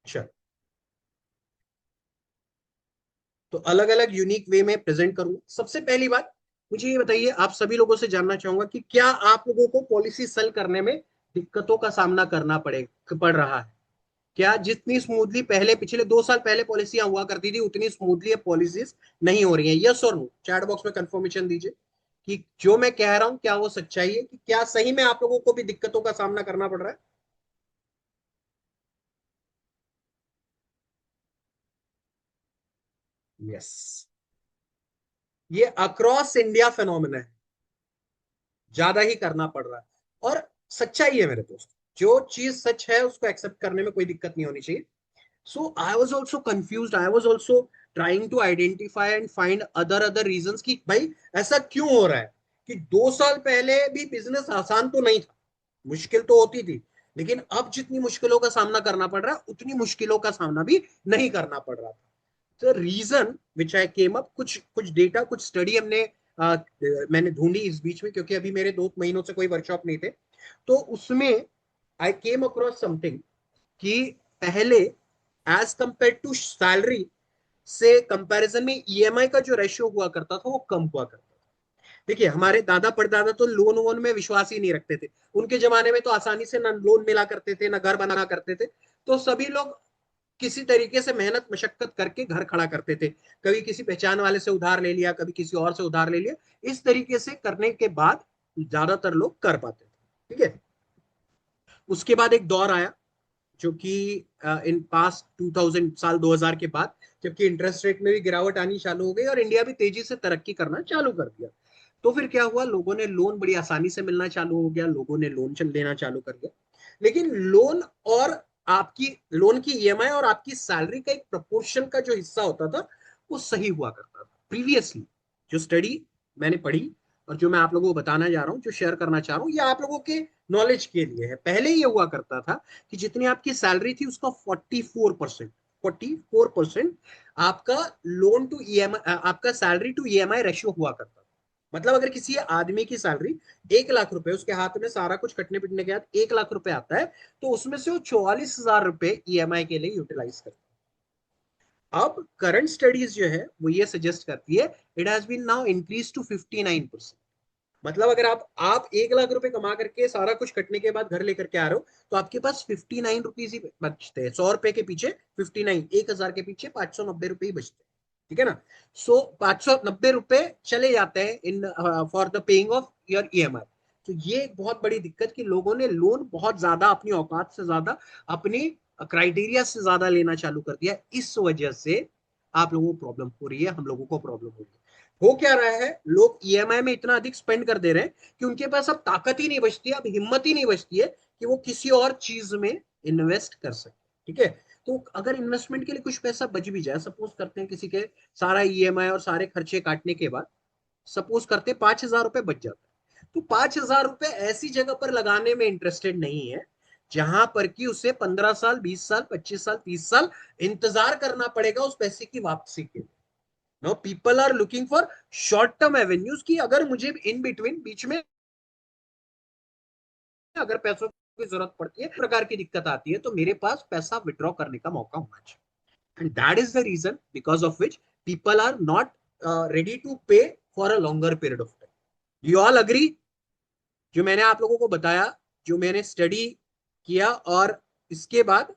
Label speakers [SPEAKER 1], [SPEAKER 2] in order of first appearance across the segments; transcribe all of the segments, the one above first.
[SPEAKER 1] चलो, तो अलग अलग यूनिक वे में प्रेजेंट करूंगा। सबसे पहली बात, मुझे ये बताइए, आप सभी लोगों से जानना चाहूंगा कि क्या आप लोगों को पॉलिसी सेल करने में दिक्कतों का सामना करना पड़ रहा है? क्या जितनी स्मूथली पहले पिछले 2 साल पहले पॉलिसियां हुआ करती थी उतनी स्मूथली अब पॉलिसीज नहीं हो रही हैं? यस और नो, चैट बॉक्स में कंफर्मेशन दीजिए कि जो मैं कह रहा हूं क्या वो सच्चाई है, कि क्या सही में आप लोगों को भी दिक्कतों का सामना करना पड़ रहा है? यस, ये अक्रॉस इंडिया फिनोमिना है, ज्यादा ही करना पड़ रहा है। और सच्चाई है मेरे दोस्त, जो चीज सच है उसको एक्सेप्ट करने में कोई दिक्कत नहीं होनी चाहिए। So I was also confused. I was also trying to identify and find other reasons कि भाई ऐसा क्यों हो रहा है कि 2 साल पहले भी बिजनेस आसान तो नहीं था, मुश्किल तो होती थी, लेकिन अब जितनी मुश्किलों का सामना करना पड़ रहा है उतनी मुश्किलों का सामना भी नहीं करना पड़ रहा था। तो रीजन विच आई केम अप, कुछ कुछ डेटा, कुछ स्टडी मैंने ढूंढी इस बीच में, क्योंकि अभी मेरे 2 महीनों से कोई वर्कशॉप नहीं थे। तो उसमें आई केम अक्रॉस समथिंग कि पहले एज कंपेयर टू सैलरी से कंपैरिजन में ईएमआई का जो रेशियो हुआ करता था वो कम हुआ करता था। देखिए, हमारे दादा परदादा तो लोन वोन में विश्वास ही नहीं रखते थे। उनके जमाने में तो आसानी से ना लोन मिला करते थे ना घर बना करते थे। तो सभी लोग किसी तरीके से मेहनत मशक्कत करके घर खड़ा करते थे। कभी किसी पहचान वाले से उधार ले लिया, कभी किसी और से उधार ले लिया। इस तरीके से करने के बाद ज्यादातर लोग कर पाते थे। ठीक है। उसके बाद एक दौर आया जो कि इन पास 2000 साल 2000 के बाद, जबकि इंटरेस्ट रेट में भी गिरावट आनी चालू हो गई और इंडिया भी तेजी से तरक्की करना चालू कर दिया। तो फिर क्या हुआ, लोगों ने लोन बड़ी आसानी से मिलना चालू हो गया, लोगों ने लोन चल देना चालू कर दिया। लेकिन और आपकी लोन की ईएमआई और आपकी सैलरी का एक प्रपोर्शन का जो हिस्सा होता था वो सही हुआ करता था प्रीवियसली। जो स्टडी मैंने पढ़ी और जो मैं आप लोगों को बताना जा रहा हूँ, जो शेयर करना चाह रहा हूँ, ये आप लोगों के नॉलेज के लिए है। पहले ये हुआ करता था कि जितनी आपकी सैलरी थी उसका 44% आपका लोन टू ईएमआई, आपका सैलरी टू ईएमआई रेशियो हुआ करता था। मतलब अगर किसी आदमी की सैलरी 1 लाख रुपए, उसके हाथ में सारा कुछ कटने पिटने के बाद 1 लाख रुपए आता है, तो उसमें से वो 44,000 रुपए ईएमआई के लिए यूटिलाइज करता है। अब करंट स्टडीज जो है वो ये सजेस्ट करती है, it has been now increase to 59%। मतलब अगर आप 1 लाख रुपए कमा करके सारा कुछ कटने के बाद घर लेकर के आ रहे हो, तो आपके पास 59 रुपीज ही बचते हैं। 100 रुपए के पीछे 59, 1,000 के पीछे 590 रुपए ही बचते हैं। ठीक है ना? सो 590 रुपए चले जाते हैं in for the paying off your EMI. तो ये एक बहुत बड़ी दिक्कत कि लोगों ने लोन बहुत ज्यादा, अपनी औकात से ज्यादा, अपनी क्राइटेरिया से ज्यादा लेना चालू कर दिया। इस वजह से आप लोगों को प्रॉब्लम हो रही है, हम लोगों को प्रॉब्लम हो रही है। हो क्या रहा है, लोग ईएमआई में इतना अधिक स्पेंड कर दे रहे हैं कि उनके पास अब ताकत ही नहीं बचती है, अब हिम्मत ही नहीं बचती है कि वो किसी और चीज में इन्वेस्ट कर सके। ठीक है। तो अगर इन्वेस्टमेंट के लिए कुछ पैसा बच भी जाए, सपोज करते हैं किसी के सारा ईएमआई और सारे खर्चे काटने के बाद सपोज करते हैं 5,000 रुपए बच जाता है, तो 5,000 रुपए ऐसी जगह पर लगाने में इंटरेस्टेड नहीं है जहां पर कि उसे 15 साल, 20 साल, 25 साल, 30 साल इंतजार करना पड़ेगा उस पैसे की वापसी के लिए। No, people are looking for short term avenues, की अगर मुझे इन बिटवीन बीच में अगर पैसों की जरूरत पड़ती है, प्रकार की दिक्कत आती है, तो मेरे पास पैसा विड्रॉ करने का मौका होना चाहिए। And that is the reason because of which people are not ready to pay for a longer period of time. You all agree? जो मैंने आप लोगों को बताया, जो मैंने स्टडी किया, और इसके बाद,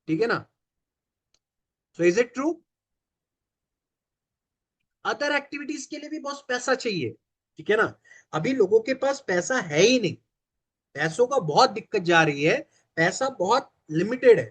[SPEAKER 1] ठीक है ना? So is it true? Other activities के लिए भी बहुत पैसा चाहिए। ठीक है ना? अभी लोगों के पास पैसा है ही नहीं, पैसों का बहुत दिक्कत जा रही है, पैसा बहुत लिमिटेड है।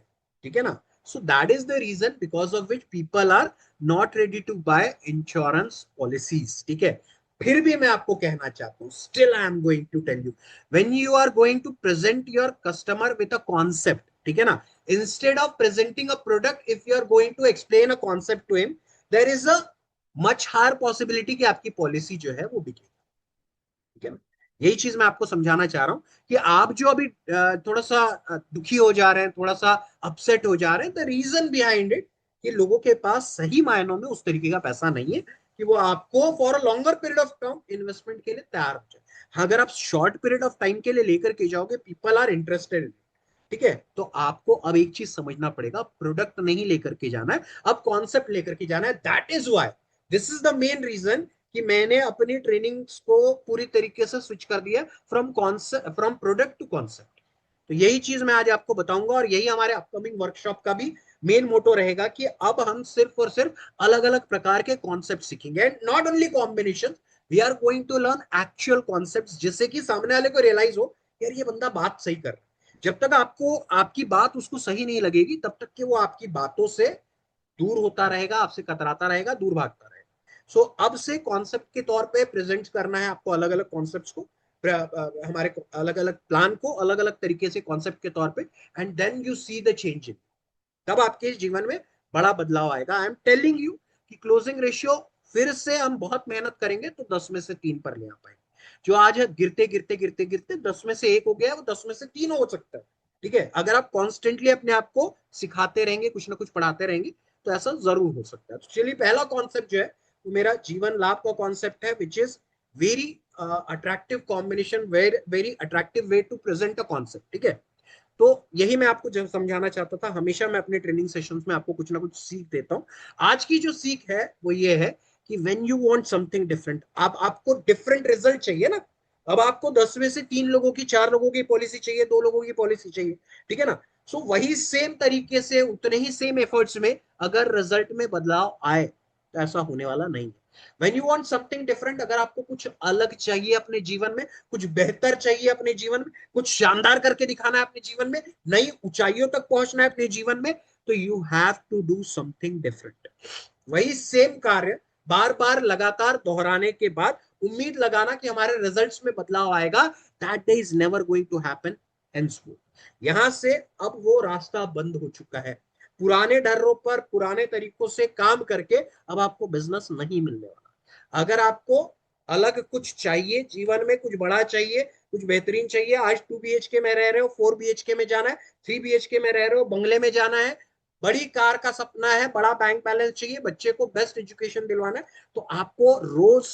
[SPEAKER 1] ठीक है ना? So that is the reason because of which people are not ready to buy insurance policies. ठीक है। फिर भी मैं आपको कहना चाहता हूं, still I am going to tell you, when you are going to present your customer with a concept, ठीक है ना, instead of presenting a product, if you are going to explain a concept to him, there is a much higher possibility कि आपकी policy जो है वो बिके। ठीक है ना? यही चीज मैं आपको समझाना चाह रहा हूं कि आप जो अभी थोड़ा सा दुखी हो जा रहे हैं, थोड़ा सा अपसेट हो जा रहे हैं, द रीजन बिहाइंड इट कि लोगों के पास सही मायनों में उस तरीके का पैसा नहीं है कि वो आपको for a longer period of time investment के लिए तैयार हो जाए। हाँ, अगर आप शॉर्ट पीरियड ऑफ टाइम के लिए लेकर के जाओगे, पीपल आर इंटरेस्टेड। ठीक है, तो आपको अब एक चीज समझना पड़ेगा, प्रोडक्ट नहीं लेकर के जाना है, अब कॉन्सेप्ट लेकर के जाना है। That is why, this is the main reason कि मैंने अपनी ट्रेनिंग्स को पूरी तरीके से स्विच कर दिया from concept, from product to concept. तो यही चीज मैं आज आपको बताऊंगा, और यही हमारे अपकमिंग वर्कशॉप का भी मेन मोटो रहेगा कि अब हम सिर्फ और सिर्फ अलग अलग प्रकार के कॉन्सेप्ट सीखेंगे, and not only combination, we are going to learn actual concept, जिससे कि सामने वाले को रियलाइज हो यार ये बंदा बात सही कर रहा है। जब तक आपको आपकी बात उसको सही नहीं लगेगी, तब तक कि वो आपकी बातों से दूर होता रहेगा, आपसे कतराता रहेगा, दूर भागता रहेगा। सो अब से कॉन्सेप्ट के तौर पे प्रेजेंट करना है आपको अलग अलग कॉन्सेप्ट्स को, हमारे अलग अलग प्लान को अलग अलग तरीके से कॉन्सेप्ट के तौर पे, and then you see the change in, तब आपके जीवन में बड़ा बदलाव आएगा। आई एम टेलिंग यू कि क्लोजिंग रेशियो फिर से हम बहुत मेहनत करेंगे तो 10 में से 3 पर ले आ पाएंगे। जो आज गिरते गिरते गिरते गिरते 10 में से 1 हो गया, वो 10 में से 3 हो सकता है। ठीक है, अगर आप कॉन्स्टेंटली अपने आप को सिखाते रहेंगे, कुछ ना कुछ पढ़ाते रहेंगे, तो ऐसा जरूर हो सकता है। तो चलिए, पहला कॉन्सेप्ट जो है वो मेरा जीवन लाभ का कॉन्सेप्ट है, which is very attractive combination, very attractive way to present a concept. ठीक है, तो यही मैं आपको जो समझाना चाहता था। हमेशा मैं अपने ट्रेनिंग सेशंस में आपको कुछ ना कुछ सीख देता हूँ। आज की जो सीख है वो ये है कि when you want something different, आप आपको डिफरेंट रिजल्ट चाहिए ना, अब आपको 10 में से 3 लोगों की, 4 लोगों की पॉलिसी चाहिए, 2 लोगों की पॉलिसी चाहिए, ठीक है ना। सो वही सेम तरीके से, उतने ही सेम एफर्ट्स में अगर रिजल्ट में बदलाव आए तो ऐसा होने वाला नहीं है। When you want something different, अगर आपको कुछ अलग चाहिए अपने जीवन में, कुछ बेहतर चाहिए अपने जीवन में, कुछ शानदार करके दिखाना है अपने जीवन में, नई ऊंचाइयों तक पहुंचना है अपने जीवन में, तो you have to do something different. वही सेम कार्य बार बार लगातार दोहराने के बाद उम्मीद लगाना कि हमारे रिजल्ट्स में बदलाव आएगा, that day is never going to happen henceforth। यहां से अब वो रास्ता बंद हो चुका है। पुराने डरों पर, पुराने तरीकों से काम करके अब आपको बिजनेस नहीं मिलने वाला। अगर आपको अलग कुछ चाहिए जीवन में, कुछ बड़ा चाहिए, कुछ बेहतरीन चाहिए, आज 2 BHK में रह रहे हो, 4 BHK में जाना है, 3 BHK में रह रहे हो, बंगले में जाना है, बड़ी कार का सपना है, बड़ा बैंक बैलेंस चाहिए, बच्चे को बेस्ट एजुकेशन दिलवाना है, तो आपको रोज,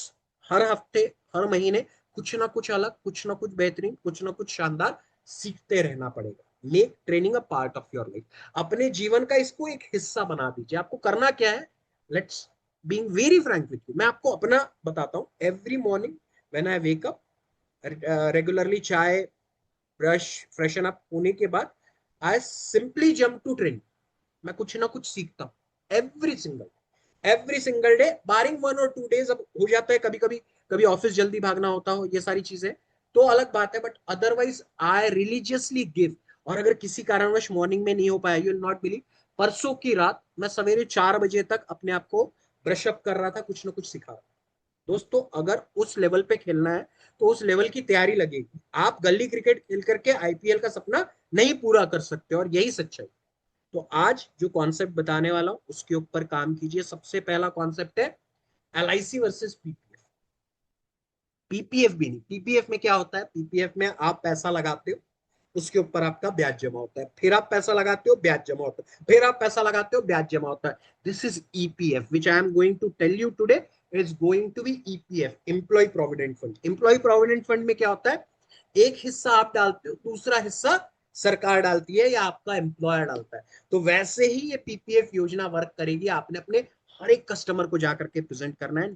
[SPEAKER 1] हर हफ्ते, हर महीने कुछ ना कुछ अलग, कुछ ना कुछ बेहतरीन, कुछ ना कुछ शानदार सीखते रहना पड़ेगा। Make training a part of your life. अपने जीवन का इसको एक हिस्सा बना दीजिए। आपको करना क्या है, let's being very frank with you, मैं आपको अपना बताता हूँ। Every morning when I wake up, regularly chai, brush, freshen up होने के बाद I simply jump to training. मैं कुछ ना कुछ सीखता हूँ एवरी सिंगल डे, बारिंग 1 और 2 डेज। अब हो जाता है कभी कभी, कभी ऑफिस जल्दी भागना होता हो, ये सारी चीजें तो अलग बात है, but otherwise I religiously give. और अगर किसी कारणवश मॉर्निंग में नहीं हो पाया, यू विल नॉट बिलीव, परसों की रात मैं सवेरे 4 बजे तक अपने आप को ब्रशअप कर रहा था, कुछ ना कुछ सिखा रहा था। दोस्तों, अगर उस लेवल पे खेलना है तो उस लेवल की तैयारी लगेगी। आप गली क्रिकेट खेल करके आईपीएल का सपना नहीं पूरा कर सकते, और यही सच्चाई। तो आज जो कॉन्सेप्ट बताने वाला हूं उसके ऊपर काम कीजिए। सबसे पहला कॉन्सेप्ट है एलआईसी वर्सेस पीपीएफ। पीपीएफ भी नहीं, पीपीएफ में क्या होता है, पीपीएफ में आप पैसा लगाते हो, उसके ऊपर आपका ब्याज जमा होता है, फिर आप पैसा लगाते हो, ब्याज जमा होता है, फिर आप पैसा लगाते हो, ब्याज जमा होता है। This is EPF which I am going to tell you today, is going to be EPF, employ provident fund. Employ provident fund में क्या होता है, एक हिस्सा आप डालते हो, दूसरा हिस्सा सरकार डालती है या आपका एम्प्लॉयर डालता है। तो वैसे ही ये पीपीएफ योजना वर्क करेगी। आपने अपने हर एक कस्टमर को जाकर के प्रेजेंट करना है,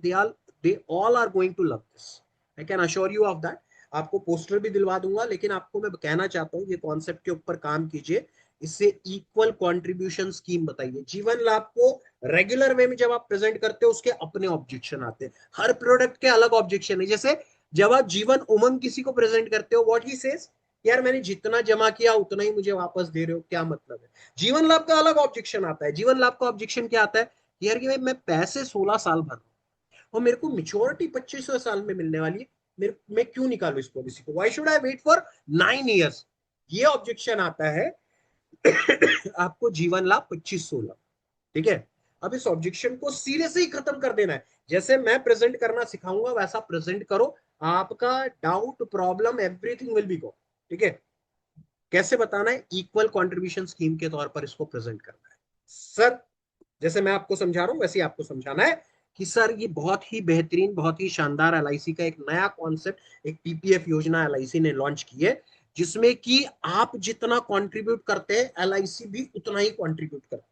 [SPEAKER 1] they all are going to love this, I can assure you of that. आपको पोस्टर भी दिलवा दूंगा, लेकिन आपको मैं कहना चाहता हूँ ये कॉन्सेप्ट के ऊपर काम कीजिए। इससे इक्वल कंट्रीब्यूशन स्कीम बताइए। जीवन लाभ को रेगुलर वे में जब आप प्रेजेंट करते हो, उसके अपने ऑब्जेक्शन आते हैं, हर प्रोडक्ट के अलग ऑब्जेक्शन है। जैसे जब आप जीवन उमंग किसी को प्रेजेंट करते हो, व्हाट ही सेज, यार मैंने जितना जमा किया उतना ही मुझे वापस दे रहे हो, क्या मतलब है। जीवन लाभ का अलग ऑब्जेक्शन आता है। जीवन लाभ का ऑब्जेक्शन क्या आता है, यार कि मैं पैसे 16 साल भर रहा हूं और मेरे को मेच्योरिटी 25वें साल में मिलने वाली है, मेरे मैं क्यों निकालू इस पॉलिसी को, why should I wait for 9 years। ये ऑब्जेक्शन आता है आपको जीवन लाभ 25-16। ठीक है, अब इस ऑब्जेक्शन को सिरे से ही खत्म कर देना है। जैसे मैं प्रेजेंट करना सिखाऊंगा वैसा प्रेजेंट करो, आपका doubt, problem, everything will be go. ठीक है, कैसे बताना है, इक्वल कंट्रीब्यूशन स्कीम के तौर पर इसको प्रेजेंट करना है। सर, जैसे मैं आपको समझा रहा हूं वैसे ही आपको समझाना है कि सर ये बहुत ही बेहतरीन, बहुत ही शानदार एलआईसी का एक नया कॉन्सेप्ट, एक पीपीएफ योजना एलआईसी ने लॉन्च की है, जिसमें कि आप जितना कंट्रीब्यूट करते हैं एलआईसी भी उतना ही कंट्रीब्यूट करते हैं।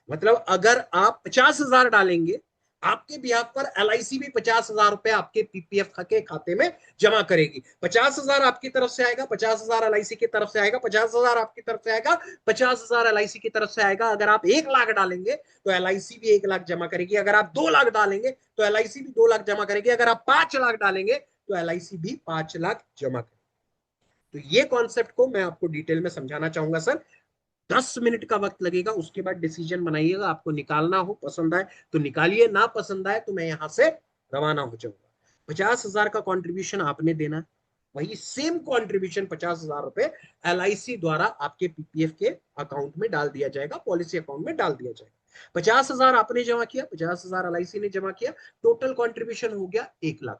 [SPEAKER 1] मतलब अगर आप 50,000 डालेंगे, आपके बिहाफ पर एलआईसी भी 50,000 रुपए आपके पीपीएफ के खाते में जमा करेगी। 50,000 आपकी तरफ से आएगा, 50,000 एलआईसी की तरफ से आएगा, 50,000 आपकी तरफ से आएगा, 50,000 एलआईसी की तरफ से आएगा। अगर आप 1 लाख डालेंगे तो एलआईसी भी 1 लाख जमा करेगी। अगर आप 2 लाख डालेंगे तो एलआईसी भी 2 लाख जमा करेगी। अगर आप 5 लाख डालेंगे तो एलआईसी भी 5 लाख जमा करेगी। तो ये कॉन्सेप्ट को मैं आपको डिटेल में समझाना चाहूंगा सर। 10 मिनट का वक्त लगेगा, उसके बाद डिसीजन बनाइएगा। आपको निकालना हो, पसंद आए तो निकालिए, ना पसंद आए तो मैं यहां से रवाना हो जाऊंगा। 50,000 का कंट्रीब्यूशन आपने देना है, वही सेम कंट्रीब्यूशन 50,000 रुपए एलआईसी द्वारा आपके पीपीएफ के अकाउंट में डाल दिया जाएगा, पॉलिसी अकाउंट में डाल दिया जाएगा। 50,000 आपने जमा किया, 50,000 एलआईसी ने जमा किया, टोटल कॉन्ट्रीब्यूशन हो गया 1 लाख।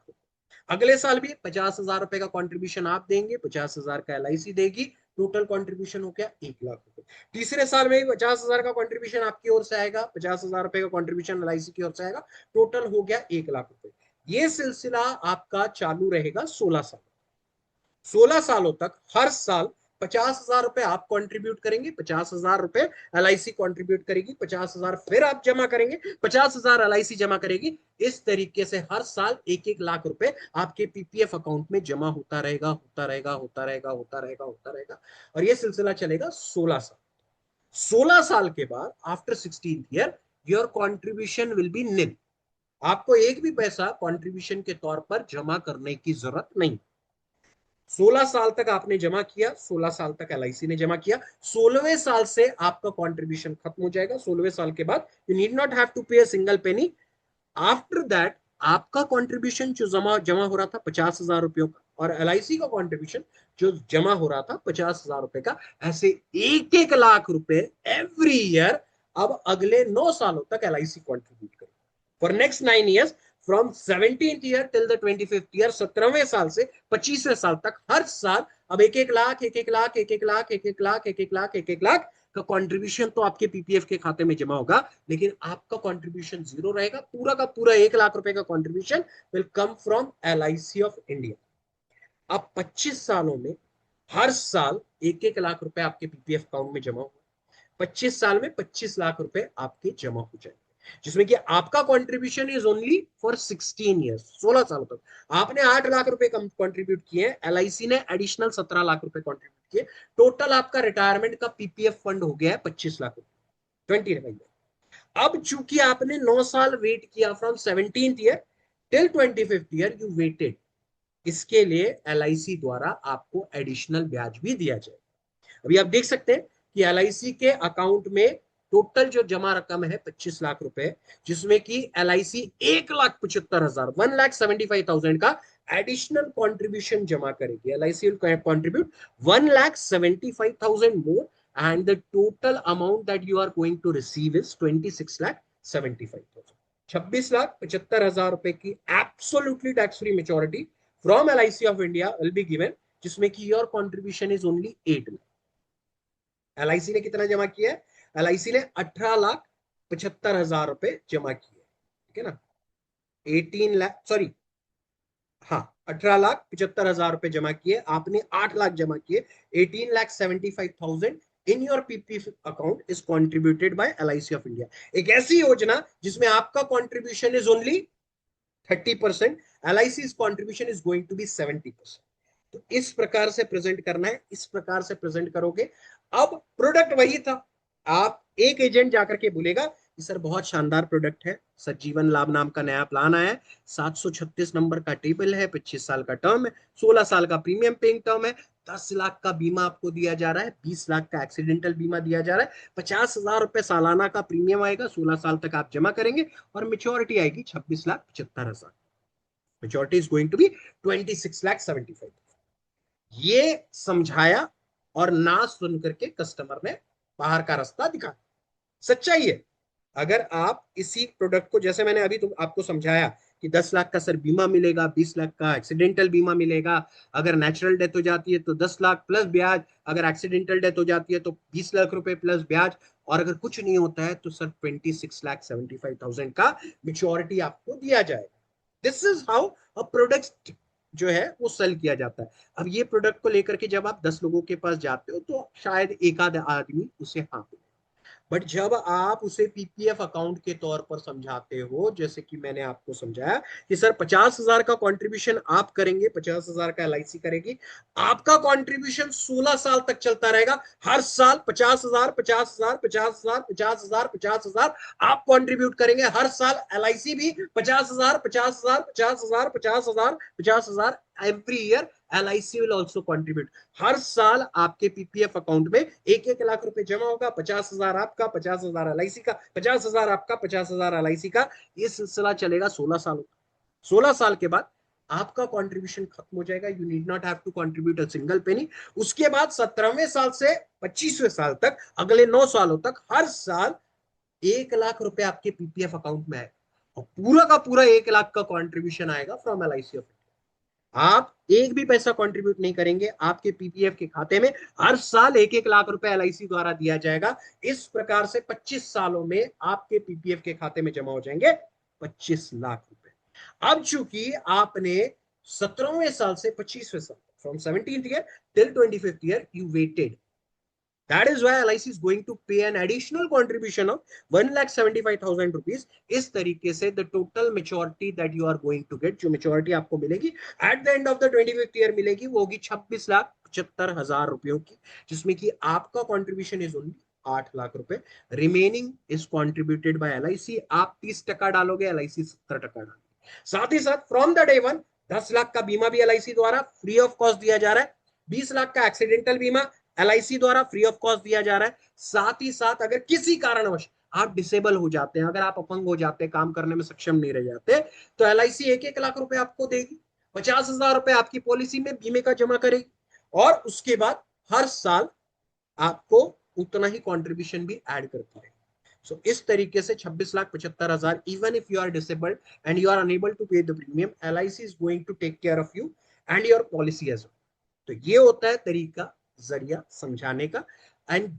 [SPEAKER 1] अगले साल भी 50,000 रुपए का कंट्रीब्यूशन आप देंगे, 50,000 का एलआईसी देगी, टोटल कंट्रीब्यूशन हो गया 1 लाख रुपए। तीसरे साल में 50,000 का कंट्रीब्यूशन आपकी ओर से आएगा, 50,000 रुपए का कंट्रीब्यूशन एलआईसी की ओर से आएगा, टोटल हो गया 1 लाख रुपए। ये सिलसिला आपका चालू रहेगा 16 साल। 16 सालों तक हर साल 50,000 रुपए आप कंट्रीब्यूट करेंगे, 50,000 रुपए एलआईसी कंट्रीब्यूट करेगी, 50,000 फिर आप जमा करेंगे, 50,000 एलआईसी जमा करेगी। इस तरीके से हर साल 1-1 लाख रुपए आपके पीपीएफ अकाउंट में जमा होता रहेगा, होता रहेगा, होता रहेगा, होता रहेगा, होता रहेगा। और यह सिलसिला चलेगा 16 साल। 16 साल के बाद after 16th year your contribution will be nil. आपको एक भी पैसा कॉन्ट्रीब्यूशन के तौर पर जमा करने की जरूरत नहीं। 16 साल तक आपने जमा किया, 16 साल तक एलआईसी ने जमा किया, 16वें साल से आपका कंट्रीब्यूशन खत्म हो जाएगा। 16वें साल के बाद you need not have to pay a single penny. After that आपका कंट्रीब्यूशन जो जमा जमा हो रहा था 50,000 रुपयों का, और एलआईसी का कंट्रीब्यूशन जो जमा हो रहा था 50,000 रुपए का, ऐसे 1-1 लाख रुपए एवरी ईयर अब अगले 9 सालों तक एलआईसी कंट्रीब्यूट करेगी for next 9 years. From 17th year till the 25th year, 17वें साल से 25वें साल तक हर साल अब 1-1 लाख, 1-1 लाख, 1-1 लाख, 1-1 लाख, 1-1 लाख, 1-1 लाख का कंट्रीब्यूशन तो आपके पीपीएफ के खाते में जमा होगा, लेकिन आपका कंट्रीब्यूशन जीरो रहेगा। पूरा का पूरा 1 लाख रुपए का contribution will come from LIC of India. अब 25 सालों में हर साल 1-1 लाख रुपए आपके पीपीएफ अकाउंट में जमा होगा। 25 साल में 25 लाख रुपए आपके जमा हो जाएंगे, जिसमें कि आपका contribution is only for 16 years. 16 सालों तक आपने 8 लाख रुपए कंट्रीब्यूट किए, एलआईसी ने एडिशनल 17 लाख रुपए कंट्रीब्यूट किए। टोटल आपका रिटायरमेंट का पीपीएफ फंड हो गया है 25 लाख रुपए, 20। अब चूंकि आपने 9 साल वेट किया, from 17th year till 25th year you weighted, इसके लिए एलआईसी द्वारा आपको एडिशनल ब्याज भी दिया जाए। अभी आप देख सकते हैं कि एलआईसी के अकाउंट में टोटल जो जमा रकम है 25 लाख रुपए, जिसमें कि एलआईसी 1,75,000, 1,75,000 का एडिशनल कंट्रीब्यूशन जमा करेगी। LIC will contribute 1,75,000 more, and the total amount that you are going to receive is 26,75,000। 26,75,000 रुपए की absolutely tax free maturity from LIC of India will be given, जिसमें कि your contribution is only 8 lakh. LIC ने कितना जमा किया है? LIC ने 18,75,000 रुपए जमा किए, ठीक है ना। 18 लाख, सॉरी, हाँ, 18,75,000 रुपए जमा किए, आपने 8 लाख जमा किए। 18,75,000 in your PPF account is contributed by LIC of India. एक ऐसी योजना जिसमें आपका contribution is only 30%, LIC contribution is going to be 70%। तो इस प्रकार से प्रेजेंट करना है, इस प्रकार से प्रेजेंट करोगे। अब प्रोडक्ट वही था, आप एक एजेंट जाकर के बोलेगा कि सर बहुत शानदार प्रोडक्ट है, सज्जीवन लाभ नाम का नया प्लान आया है, 736 नंबर का टेबल है, 25 साल का टर्म है, 16 साल का प्रीमियम पेइंग टर्म है, 10 लाख का बीमा आपको दिया जा रहा है, 20 लाख का एक्सीडेंटल बीमा दिया जा रहा है, 50,000 रुपए सालाना का प्रीमियम आएगा, 16 साल तक आप जमा करेंगे और मेच्योरिटी आएगी 26,75,000। Maturity is going to be 26,75,000। ये समझाया और ना सुन करके कस्टमर ने बाहर का रास्ता दिखा। सच्चाई है, अगर आप इसी प्रोडक्ट को, जैसे मैंने अभी आपको समझाया कि 10 लाख का सर बीमा मिलेगा, 20 लाख का एक्सीडेंटल बीमा मिलेगा, अगर नेचुरल डेथ हो जाती है तो 10 लाख प्लस ब्याज, अगर एक्सीडेंटल डेथ हो जाती है तो 20 लाख रुपए प्लस ब्याज, और अगर कुछ नहीं होता है तो सर 26,75,000 का मेच्योरिटी आपको दिया जाएगा। This is how a product जो है वो सेल किया जाता है। अब ये प्रोडक्ट को लेकर के जब आप 10 लोगों के पास जाते हो तो शायद एक आध आदमी उसे हाँ, बट जब आप उसे पीपीएफ अकाउंट के तौर पर समझाते हो, जैसे कि मैंने आपको समझाया कि सर 50,000 का कंट्रीब्यूशन आप करेंगे, 50,000 का एलआईसी करेगी, आपका कंट्रीब्यूशन 16 साल तक चलता रहेगा। हर साल 50,000, 50,000, 50,000, 50,000, 50,000 आप कंट्रीब्यूट करेंगे। हर साल एलआईसी भी 50,000, 50,000, 50,000, 50,000, 50,000 every year LIC will also contribute. हर साल आपके पीपीएफ अकाउंट में 1-1 लाख रुपए जमा होगा। 50,000 आपका, 50,000 एलआईसी का, 50,000 आपका, 50,000 एलआईसी का। ये सिलसिला चलेगा 16 साल। 16 साल के बाद आपका कंट्रीब्यूशन खत्म हो जाएगा। You need not have to contribute a single penny. उसके बाद 17वें साल से 25वें साल तक, अगले 9 सालों तक, हर साल 1 लाख रुपए आपके पीपीएफ अकाउंट में आएगा और पूरा का पूरा 1 लाख का कंट्रीब्यूशन आएगा फ्रॉम एलआईसी ऑफ। आप एक भी पैसा कंट्रीब्यूट नहीं करेंगे, आपके पीपीएफ के खाते में हर साल 1-1 लाख रुपए एलआईसी द्वारा दिया जाएगा। इस प्रकार से 25 सालों में आपके पीपीएफ के खाते में जमा हो जाएंगे 25 लाख रुपए। अब चूंकि आपने 17वें साल से 25वें साल, from 17th year till 25th year you weighted, that is why LIC is going to pay an additional contribution of 1,75,000 rupees। इस तरीके से the total maturity that you are going to get, जो maturity आपको मिलेगी at the end of the 25th year मिलेगी, वो होगी 26,75,000 रुपयों की, जिसमें कि आपका contribution is only 8 लाख रुपए। Remaining is contributed bye LIC. आप 30% डालोगे, एलआईसी 70% डालोगे। साथ ही साथ from the day one 10 lakh का बीमा भी एलआईसी द्वारा फ्री ऑफ कॉस्ट दिया जा रहा है। 20 लाख का एक्सीडेंटल बीमा एलआईसी द्वारा फ्री ऑफ कॉस्ट दिया जा रहा है। साथ ही साथ अगर किसी कारणवश आप डिसेबल हो जाते हैं, अगर आप अपंग हो जाते हैं, काम करने में सक्षम नहीं रह जाते, तो एलआईसी 1-1 लाख रुपए आपको देगी। 50,000 रुपए आपकी पॉलिसी में बीमे का जमा करेगी और उसके बाद हर साल आपको उतना ही कंट्रीब्यूशन भी ऐड करती रहेगी। सो इस तरीके से 26,75,000, even if you are disabled and you are unable to pay the premium, LIC is going to take care of you and your policy as well. तो ये होता है तरीका, जरिया समझाने का। एंड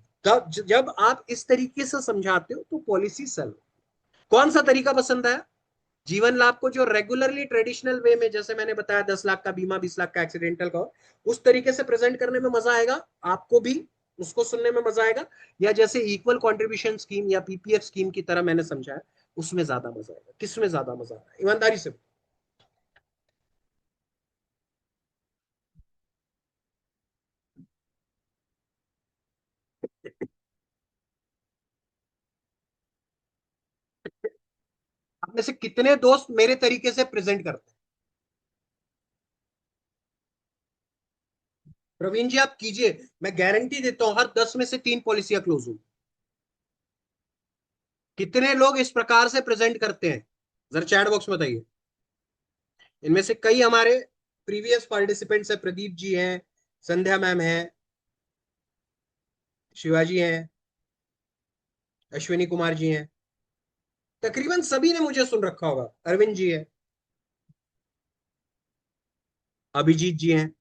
[SPEAKER 1] जब आप इस तरीके से समझाते हो तो पॉलिसी सेल। कौन सा तरीका पसंद आया? जीवन लाभ को जो रेगुलरली ट्रेडिशनल वे में, जैसे मैंने बताया 10 लाख का बीमा, 20 लाख का एक्सीडेंटल का, उस तरीके से प्रेजेंट करने में मजा आएगा आपको भी, उसको सुनने में मजा आएगा, या जैसे इक्वल कंट्रीब्यूशन स्कीम या पीपीएफ स्कीम की तरह मैंने समझाया, उसमें ज्यादा मजा आएगा? किसमें ज्यादा मजा आ रहा है, ईमानदारी से? आप में से कितने दोस्त मेरे तरीके से प्रेजेंट करते हैं? प्रवीण जी आप कीजिए, मैं गारंटी देता हूं हर 10 में से 3 पॉलिसियां क्लोज होंगी। कितने लोग इस प्रकार से प्रेजेंट करते हैं, जरा चैट बॉक्स में बताइए। इनमें से कई हमारे प्रीवियस पार्टिसिपेंट्स है। प्रदीप जी हैं, संध्या मैम है, शिवाजी हैं, अश्विनी कुमार जी हैं, तकरीबन सभी ने मुझे सुन रखा होगा। अरविंद जी है, अभिजीत जी हैं।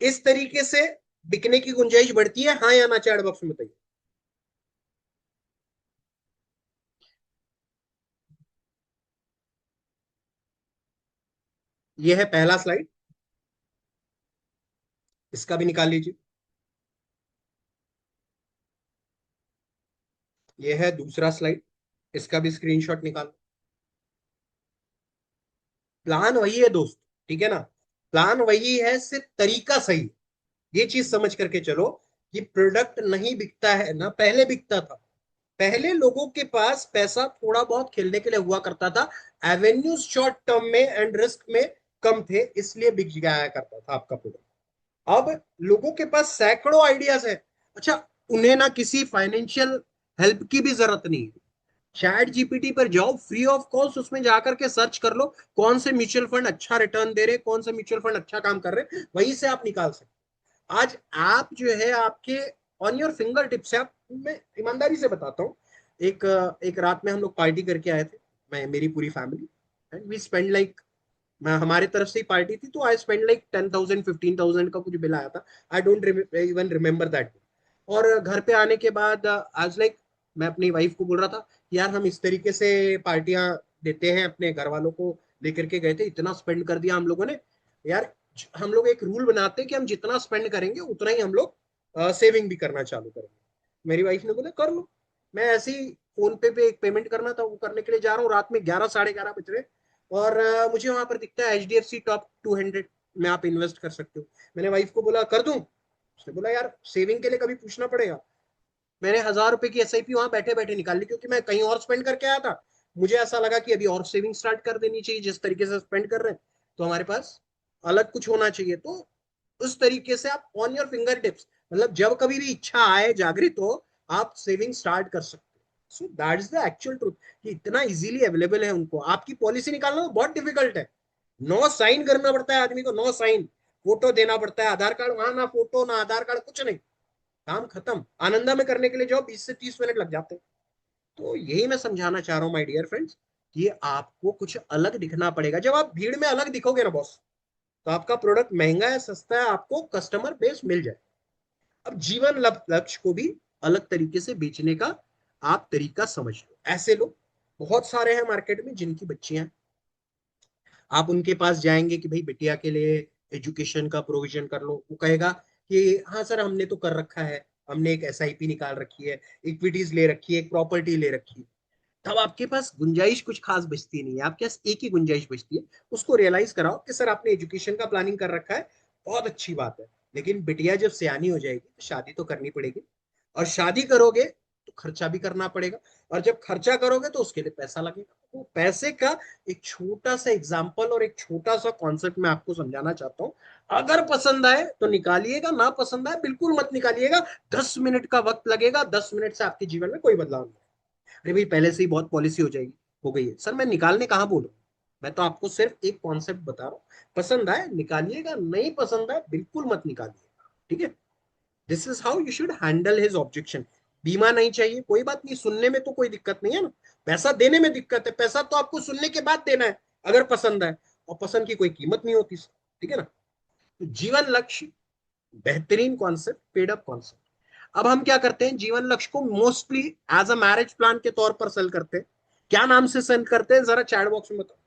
[SPEAKER 1] इस तरीके से बिकने की गुंजाइश बढ़ती है, हाँ या ना? चैट बॉक्स में बताइए। ये है पहला स्लाइड, इसका भी निकाल लीजिए। ये है दूसरा स्लाइड, इसका भी स्क्रीनशॉट निकाल। प्लान वही है दोस्त, ठीक है ना? प्लान वही है, सिर्फ तरीका सही है। ये चीज समझ करके चलो कि प्रोडक्ट नहीं बिकता है ना, पहले बिकता था। पहले लोगों के पास पैसा थोड़ा बहुत खेलने के लिए हुआ करता था, एवेन्यूज शॉर्ट टर्म में एंड रिस्क में कम थे, इसलिए बिक जाया करता था आपका प्रोडक्ट। अब लोगों के पास सैकड़ों आइडियाज है। अच्छा, उन्हें ना किसी फाइनेंशियल हेल्प की भी जरूरत नहीं है। चैट जीपीटी पर जाओ, फ्री ऑफ कॉस्ट, उसमें जाकर के सर्च कर लो कौन से म्यूचुअल फंड अच्छा रिटर्न दे रहे, कौन से म्यूचुअल फंड अच्छा काम कर रहे, वहीं से आप निकाल सकते। आज आप जो है आपके ऑन योर फिंगर टिप्स है। आप, मैं ईमानदारी से बताता हूँ, एक एक रात में हम लोग पार्टी करके आए थे, मैं मेरी पूरी family, and we spend like, मैं हमारी तरफ से ही पार्टी थी, तो आई स्पेंड लाइक 10,000 15,000 का कुछ बिल आया था। I don't even remember that. और घर पे आने के बाद आज लाइक, मैं अपनी वाइफ को बोल रहा था यार हम इस तरीके से पार्टियां देते हैं अपने घर वालों को, लेकर के गए थे, इतना स्पेंड कर दिया हम लोगों ने यार। हम लोग एक रूल बनाते हैं कि हम जितना स्पेंड करेंगे उतना ही हम लोग सेविंग भी करना चालू करेंगे। मेरी वाइफ ने बोला कर लो। मैं ऐसे ही फोन पे एक पेमेंट करना था, वो करने के लिए जा रहा हूँ, रात में 11 साढ़े 11 बज रहे, और मुझे वहां पर दिखता है HDFC टॉप 200 में आप इन्वेस्ट कर सकते हो। मैंने वाइफ को बोला कर दूं? उसने बोला यार सेविंग के लिए कभी पूछना पड़ेगा। मैंने 1000 रुपए की SIP वहां बैठे बैठे निकाल ली, क्योंकि मैं कहीं और स्पेंड करके आया था। मुझे ऐसा लगा कि अभी और सेविंग स्टार्ट कर देनी चाहिए, जिस तरीके से स्पेंड कर रहे हैं तो हमारे पास अलग कुछ होना चाहिए। तो उस तरीके से आप ऑन योर फिंगर टिप्स, मतलब जब कभी भी इच्छा आए जागृत हो, आप सेविंग स्टार्ट कर सकते हो। सो that is the actual truth, कि इतना इजीली अवेलेबल है उनको। आपकी पॉलिसी निकालना तो बहुत डिफिकल्ट है, 9 साइन करना पड़ता है आदमी को, 9 साइन, फोटो देना पड़ता है, आधार कार्ड वहां, ना फोटो ना आधार कार्ड, कुछ नहीं, काम खत्म। आनंदा में करने के लिए जाओ 20 से 30 मिनट लग जाते हैं। तो यही मैं समझाना चाह रहा हूँ माय डियर फ्रेंड्स, कि आपको कुछ अलग दिखना पड़ेगा। जब आप भीड़ में अलग दिखोगे ना बॉस, तो आपका प्रोडक्ट महंगा है सस्ता है, आपको कस्टमर बेस मिल जाए। अब जीवन लक्ष्य को भी अलग तरीके से बेचने का आप तरीका समझ लो। ऐसे लोग बहुत सारे हैं मार्केट में जिनकी बच्चियां हैं। आप उनके पास जाएंगे कि भाई बिटिया के लिए एजुकेशन का प्रोविजन कर लो, वो कहेगा कि हाँ सर हमने तो कर रखा है, हमने एक SIP निकाल रखी है, इक्विटीज ले रखी है, एक प्रॉपर्टी ले रखी है। तब आपके पास गुंजाइश कुछ खास बचती नहीं है, आपके पास एक ही गुंजाइश बचती है, उसको रियलाइज कराओ कि सर आपने एजुकेशन का प्लानिंग कर रखा है, बहुत अच्छी बात है, लेकिन बिटिया जब सियानी हो जाएगी तो शादी तो करनी पड़ेगी, और शादी करोगे तो खर्चा भी करना पड़ेगा, और जब खर्चा करोगे तो उसके लिए पैसा लगेगा। तो पैसे का एक छोटा सा एग्जाम्पल और एक छोटा सा कॉन्सेप्ट मैं आपको समझाना चाहता हूँ। अगर पसंद आए तो निकालिएगा, ना पसंद आए बिल्कुल मत निकालिएगा। 10 मिनट का वक्त लगेगा, 10 मिनट से आपके जीवन में कोई बदलाव नहीं। अरे भाई पहले से ही बहुत पॉलिसी हो जाएगी, हो गई है। सर मैं निकालने कहाँ बोल रहा हूँ, मैं तो आपको सिर्फ एक कॉन्सेप्ट बता रहा हूँ। पसंद आए निकालिएगा, नहीं पसंद आए बिल्कुल मत निकालिएगा, ठीक है। This is how you should handle his objection. बीमा नहीं चाहिए, कोई बात नहीं, सुनने में तो कोई दिक्कत नहीं है ना, पैसा देने में दिक्कत है। पैसा तो आपको सुनने के बाद देना है, अगर पसंद आए, और पसंद की कोई कीमत नहीं होती, ठीक है ना। तो जीवन लक्ष्य बेहतरीन कॉन्सेप्ट, पेड अप कॉन्सेप्ट। अब हम क्या करते हैं, जीवन लक्ष्य को mostly as a marriage plan के तौर पर सेल करते हैं। क्या नाम से सेल करते हैं, जरा चैट बॉक्स में बताओ,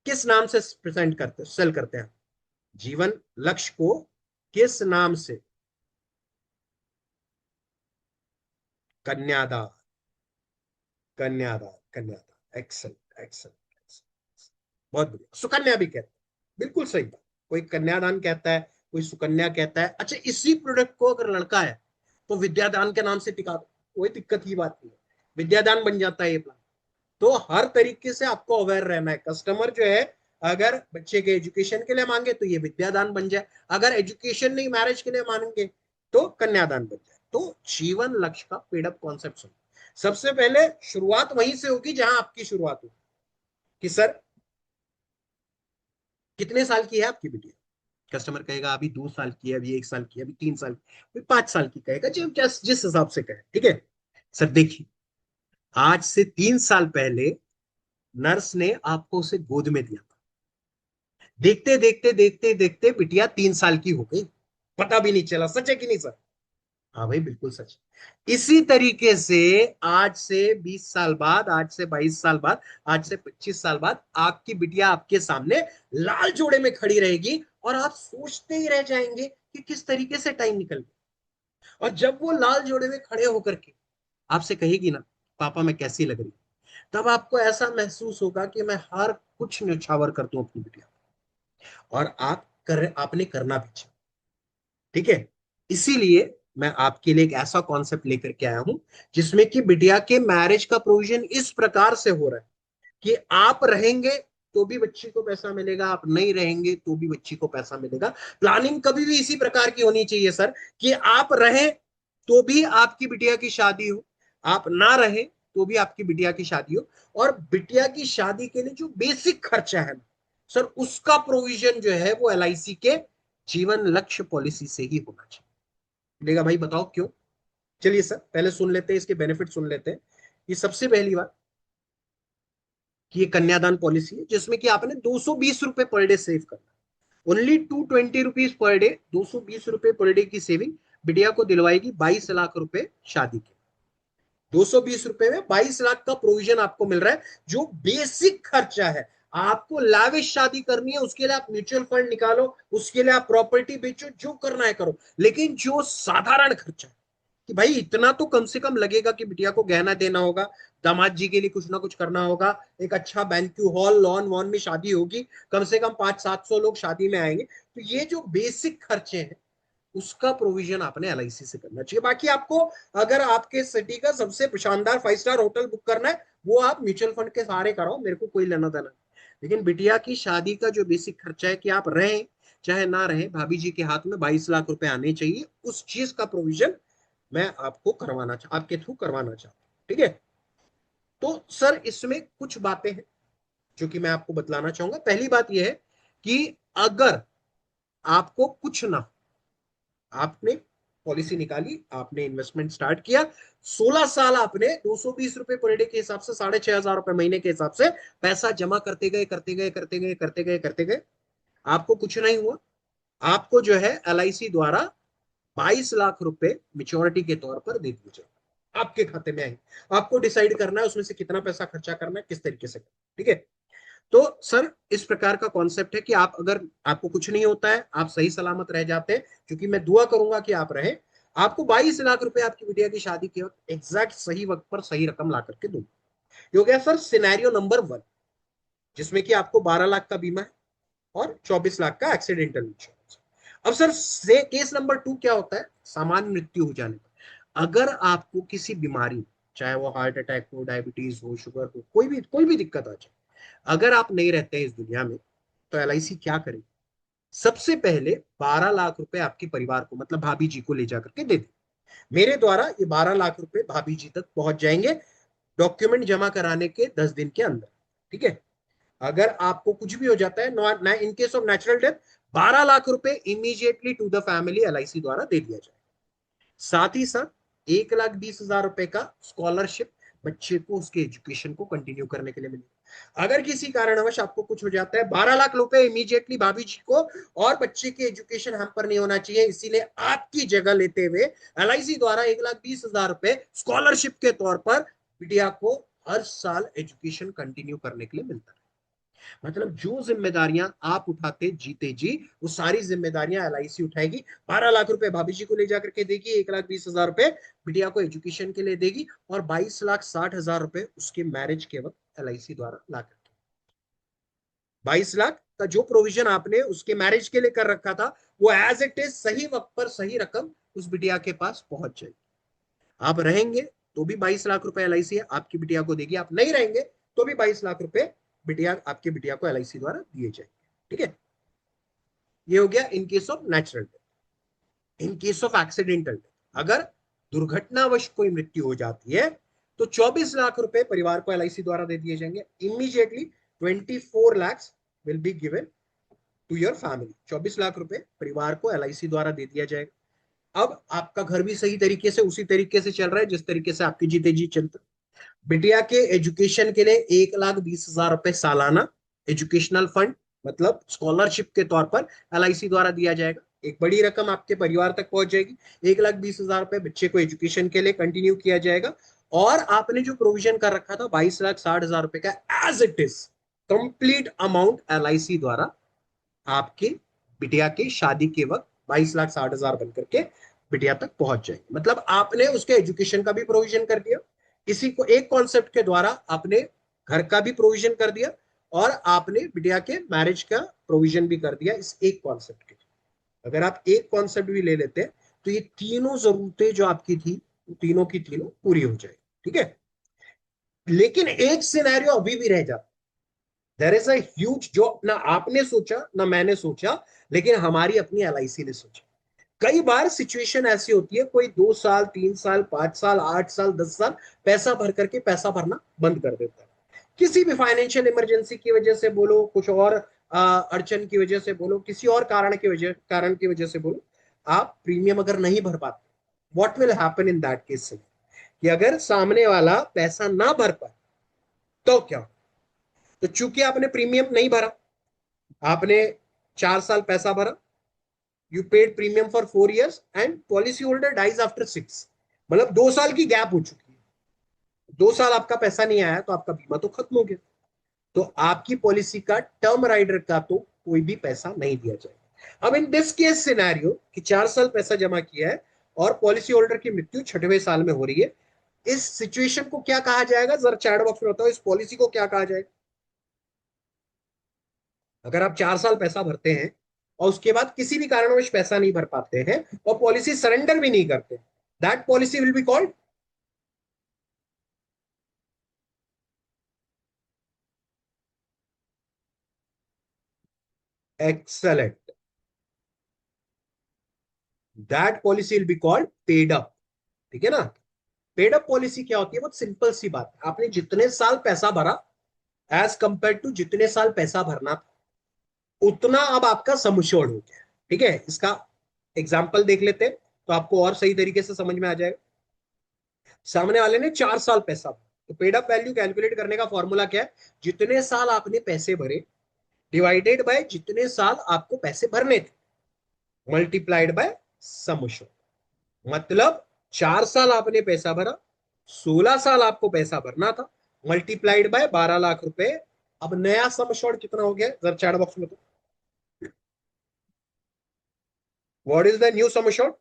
[SPEAKER 1] किस नाम से प्रेजेंट करते सेल करते हैं जीवन लक्ष्य को, किस नाम से? कन्यादान, कन्यादान, कन्यादान, एक्सेलेंट एक्सेलेंट, बहुत बढ़िया। सुकन्या भी कहते हैं, बिल्कुल सही बात। कोई कन्यादान कहता है, कोई सुकन्या कहता है। अच्छा, इसी प्रोडक्ट को अगर लड़का है तो विद्यादान के नाम से टिका दो, कोई दिक्कत की बात नहीं है, विद्यादान बन जाता है ये प्लान। तो हर तरीके से आपको अवेयर रहना है। कस्टमर जो है, अगर बच्चे के एजुकेशन के लिए मांगे तो ये विद्यादान बन जाए, अगर एजुकेशन नहीं मैरिज के लिए मांगे तो कन्यादान बन जाए। तो जीवन लक्ष्य का पेड अप कॉन्सेप्ट सुनो। सबसे पहले शुरुआत वहीं से होगी जहां आपकी शुरुआत होगी, कि सर कितने साल की है आपकी बिटिया? कस्टमर कहेगा अभी 2 साल की है, अभी 1 साल की है, अभी 3 साल की, अभी 5 साल की, कहेगा जिस जिस हिसाब से कहे, ठीक है। सर देखिए, आज से 3 साल पहले नर्स ने आपको उसे गोद में दिया था, देखते देखते देखते देखते बिटिया 3 साल की हो गई, पता भी नहीं चला। सच है कि नहीं सर? हाँ भाई बिल्कुल सच। इसी तरीके से आज से 20 साल बाद, आज से 22 साल बाद, आज से 25 साल बाद आपकी बिटिया आपके सामने लाल जोड़े में खड़ी रहेगी, और आप सोचते ही रह जाएंगे कि किस तरीके से टाइम निकल गया। और जब वो लाल जोड़े में खड़े होकर के आपसे कहेगी ना, पापा मैं कैसी लग रही, तब आपको ऐसा महसूस होगा कि मैं हर कुछ न्यौछावर कर दूं अपनी बिटिया, और आपने करना भी चाहिए, ठीक है। इसीलिए मैं आपके लिए एक ऐसा कॉन्सेप्ट लेकर के आया हूं, जिसमें कि बिटिया के मैरिज का प्रोविजन इस प्रकार से हो रहा है कि आप रहेंगे तो भी बच्ची को पैसा मिलेगा, आप नहीं रहेंगे तो भी बच्ची को पैसा मिलेगा। प्लानिंग कभी भी इसी प्रकार की होनी चाहिए सर, कि आप रहें तो भी आपकी बिटिया की शादी हो, आप ना रहे तो भी आपकी बिटिया की शादी हो, और बिटिया की शादी के लिए जो बेसिक खर्चा है सर, उसका प्रोविजन जो है वो LIC के जीवन लक्ष्य पॉलिसी से ही होना चाहिए। लेगा भाई बताओ क्यों? चलिए सर पहले सुन लेते हैं, इसके बेनिफिट सुन लेते हैं। ये सबसे पहली बात कि ये कन्यादान पॉलिसी है, जिसमें कि आपने 220 रुपए पर डे सेव करना, ओनली 220 रुपीज पर डे, 220 रुपए पर डे की सेविंग बिटिया को दिलवाएगी 22 लाख रुपए शादी के। 220 रुपए में 22 लाख का प्रोविजन आपको मिल रहा है, जो बेसिक खर्चा है। आपको लाविश शादी करनी है, उसके लिए आप म्यूचुअल फंड निकालो, उसके लिए आप प्रॉपर्टी बेचो, जो करना है करो, लेकिन जो साधारण खर्चा है कि भाई इतना तो कम से कम लगेगा कि बिटिया को गहना देना होगा, दामाद जी के लिए कुछ ना कुछ करना होगा, एक अच्छा बैंक्यू हॉल लॉन वॉन में शादी होगी, कम से कम 500-700 लोग शादी में आएंगे, तो ये जो बेसिक खर्चे हैं उसका प्रोविजन आपने एलआईसी से करना चाहिए। बाकी आपको अगर आपके सिटी का सबसे शानदार 5 स्टार होटल बुक करना है, वो आप म्यूचुअल फंड के सहारे कराओ, मेरे को कोई लेना देना। लेकिन बिटिया की शादी का जो बेसिक खर्चा है कि आप रहें चाहे ना रहें, भाभी जी के हाथ में 22 लाख रुपए आने चाहिए, उस चीज का प्रोविजन मैं आपको करवाना आपके थ्रू करवाना चाहता हूँ। ठीक है, तो सर इसमें कुछ बातें हैं जो कि मैं आपको बतलाना चाहूंगा। पहली बात यह है कि अगर आपको कुछ ना, आपने पॉलिसी निकाली, आपने इन्वेस्टमेंट स्टार्ट किया, 16 साल आपने 220 रुपए पर डे के हिसाब से 6,500 रुपए महीने के हिसाब से पैसा जमा करते गए करते गए करते गए करते गए करते गए, आपको कुछ नहीं हुआ, आपको जो है एलआईसी द्वारा 22 लाख रुपए मेच्योरिटी के तौर पर दे दिए जाए, आपके खाते में आएंगे। आपको डिसाइड करना है उसमें से कितना पैसा खर्चा करना है, किस तरीके से करना है। ठीक है, तो सर इस प्रकार का कॉन्सेप्ट है कि आप अगर आपको कुछ नहीं होता है, आप सही सलामत रह जाते हैं, क्योंकि मैं दुआ करूंगा कि आप रहे, आपको 22 लाख रुपए आपकी बिटिया की शादी के वक्त एग्जैक्ट सही वक्त पर सही रकम ला करके दूंगा। ये हो गया सर सिनेरियो नंबर 1, जिसमें कि आपको 12 लाख का बीमा है और 24 लाख का एक्सीडेंटल इंश्योरेंस। अब सर से केस नंबर 2 क्या होता है, सामान्य मृत्यु हो जाने पर अगर आपको किसी बीमारी, चाहे वो हार्ट अटैक हो, डायबिटीज हो, शुगर हो, कोई भी दिक्कत आ जाए, अगर आप नहीं रहते हैं इस दुनिया में, तो एलआईसी क्या करेगी, सबसे पहले 12 लाख रुपए आपके परिवार को, मतलब भाभी जी को ले जाकर के दे दे। मेरे द्वारा ये 12 लाख रुपए भाभी जी तक पहुंच जाएंगे डॉक्यूमेंट जमा कराने के 10 दिन के अंदर। ठीक है, अगर आपको कुछ भी हो जाता है in case of natural death, 12 lakh रुपए immediately to the family LIC द्वारा दे दिया जाए। साथ ही साथ 1,20,000 रुपए का स्कॉलरशिप बच्चे को उसके एजुकेशन को कंटिन्यू करने के लिए मिलेगा। अगर किसी कारणवश आपको कुछ हो जाता है, 12 लाख रुपए इमीडिएटली भाभी जी को, और बच्चे के एजुकेशन हम पर नहीं होना चाहिए, इसीलिए आपकी जगह लेते हुए एलआईसी द्वारा 1,20,000 रुपए स्कॉलरशिप के तौर पर बिटिया को हर साल एजुकेशन कंटिन्यू करने के लिए मिलता है। मतलब जो जिम्मेदारियां आप उठाते जीते जी, वो सारी जिम्मेदारियां एलआईसी उठाएगी। 12 लाख रुपए भाभी जी को ले जाकर के देगी, 1,20,000 रुपए बिटिया को एजुकेशन के लिए देगी, और 22,60,000 रुपए उसके मैरिज के वक्त एलआईसी द्वारा ला करके, 22 लाख का जो प्रोविजन आपने उसके मैरिज के लिए कर रखा था, वो एज इट इज सही वक्त पर सही रकम उस बिटिया के पास पहुंच जाएगी। आप रहेंगे तो भी 22 लाख रुपए एलआईसी आपकी बिटिया को देगी, आप नहीं रहेंगे तो भी 22 लाख रुपए बिटिया आपकी बिटिया को एलआईसी द्वारा दिए जाएंगे। ठीक है, ये हो गया इन case of natural death. In case of accidental death, अगर दुर्घटनावश कोई मृत्यु हो जाती है, तो 24 लाख रुपए परिवार को एलआईसी द्वारा दे दिए जाएंगे immediately. 24 lakhs will be given to your family. 24 lakh रुपए परिवार को एलआईसी द्वारा दे दिया जाएगा। अब आपका घर भी सही तरीके से उसी तरीके से चल रहा है जिस तरीके से आपकी जीते जी चलता। बिटिया के एजुकेशन के लिए 1,20,000 रुपए सालाना एजुकेशनल फंड, मतलब स्कॉलरशिप के तौर पर एलआईसी द्वारा दिया जाएगा। एक बड़ी रकम आपके परिवार तक पहुंच जाएगी। 1,20,000 रुपए बच्चे को एजुकेशन के लिए कंटिन्यू किया जाएगा। और आपने जो प्रोविजन कर रखा था 22,60,000 रुपए का, as it is complete amount LIC द्वारा आपके बिटिया के शादी के वक्त 22,60,000 बन करके बिटिया तक पहुंच जाएगी। मतलब आपने उसके एजुकेशन का भी प्रोविजन कर दिया, इसी को एक कॉन्सेप्ट के द्वारा आपने घर का भी प्रोविजन कर दिया, और आपने बिटिया के मैरिज का प्रोविजन भी कर दिया इस एक कॉन्सेप्ट के। अगर आप एक कॉन्सेप्ट भी ले लेते हैं, तो ये तीनों जरूरतें जो आपकी थी, तीनों की तीनों पूरी हो जाएगी। ठीक है, लेकिन एक सिनेरियो अभी भी रह जाता, देयर इज अ ह्यूज, जो ना आपने सोचा ना मैंने सोचा, लेकिन हमारी अपनी एलआईसी ने सोचा। कई बार सिचुएशन ऐसी होती है, कोई 2 साल 3 साल 5 साल 8 साल 10 साल पैसा भर करके पैसा भरना बंद कर देता है, किसी भी फाइनेंशियल इमरजेंसी की वजह से बोलो, कुछ और अड़चन की वजह से बोलो, किसी और कारण की वजह से बोलो, आप प्रीमियम अगर नहीं भर पाते, what will happen in that case, कि अगर सामने वाला पैसा ना भर पाए तो क्या। तो चूंकि आपने प्रीमियम नहीं भरा, आपने 4 साल पैसा भरा, you paid premium for 4 years and policy holder dies after 6, मतलब 2 साल की गैप हो चुकी है। 2 साल आपका पैसा नहीं आया तो आपका बीमा तो खत्म हो गया। तो आपकी पॉलिसी का टर्म राइडर का तो कोई भी पैसा नहीं दिया जाएगा। अब इन दिस केस सिनेरियो कि 4 साल पैसा जमा किया है और पॉलिसी होल्डर की मृत्यु 6वें साल में हो रही है, इस सिचुएशन को क्या कहा जाएगा? जरा चैट बॉक्स में बताओ, इस पॉलिसी को क्या कहा जाएगा? अगर आप 4 साल पैसा भरते हैं और उसके बाद किसी भी कारणवश पैसा नहीं भर पाते हैं और पॉलिसी सरेंडर भी नहीं करते, that policy will be called excellent, that policy will be called paid up. ठीक है ना? पेड अप पॉलिसी क्या होती है? बहुत सिंपल सी बात है, आपने जितने साल पैसा भरा एज कंपेयर टू जितने साल पैसा भरना था, उतना अब आपका सम एश्योर्ड हो गया। ठीक है, इसका एग्जाम्पल देख लेते हैं तो आपको और सही तरीके से समझ में आ जाएगा। सामने वाले ने 4 साल पैसा भरा, तो पेड अप वैल्यू कैलकुलेट करने का फॉर्मूला क्या है? जितने साल आपने पैसे भरे डिवाइडेड बाय जितने साल आपको पैसे भरने थे, मल्टीप्लाइड बाय सम एश्योर्ड। मतलब 4 साल आपने पैसा भरा, 16 साल आपको पैसा भरना था, मल्टीप्लाइड बाय 12 लाख रुपए। अब नया सम एश्योर्ड कितना हो गया जरा चैट बॉक्स में? तो what is the new sum assured?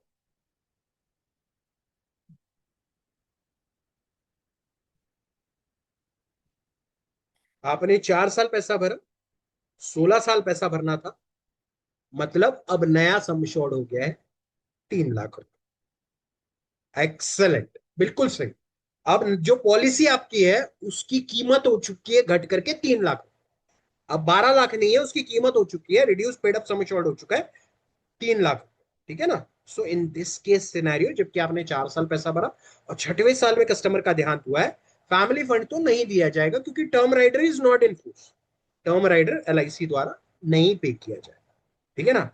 [SPEAKER 1] आपने 4 साल पैसा भरा, 16 साल पैसा भरना था, मतलब अब नया सम एश्योर्ड हो गया है 3 लाख रुपए। एक्सेलेंट, बिल्कुल सही। अब जो पॉलिसी आपकी है उसकी कीमत हो चुकी है घट करके 3 लाख। अब 12 लाख नहीं है, उसकी कीमत हो चुकी है, reduce paid up sum assured हो चुका है 3 लाख। ठीक है ना? सो इन दिस केस सिनेरियो, जबकि आपने 4 साल पैसा भरा और 6वें साल में कस्टमर का देहांत हुआ है, फैमिली फंड तो नहीं दिया जाएगा क्योंकि term rider is not in force. Term rider LIC द्वारा नहीं पे किया जाएगा। ठीक है ना?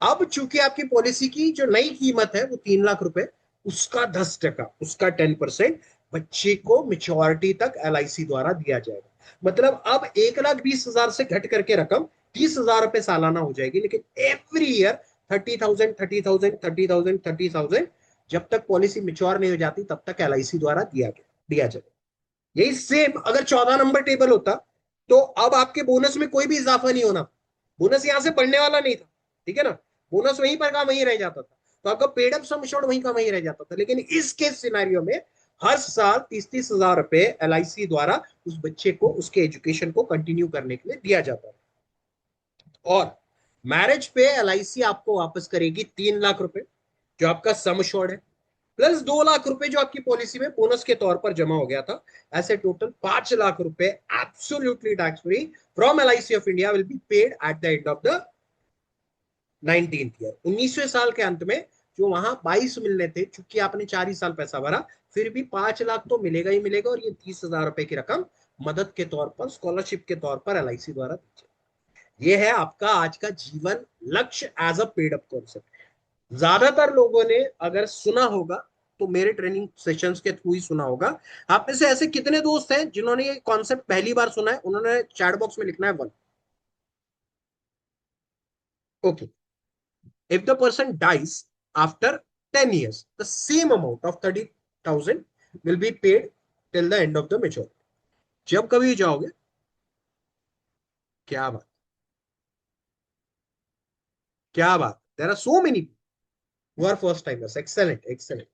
[SPEAKER 1] अब चूंकि आपकी पॉलिसी की जो नई कीमत है वो 3 लाख रुपए, उसका 10%, उसका 10% बच्चे को मेच्योरिटी तक एलआईसी द्वारा दिया जाएगा। मतलब अब 1,20,000 से घट करके रकम 30,000 रुपए सालाना हो जाएगी, लेकिन एवरी ईयर 30,000, 30,000, 30,000, 30,000, जब तक पॉलिसी मिच्योर नहीं हो जाती तब तक एलआईसी द्वारा दिया जाएगा। यही सेम अगर 14 नंबर टेबल होता तो अब आपके बोनस में कोई भी इजाफा नहीं होना। बोनस यहां से बढ़ने वाला नहीं था। ठीक है ना? बोनस वहीं पर का वहीं रह जाता था, तो आपका पेड अप सम एश्योर्ड वहीं का वहीं रह जाता था। लेकिन इस केस सिनेरियो में हर साल 30-30 हजार रुपए एलआईसी द्वारा उस बच्चे को उसके एजुकेशन को कंटिन्यू करने के लिए दिया जाता है। और मैरिज पे एलआईसी आपको वापस करेगी 3 लाख रुपए, जो आपका सम एश्योर्ड है, प्लस 2 लाख रुपए जो आपकी पॉलिसी में बोनस के तौर पर जमा हो गया था। ऐसे टोटल 5 लाख रुपए absolutely tax free from LIC of India will be paid at the end of the 19th year. 19वें साल के अंत में जो वहां 22 मिलने थे, चूंकि आपने 4 ही साल पैसा भरा, फिर भी 5 लाख तो मिलेगा ही मिलेगा, और ये 30,000 रुपए की रकम मदद के तौर पर, स्कॉलरशिप के तौर पर एलआईसी द्वारा दी जाए। ये है आपका आज का Jeevan Lakshya as a paid up concept. ज्यादातर लोगों ने अगर सुना होगा तो मेरे ट्रेनिंग सेशंस के थ्रू ही सुना होगा। आप में से ऐसे कितने दोस्त हैं जिन्होंने ये कॉन्सेप्ट पहली बार सुना है? उन्होंने चैट बॉक्स में लिखना है 1। Okay. If the person dies after 10 years, the same amount of 30,000 will be paid till the end of the maturity. जब कभी जाओगे, क्या बात, क्या बात, there are so many who are first timers. Excellent, excellent.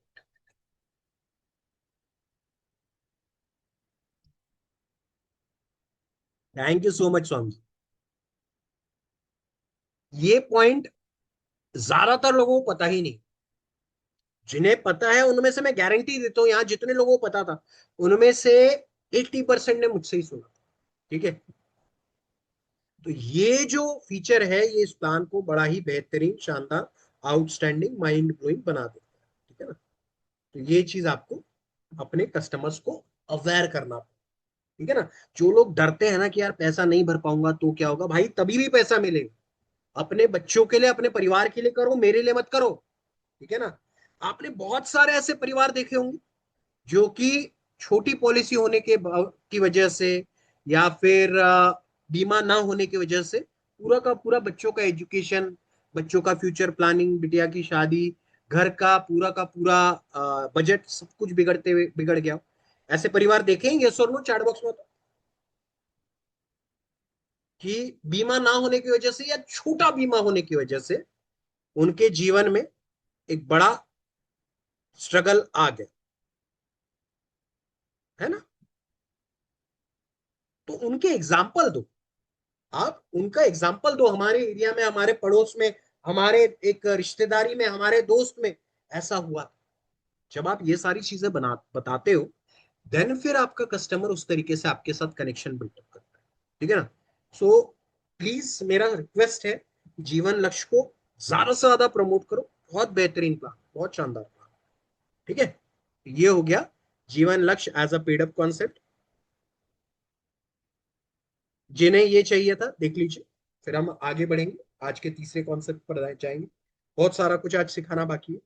[SPEAKER 1] Thank you so much Swami. ये point ज्यादातर लोगों को पता ही नहीं। जिन्हें पता है उनमें से मैं गारंटी देता हूँ, यहाँ जितने लोगों को पता था उनमें से 80% ने मुझसे ही सुना। ठीक है? तो ये जो फीचर है ये इस प्लान को बड़ा ही बेहतरीन, शानदार, आउटस्टैंडिंग, माइंड ब्लोइंग बना देता है। ठीक है ना? तो ये चीज आपको अपने कस्टमर्स को अवेयर करना। ठीक है ना? जो लोग डरते हैं ना कि यार पैसा नहीं भर पाऊंगा तो क्या होगा, भाई तभी भी पैसा मिलेगा। अपने बच्चों के लिए, अपने परिवार के लिए करो, मेरे लिए मत करो। ठीक है ना? आपने बहुत सारे ऐसे परिवार देखे होंगे जो कि छोटी पॉलिसी होने की वजह से, या फिर बीमा ना होने की वजह से पूरा का पूरा बच्चों का एजुकेशन, बच्चों का फ्यूचर प्लानिंग, बिटिया की शादी, घर का पूरा बजट सब कुछ बिगड़ गया। ऐसे परिवार देखेंगे, यस और नो चैट बॉक्स में, कि बीमा ना होने की वजह से या छोटा बीमा होने की वजह से उनके जीवन में एक बड़ा स्ट्रगल आ गया, है ना। तो उनके एग्जाम्पल दो, आप उनका एग्जाम्पल दो, हमारे एरिया में, हमारे पड़ोस में, हमारे एक रिश्तेदारी में, हमारे दोस्त में ऐसा हुआ। जब आप ये सारी चीजें बना बताते हो, देन फिर आपका कस्टमर उस तरीके से आपके साथ कनेक्शन बिल्डअप करता है, ठीक है ना। सो प्लीज मेरा रिक्वेस्ट है, जीवन लक्ष्य को ज्यादा से ज्यादा प्रमोट करो। बहुत बेहतरीन प्लान, बहुत शानदार प्लान, ठीक है। ये हो गया Jeevan Lakshya as a paid up concept. जिन्हें ये चाहिए था देख लीजिए, फिर हम आगे बढ़ेंगे, आज के तीसरे कॉन्सेप्ट पर जाएंगे। बहुत सारा कुछ आज सिखाना बाकी है।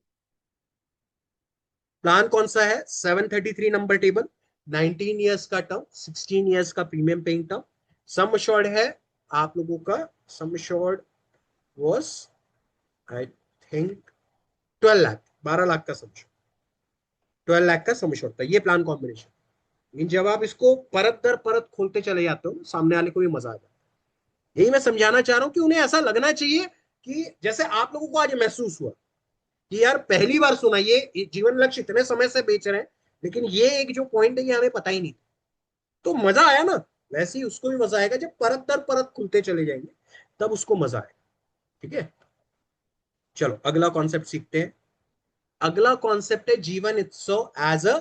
[SPEAKER 1] प्लान कौन सा है? 733 नंबर टेबल, 19 ईयर्स का टर्म, 16 ईयर्स का premium paying term. Sum assured है आप लोगों का, sum assured was I think 12 lakh, 12 lakh का सम, 12 लाख का सम अश्योर्ड था ये प्लान कॉम्बिनेशन। लेकिन जब आप इसको परत दर परत खोलते चले जाते हो, सामने वाले को भी मजा आ जाता है। यही मैं समझाना चाह रहा हूं कि उन्हें ऐसा लगना चाहिए कि जैसे आप लोगों को आज महसूस हुआ कि यार पहली बार सुना, ये जीवन लक्ष्य इतने समय से बेच रहे हैं, लेकिन ये एक जो पॉइंट है ये हमें पता ही नहीं। तो मजा आया ना, वैसे ही उसको भी मजा आएगा जब परत दर परत खुलते चले जाएंगे, तब उसको मजा आएगा, ठीक है। चलो अगला कॉन्सेप्ट सीखते हैं। अगला कॉन्सेप्ट है Jeevan Utsav as a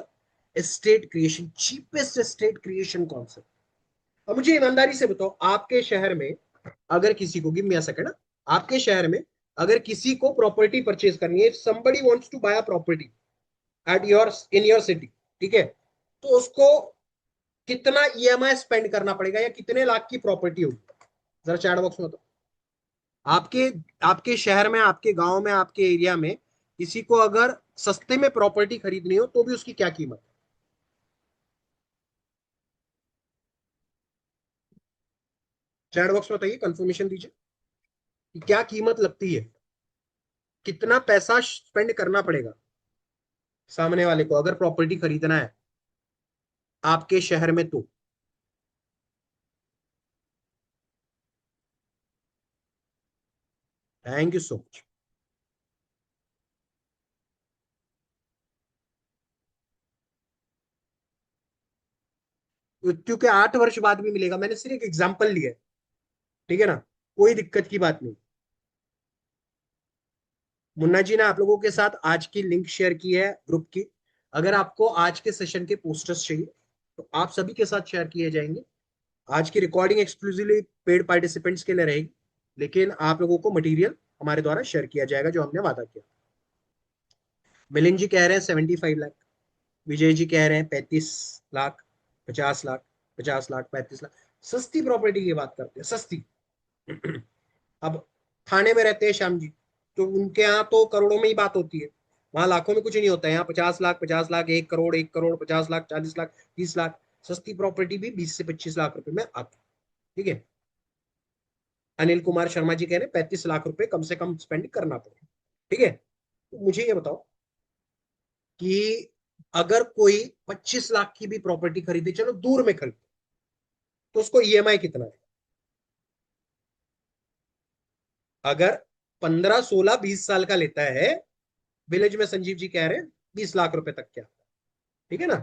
[SPEAKER 1] state creation, cheapest state creation concept. अब मुझे ईमानदारी से बताओ, आपके शहर में अगर किसी को, गिव मी अ सेकंड, आपके शहर में अगर किसी को प्रॉपर्टी परचेज करनी है, somebody wants to buy a property at your in your city, ठीक है, तो उसको कितना ईएमआई स्पेंड करना पड़ेगा, या कितने लाख की प्रॉपर्टी होगी? जरा चैट बॉक्स में बताओ। आपके आपके शहर में, आपके गांव में, आपके एरिया में किसी को अगर सस्ते में प्रॉपर्टी खरीदनी हो तो भी उसकी क्या कीमत है? चैट बॉक्स में बताइए, कंफर्मेशन दीजिए कि क्या कीमत लगती है, कितना पैसा स्पेंड करना पड़ेगा सामने वाले को अगर प्रॉपर्टी खरीदना है आपके शहर में तो। Thank you so much. क्योंकि 8 वर्ष बाद भी मिलेगा, मैंने सिर्फ एक एग्जाम्पल लिया है, ठीक है ना, कोई दिक्कत की बात नहीं। मुन्ना जी ने आप लोगों के साथ आज की लिंक शेयर की है ग्रुप की। अगर आपको आज के सेशन के पोस्टर्स चाहिए तो आप सभी के साथ शेयर किए जाएंगे। आज की रिकॉर्डिंग एक्सक्लूसिवली पेड पार्टिसिपेंट्स के लिए रहेगी, लेकिन आप लोगों को मटेरियल हमारे द्वारा शेयर किया जाएगा जो हमने वादा किया। मिलिंद जी कह रहे हैं 75 लाख, विजय जी कह रहे हैं 35 लाख, 50 लाख, 50 लाख, 35 लाख। सस्ती प्रॉपर्टी की बात करते हैं, सस्ती। अब थाने में रहते हैं श्याम जी, तो उनके यहाँ तो करोड़ों में ही बात होती है, वहां लाखों में कुछ नहीं होता है। यहाँ 50 लाख, 50 लाख, 1 करोड़, 1 करोड़, 50 लाख, 40 लाख, 30 लाख, सस्ती प्रॉपर्टी भी 20 से 25 लाख रुपए में आती है, ठीक है। अनिल कुमार शर्मा जी कह रहे हैं 35 लाख रुपए कम से कम स्पेंड करना पड़ेगा, ठीक है। तो मुझे ये बताओ कि अगर कोई 25 लाख की भी प्रॉपर्टी खरीदे, चलो दूर में खरीदे, तो उसको ईएमआई कितना है? अगर 15, 16, 20 साल का लेता है, विलेज में संजीव जी कह रहे हैं 20 लाख रुपए तक क्या, ठीक है ना।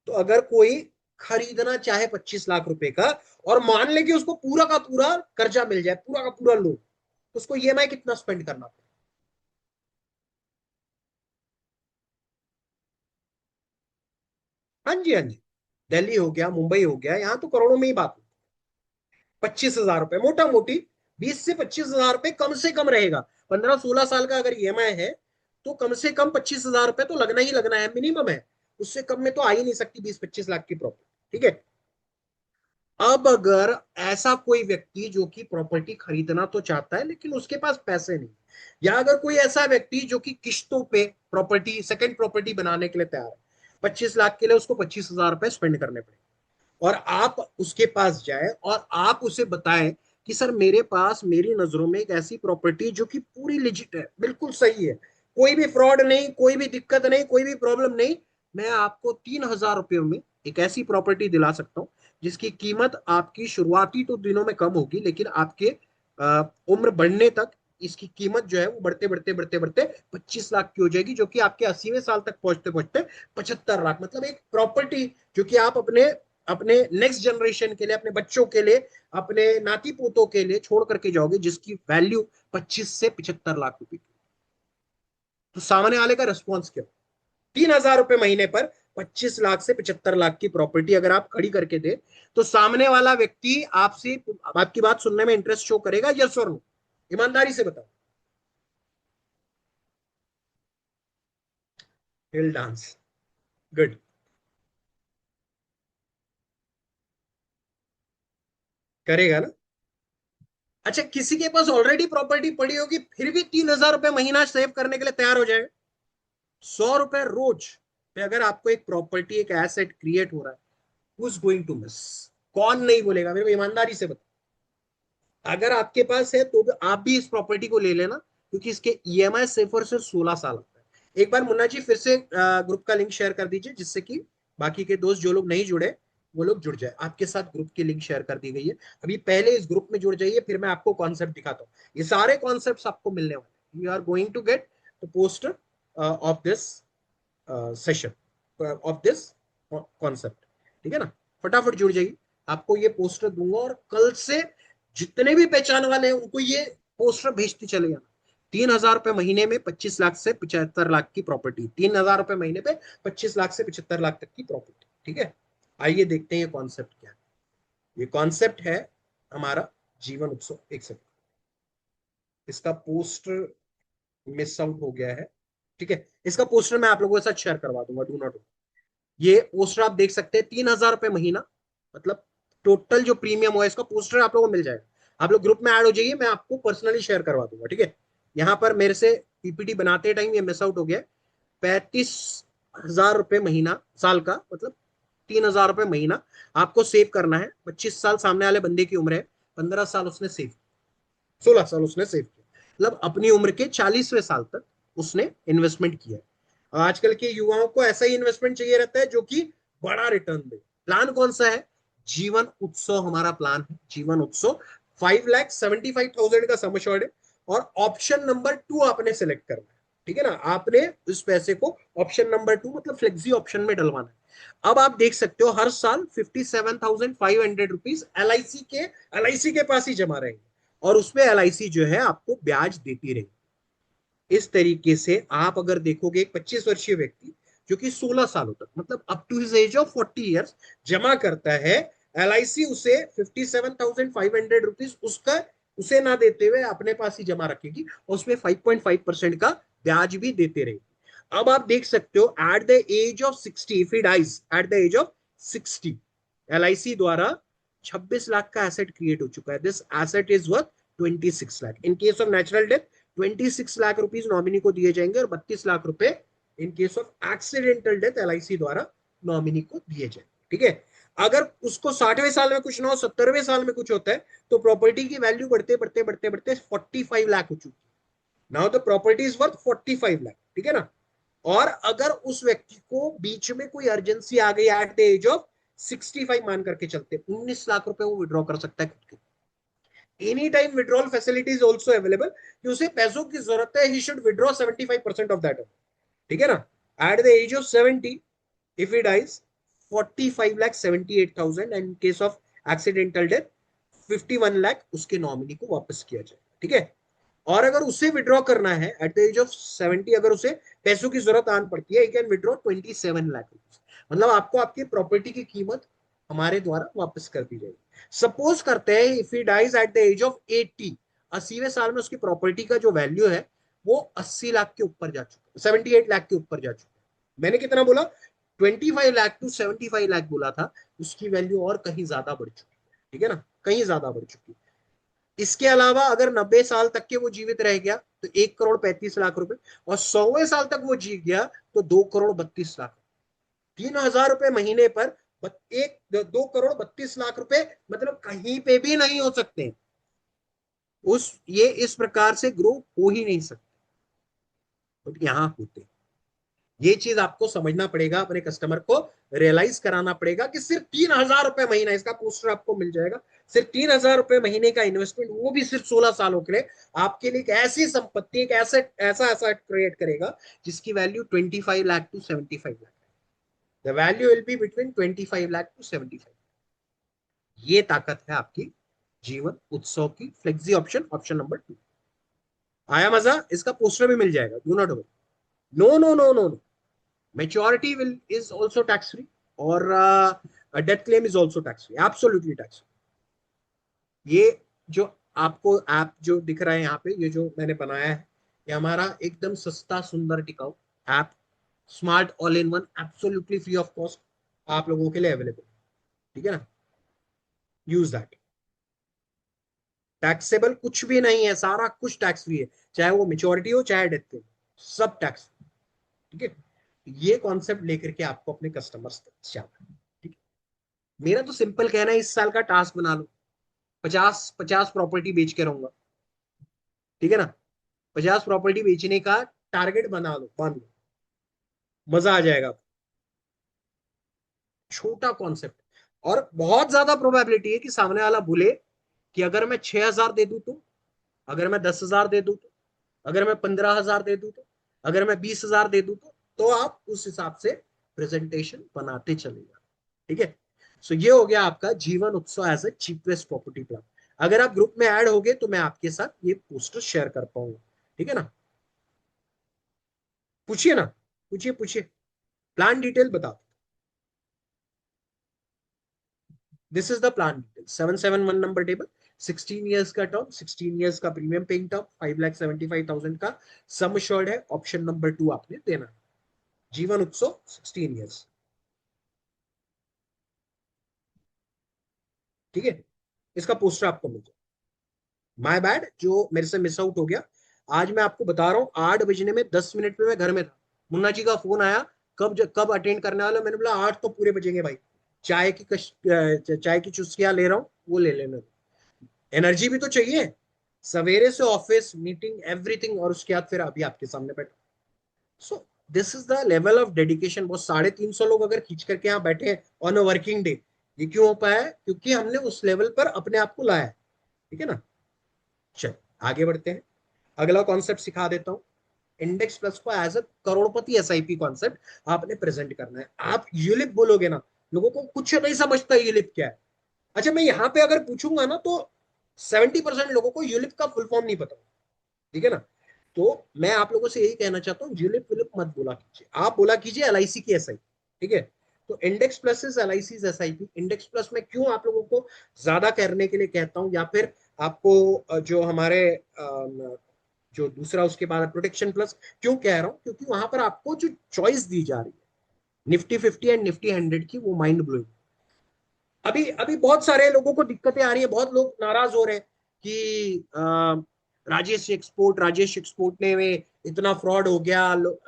[SPEAKER 1] तो अगर कोई खरीदना चाहे 25 लाख रुपए का, और मान ले कि उसको पूरा का पूरा कर्जा मिल जाए, पूरा का पूरा लोन, तो उसको ईएमआई कितना स्पेंड करना पड़ेगा? हाँ जी, हाँ जी, दिल्ली हो गया, मुंबई हो गया, यहाँ तो करोड़ों में ही बात हो। 25 हजार रुपए मोटा मोटी, 20 से 25 हजार रुपए कम से कम रहेगा। 15, 16 साल का अगर ईएमआई है, तो कम से कम 25 हजार रुपए तो लगना ही लगना है, मिनिमम है। उससे कम में तो आ ही नहीं सकती 20, 25 लाख की प्रॉपर्टी, ठीक है। अब अगर ऐसा कोई व्यक्ति जो कि प्रॉपर्टी खरीदना तो चाहता है लेकिन उसके पास पैसे नहीं, या अगर कोई ऐसा व्यक्ति जो कि किश्तों पे प्रॉपर्टी, सेकंड प्रॉपर्टी बनाने के लिए तैयार है, 25 लाख के लिए उसको 25 हजार रुपए स्पेंड करने पड़े, और आप उसके पास जाए और आप उसे बताएं कि सर मेरे पास, मेरी नजरों में एक ऐसी प्रॉपर्टी जो कि पूरी लिजिट है, बिल्कुल सही है, कोई भी फ्रॉड नहीं, कोई भी दिक्कत नहीं, कोई भी प्रॉब्लम नहीं, मैं आपको 3,000 रुपये में एक ऐसी प्रॉपर्टी दिला सकता हूँ जिसकी कीमत आपकी शुरुआती तो दिनों में कम होगी, लेकिन आपके उम्र बढ़ने तक इसकी कीमत जो है वो बढ़ते बढ़ते बढ़ते बढ़ते 25 लाख की हो जाएगी, जो कि आपके 80वें साल तक पहुंचते पहुंचते 75 लाख। मतलब एक प्रॉपर्टी जो कि आप अपने अपने नेक्स्ट जनरेशन के लिए, अपने बच्चों के लिए, अपने नाती पोतों के लिए छोड़ करके जाओगे, जिसकी वैल्यू 25 से 75 लाख रुपए की। तो सामने वाले का रिस्पॉन्स क्या? 3,000 रुपए महीने पर 25 लाख से 75 लाख की प्रॉपर्टी अगर आप खड़ी करके दे, तो सामने वाला व्यक्ति आपसे आपकी बात सुनने में इंटरेस्ट शो करेगा, यस और नो? ईमानदारी से बताओ। हिल डांस। गुड। करेगा ना? अच्छा, किसी के पास ऑलरेडी प्रॉपर्टी पड़ी होगी फिर भी 3,000 रुपए महीना सेव करने के लिए तैयार हो जाए? 100 रुपए रोज पे अगर आपको एक प्रॉपर्टी, एक एसेट क्रिएट हो रहा है, who is going to miss? कौन नहीं बोलेगा? मेरे को ईमानदारी से बता। अगर आपके पास है तो आप भी इस प्रॉपर्टी को ले लेना, क्योंकि इसके ईएमआई सिर्फ और सिर्फ 16 साल होता है। एक बार मुन्ना जी फिर से ग्रुप का लिंक शेयर कर दीजिए, जिससे कि बाकी के दोस्त जो लोग नहीं जुड़े वो लोग जुड़ जाए। आपके साथ ग्रुप की लिंक शेयर कर दी गई है। अभी पहले इस ग्रुप में जुड़ जाइए, फिर मैं आपको कॉन्सेप्ट दिखाता हूँ। ये सारे कॉन्सेप्ट आपको मिलने वाले। You are going to get the poster of this session, of this concept. ठीक है ना? फटाफट जुड़ जाइए। आपको ये पोस्टर दूंगा और कल से जितने भी पहचान वाले हैं उनको ये पोस्टर भेजते चले जाना। 3,000 रुपए महीने में 25 लाख से 75 लाख की प्रॉपर्टी, 3,000 रुपए महीने पे 25 लाख से 75 लाख तक की प्रॉपर्टी। ठीक है? आइए देखते हैं ये कॉन्सेप्ट क्या है। ये कॉन्सेप्ट है हमारा जीवन उत्सव। एक सेकंड, इसका पोस्टर मिस आउट हो गया है। ठीक है, इसका पोस्टर मैं आप लोगों के साथ शेयर करवा दूंगा, डू नॉट। ये पोस्टर आप देख सकते हैं, 3,000 रुपए महीना, मतलब टोटल जो प्रीमियम हुआ है, इसका पोस्टर आप लोगों को मिल जाएगा। आप लोग ग्रुप में ऐड हो जाइए, मैं आपको पर्सनली शेयर करवा दूंगा। ठीक है? यहाँ पर मेरे से पीपीटी बनाते टाइम ये मिस आउट हो गया। 35,000 रुपए महीना साल का, मतलब 3,000 रुपए महीना आपको सेव करना है। 25 साल सामने वाले बंदे की उम्र है, 15 साल उसने सेव, 16 साल उसने सेव किया, मतलब अपनी उम्र के 40वें साल तक उसने इन्वेस्टमेंट किया है। आजकल के युवाओं को ऐसा ही इन्वेस्टमेंट चाहिए रहता है जो कि बड़ा रिटर्न दे। प्लान कौन सा है? जीवन उत्सव हमारा प्लान है। जीवन उत्सव 5,75,000 का सम assured है, और ऑप्शन नंबर 2 आपने सेलेक्ट करना है। ठीक है ना? आपने इस पैसे को ऑप्शन नंबर 2, मतलब फ्लेक्सी ऑप्शन में डलवाना है। अब आप देख सकते हो हर साल 57,500 रुपीज एल आई सी के पास ही जमा रहेंगे, और उसमें एल जो है आपको ब्याज देती रहेगी। इस तरीके से आप अगर देखोगे, एक 25 वर्षीय व्यक्ति जो कि 16 सालों तक, मतलब up to his age of 40 years जमा करता है, एल उसे 57,500 रुपीज उसका उसे ना देते हुए अपने पास ही जमा रखेगी, और उसमें 5.5% का ब्याज भी देते रहेगी। अब आप देख सकते हो, at the age of 60, if he dies at the age of 60, L द्वारा 26 लाख का एसेट क्रिएट हो चुका है। This asset is worth 26 lakh. In case of natural death 26 lakh rupees nominee को दिए जाएंगे, और 32 लाख रुपए in case of accidental death L द्वारा नॉमिनी को दिए जाएंगे। ठीक है? अगर उसको 60वें साल में कुछ ना हो, 70वें साल में कुछ होता है, तो प्रॉपर्टी की वैल्यू बढ़ते बढ़ते बढ़ते बढ़ते 45 लाख हो चुकी है। Now the property is worth 45 lakh. ठीक है ना? और अगर उस व्यक्ति को बीच में कोई अर्जेंसी आ गई एट द एज ऑफ 65, मान करके चलते, 19 लाख रुपए वो विड्रॉ कर सकता है खुद के। Any time withdrawal facility is also available, कि उसे पैसों की जरूरत है, he should withdraw 75% of that. ठीक है ना? At the age of 70, if he dies, 45,78,000, and in case of accidental death 51 lakh उसके नॉमिनी को वापस किया जाए। ठीक है? और अगर उसे विड्रॉ करना है एट द एज ऑफ 70, अगर उसे पैसों की जरूरत आन पड़ती है, कैन विड्रॉ 27 लाख रुपीज। मतलब आपको आपकी प्रॉपर्टी की कीमत हमारे द्वारा वापस कर दी जाएगी। सपोज करते हैं if he dies at the age of 80, 80वें साल में उसकी प्रॉपर्टी का जो वैल्यू है वो 80 लाख के ऊपर जा चुका है, 78 लाख के ऊपर जा चुका है। मैंने कितना बोला? 25 लाख टू 75 लाख बोला था। उसकी वैल्यू और कहीं ज्यादा बढ़ चुकी है। ठीक है ना? कहीं ज्यादा बढ़ चुकी है। इसके अलावा अगर 90 साल तक के वो जीवित रह गया तो 1,35 लाख रुपए, और 100वें साल तक वो जी गया तो 2,32 लाख। 3,000 रुपए महीने पर एक 2,32 लाख रुपए, मतलब कहीं पे भी नहीं हो सकते। उस ये इस प्रकार से ग्रो हो ही नहीं सकते, बट यहां होते। ये चीज आपको समझना पड़ेगा, अपने कस्टमर को रियलाइज कराना पड़ेगा कि सिर्फ 3,000 रुपए महीना, इसका पोस्टर आपको मिल जाएगा, सिर्फ 3,000 रुपए महीने का इन्वेस्टमेंट, वो भी सिर्फ 16 सालों के लिए, आपके लिए एक ऐसी संपत्ति, एक एसेट, ऐसा ऐसा क्रिएट करेगा जिसकी value 25 lakh to 75 lakh. The value will be between 25 lakh to 75। ये ताकत है आपकी जीवन उत्सव की फ्लेक्सी ऑप्शन, ऑप्शन नंबर 2। आया मजा? इसका पोस्टर भी मिल जाएगा, do not worry. No no no no no, maturity will is also tax free, और death claim is also tax free, absolutely tax free. ये जो आपको ऐप जो दिख रहा है यहाँ पे, ये जो मैंने बनाया है, ये हमारा एकदम सस्ता सुंदर टिकाऊ app, smart all in one, absolutely free of cost, आप लोगों के लिए अवेलेबल। ठीक है ना? Use that. टैक्सेबल कुछ भी नहीं है, सारा कुछ टैक्स फ्री है, चाहे वो मेच्योरिटी हो चाहे डेथ क्लेम, सब टैक्स। ठीक है? ये कॉन्सेप्ट लेकर के आपको अपने कस्टमर्स तक जाना है। ठीक है? मेरा तो सिंपल कहना है, इस साल का टास्क बना लो, 50 प्रॉपर्टी बेच के रहूंगा। ठीक है ना? 50 प्रॉपर्टी बेचने का टारगेट बना लो, बांध लो, मजा आ जाएगा। छोटा कॉन्सेप्ट, और बहुत ज्यादा प्रोबेबिलिटी है कि सामने वाला बोले कि अगर मैं 6,000 दे दूं तो, अगर मैं 10,000 दे दूं तो, अगर मैं 15,000 दे दूं तो, अगर मैं 20,000 दे दूं तो आप उस हिसाब से प्रेजेंटेशन बनाते चले जाओ। ठीक है? सो ये हो गया आपका Jeevan Utsav as a cheapest property plan. अगर आप ग्रुप में ऐड होगे तो मैं आपके साथ ये पोस्टर शेयर कर पाऊंगा। ठीक है ना? पूछिए ना, पूछिए पूछिए, प्लान डिटेल बता। This is the plan detail, 771 number table, 16 years का टर्म, 16 ईयर्स का प्रीमियम पेइंग टर्म, 5,75,000 का सम अश्योर्ड है, ऑप्शन नंबर 2 आपने देना है। जीवन उत्सव 16 ईयर्स। ठीक है? इसका पोस्टर आपको मिल जाए। माय बैड, जो मेरे से मिस आउट हो गया, आज मैं आपको बता रहा हूँ 8 बजने में 10 मिनट में मैं घर में था, मुन्ना जी का फोन आया, कब अटेंड करने वाला, मैंने बोला 8 तो पूरे बजेंगे भाई, चाय की चुस्कियां ले रहा हूँ, वो ले लेना, एनर्जी भी तो चाहिए, सवेरे से ऑफिस मीटिंग एवरीथिंग, और उसके बाद फिर अभी आपके सामने बैठा। सो this is the level of dedication. वो 350 लोग अगर खींच करके यहाँ बैठे हैं ऑन अ वर्किंग डे, ये क्यों हो पाया है? क्योंकि हमने उस लेवल पर अपने आप को लाया है। ठीक है ना? चल, आगे बढ़ते हैं, अगला कॉन्सेप्ट सिखा देता हूँ। इंडेक्स प्लस को as a crorepati SIP concept आपने प्रेजेंट करना है। आप यूलिप बोलोगे ना, लोगों को कुछ नहीं समझता यूलिप क्या है। अच्छा, मैं यहाँ पे अगर पूछूंगा ना तो 70% लोगों को यूलिप का फुल फॉर्म नहीं पता। ठीक है ना? तो मैं आप लोगों से यही कहना चाहता हूँ, यूलिप विलिप मत बोला कीजिए, आप बोला कीजिए एलआईसी की एसआई। ठीक है? तो index plus is LIC SIP. Index plus में क्यों आप लोगों को ज्यादा करने के लिए कहता हूँ, या फिर आपको जो हमारे जो दूसरा उसके बाद प्रोटेक्शन प्लस क्यों कह रहा हूँ, क्योंकि वहां पर आपको जो चॉइस दी जा रही है निफ्टी 50 एंड निफ्टी 100 की, वो माइंड ब्लोइंग। अभी अभी बहुत सारे लोगों को दिक्कतें आ रही है, बहुत लोग नाराज हो रहे हैं कि राजेश एक्सपोर्ट ने में इतना फ्रॉड हो गया,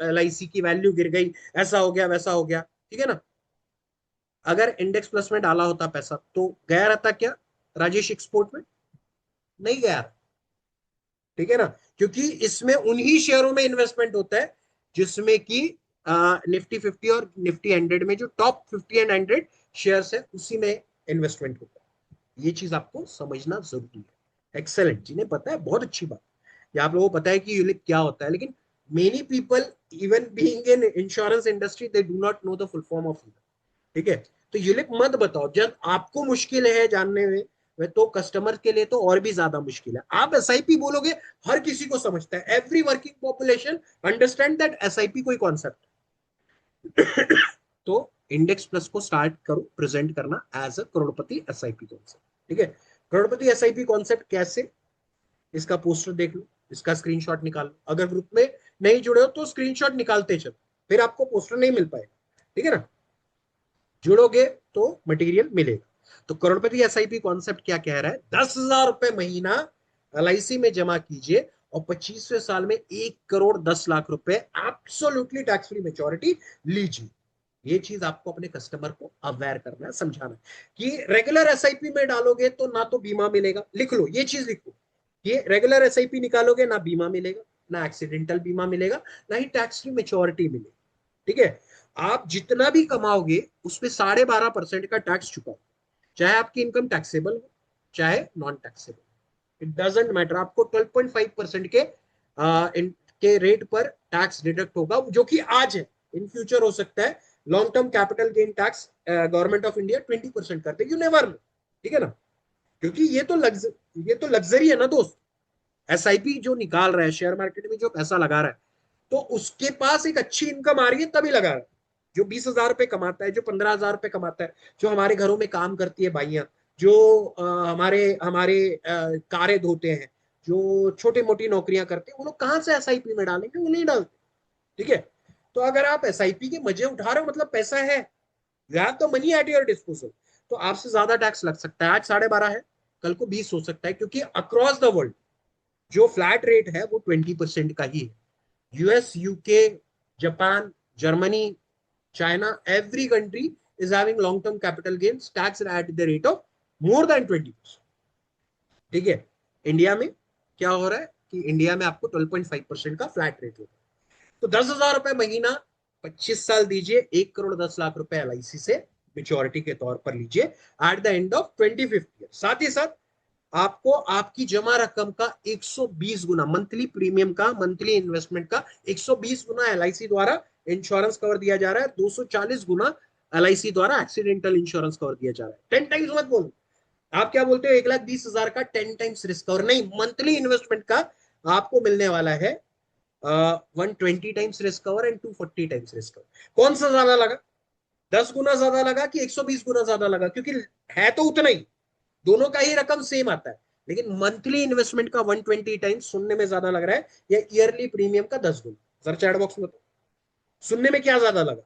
[SPEAKER 1] एलआईसी की वैल्यू गिर गई, ऐसा हो गया वैसा हो गया। ठीक है ना? अगर इंडेक्स प्लस में डाला होता पैसा तो गया रहता क्या राजेश एक्सपोर्ट में? नहीं गया। ठीक है ना? क्योंकि इसमें उन्हीं शेयरों में इन्वेस्टमेंट होता है जिसमें कि निफ्टी 50 और निफ्टी 100 में जो टॉप 50 एंड 100 शेयर्स है, उसी में इन्वेस्टमेंट होता है। ये चीज आपको समझना जरूरी है। एक्सेलेंट, जिन्हें पता है बहुत अच्छी बात। ये आप लोगों को पता है कि यूलिप क्या होता है, लेकिन many people even being in insurance industry they do not know the full form of ULIP. ठीक है? तो यूलिप मत बताओ, जब आपको मुश्किल है जानने में, तो कस्टमर के लिए तो और भी ज्यादा मुश्किल है। आप एसआईपी बोलोगे, हर किसी को समझता है, every working population understand that SIP कोई कॉन्सेप्ट। तो इंडेक्स प्लस को स्टार्ट करो प्रेजेंट करना as a crorepati SIP concept. ठीक है? करोड़पति एसआईपी कॉन्सेप्ट कैसे, इसका पोस्टर देख लो, इसका स्क्रीनशॉट निकाल लो, अगर ग्रुप में नहीं जुड़े हो तो स्क्रीनशॉट निकालते चलो, फिर आपको पोस्टर नहीं मिल पाएगा। ठीक है ना? जुड़ोगे तो मटेरियल मिलेगा। तो करोड़पति एसआईपी कॉन्सेप्ट क्या कह रहा है? 10,000 रुपए महीना एलआईसी में जमा कीजिए और 25वें साल में 1,10,00,000 रुपए एब्सोल्युटली टैक्स फ्री मेच्योरिटी लीजिए। ये चीज आपको अपने कस्टमर को अवेयर करना है, समझाना है कि रेगुलर एसआईपी में डालोगे तो ना तो बीमा मिलेगा, लिख लो ये चीज, लिखो, ये रेगुलर एसआईपी निकालोगे ना बीमा मिलेगा, ना एक्सीडेंटल बीमा मिलेगा, ना ही टैक्स फ्री मेच्योरिटी मिलेगी। ठीक है। आप जितना भी कमाओगे उसमें 12.5% का टैक्स चुकाओ, चाहे आपकी इनकम टैक्सेबल हो चाहे non taxable, it doesn't matter. आपको 12.5% के रेट पर टैक्स डिडक्ट होगा, जो कि आज है, इन फ्यूचर हो सकता है long term capital gain tax government of India 20% करते, यू नेवर नो, ठीक है ना। क्योंकि ये तो लग्जरी है ना दोस्त। एसआईपी जो निकाल रहा है, शेयर मार्केट में जो पैसा लगा रहा है, तो उसके पास एक अच्छी इनकम आ रही है तभी लगा रहा है। जो 20,000 रुपए कमाता है, जो 15,000 रुपए कमाता है, जो हमारे घरों में काम करती है भाइयां, जो हमारे हमारे कारें धोते हैं, जो छोटी मोटी नौकरियां करते हैं, वो लोग कहाँ से एसआईपी में डालेंगे? वो नहीं डालते, ठीक है। तो अगर आप एसआईपी के मजे उठा रहे हो, मतलब पैसा है, you have the money at your disposal, तो आपसे ज्यादा टैक्स लग सकता है। आज 12.5 है, कल को 20 हो सकता है, क्योंकि अक्रॉस द वर्ल्ड जो फ्लैट रेट है वो 20% का ही है। US, UK, Japan, Germany, China, every country is having long term capital gains tax at the rate of more than 20%, ठीक है। इंडिया में क्या हो रहा है कि इंडिया में आपको 12.5% का फ्लैट रेट होगा। तो 10,000 रुपए महीना, 25 साल दीजिए, 1,10,00,000 रुपए एलआईसी से मेच्योरिटी के तौर पर लीजिए eight the end of 25th year. साथ ही साथ आपको आपकी जमा रकम का 120 गुना मंथली प्रीमियम का, मंथली इन्वेस्टमेंट का 120 गुना एलआईसी द्वारा इंश्योरेंस कवर दिया जा रहा है, 240 गुना एलआईसी द्वारा एक्सीडेंटल इंश्योरेंस कवर दिया जा रहा है। 10 टाइम्स मत बोलो। आप क्या बोलते हो 1,20,000 का 10 टाइम्स रिस्क कवर? नहीं, मंथली इन्वेस्टमेंट का आपको मिलने वाला है 120 times risk cover and 240 times risk cover. कौन सा ज्यादा लगा? 10 गुना ज्यादा लगा कि 120 गुना ज्यादा लगा? क्योंकि है तो उतना ही, दोनों का ही रकम सेम आता है, लेकिन मंथली इन्वेस्टमेंट का 120 टाइम्स सुनने में ज्यादा लग रहा है, या ईयरली प्रीमियम का 10 गुना? सर चैट बॉक्स में बताओ, सुनने में क्या ज्यादा लगा?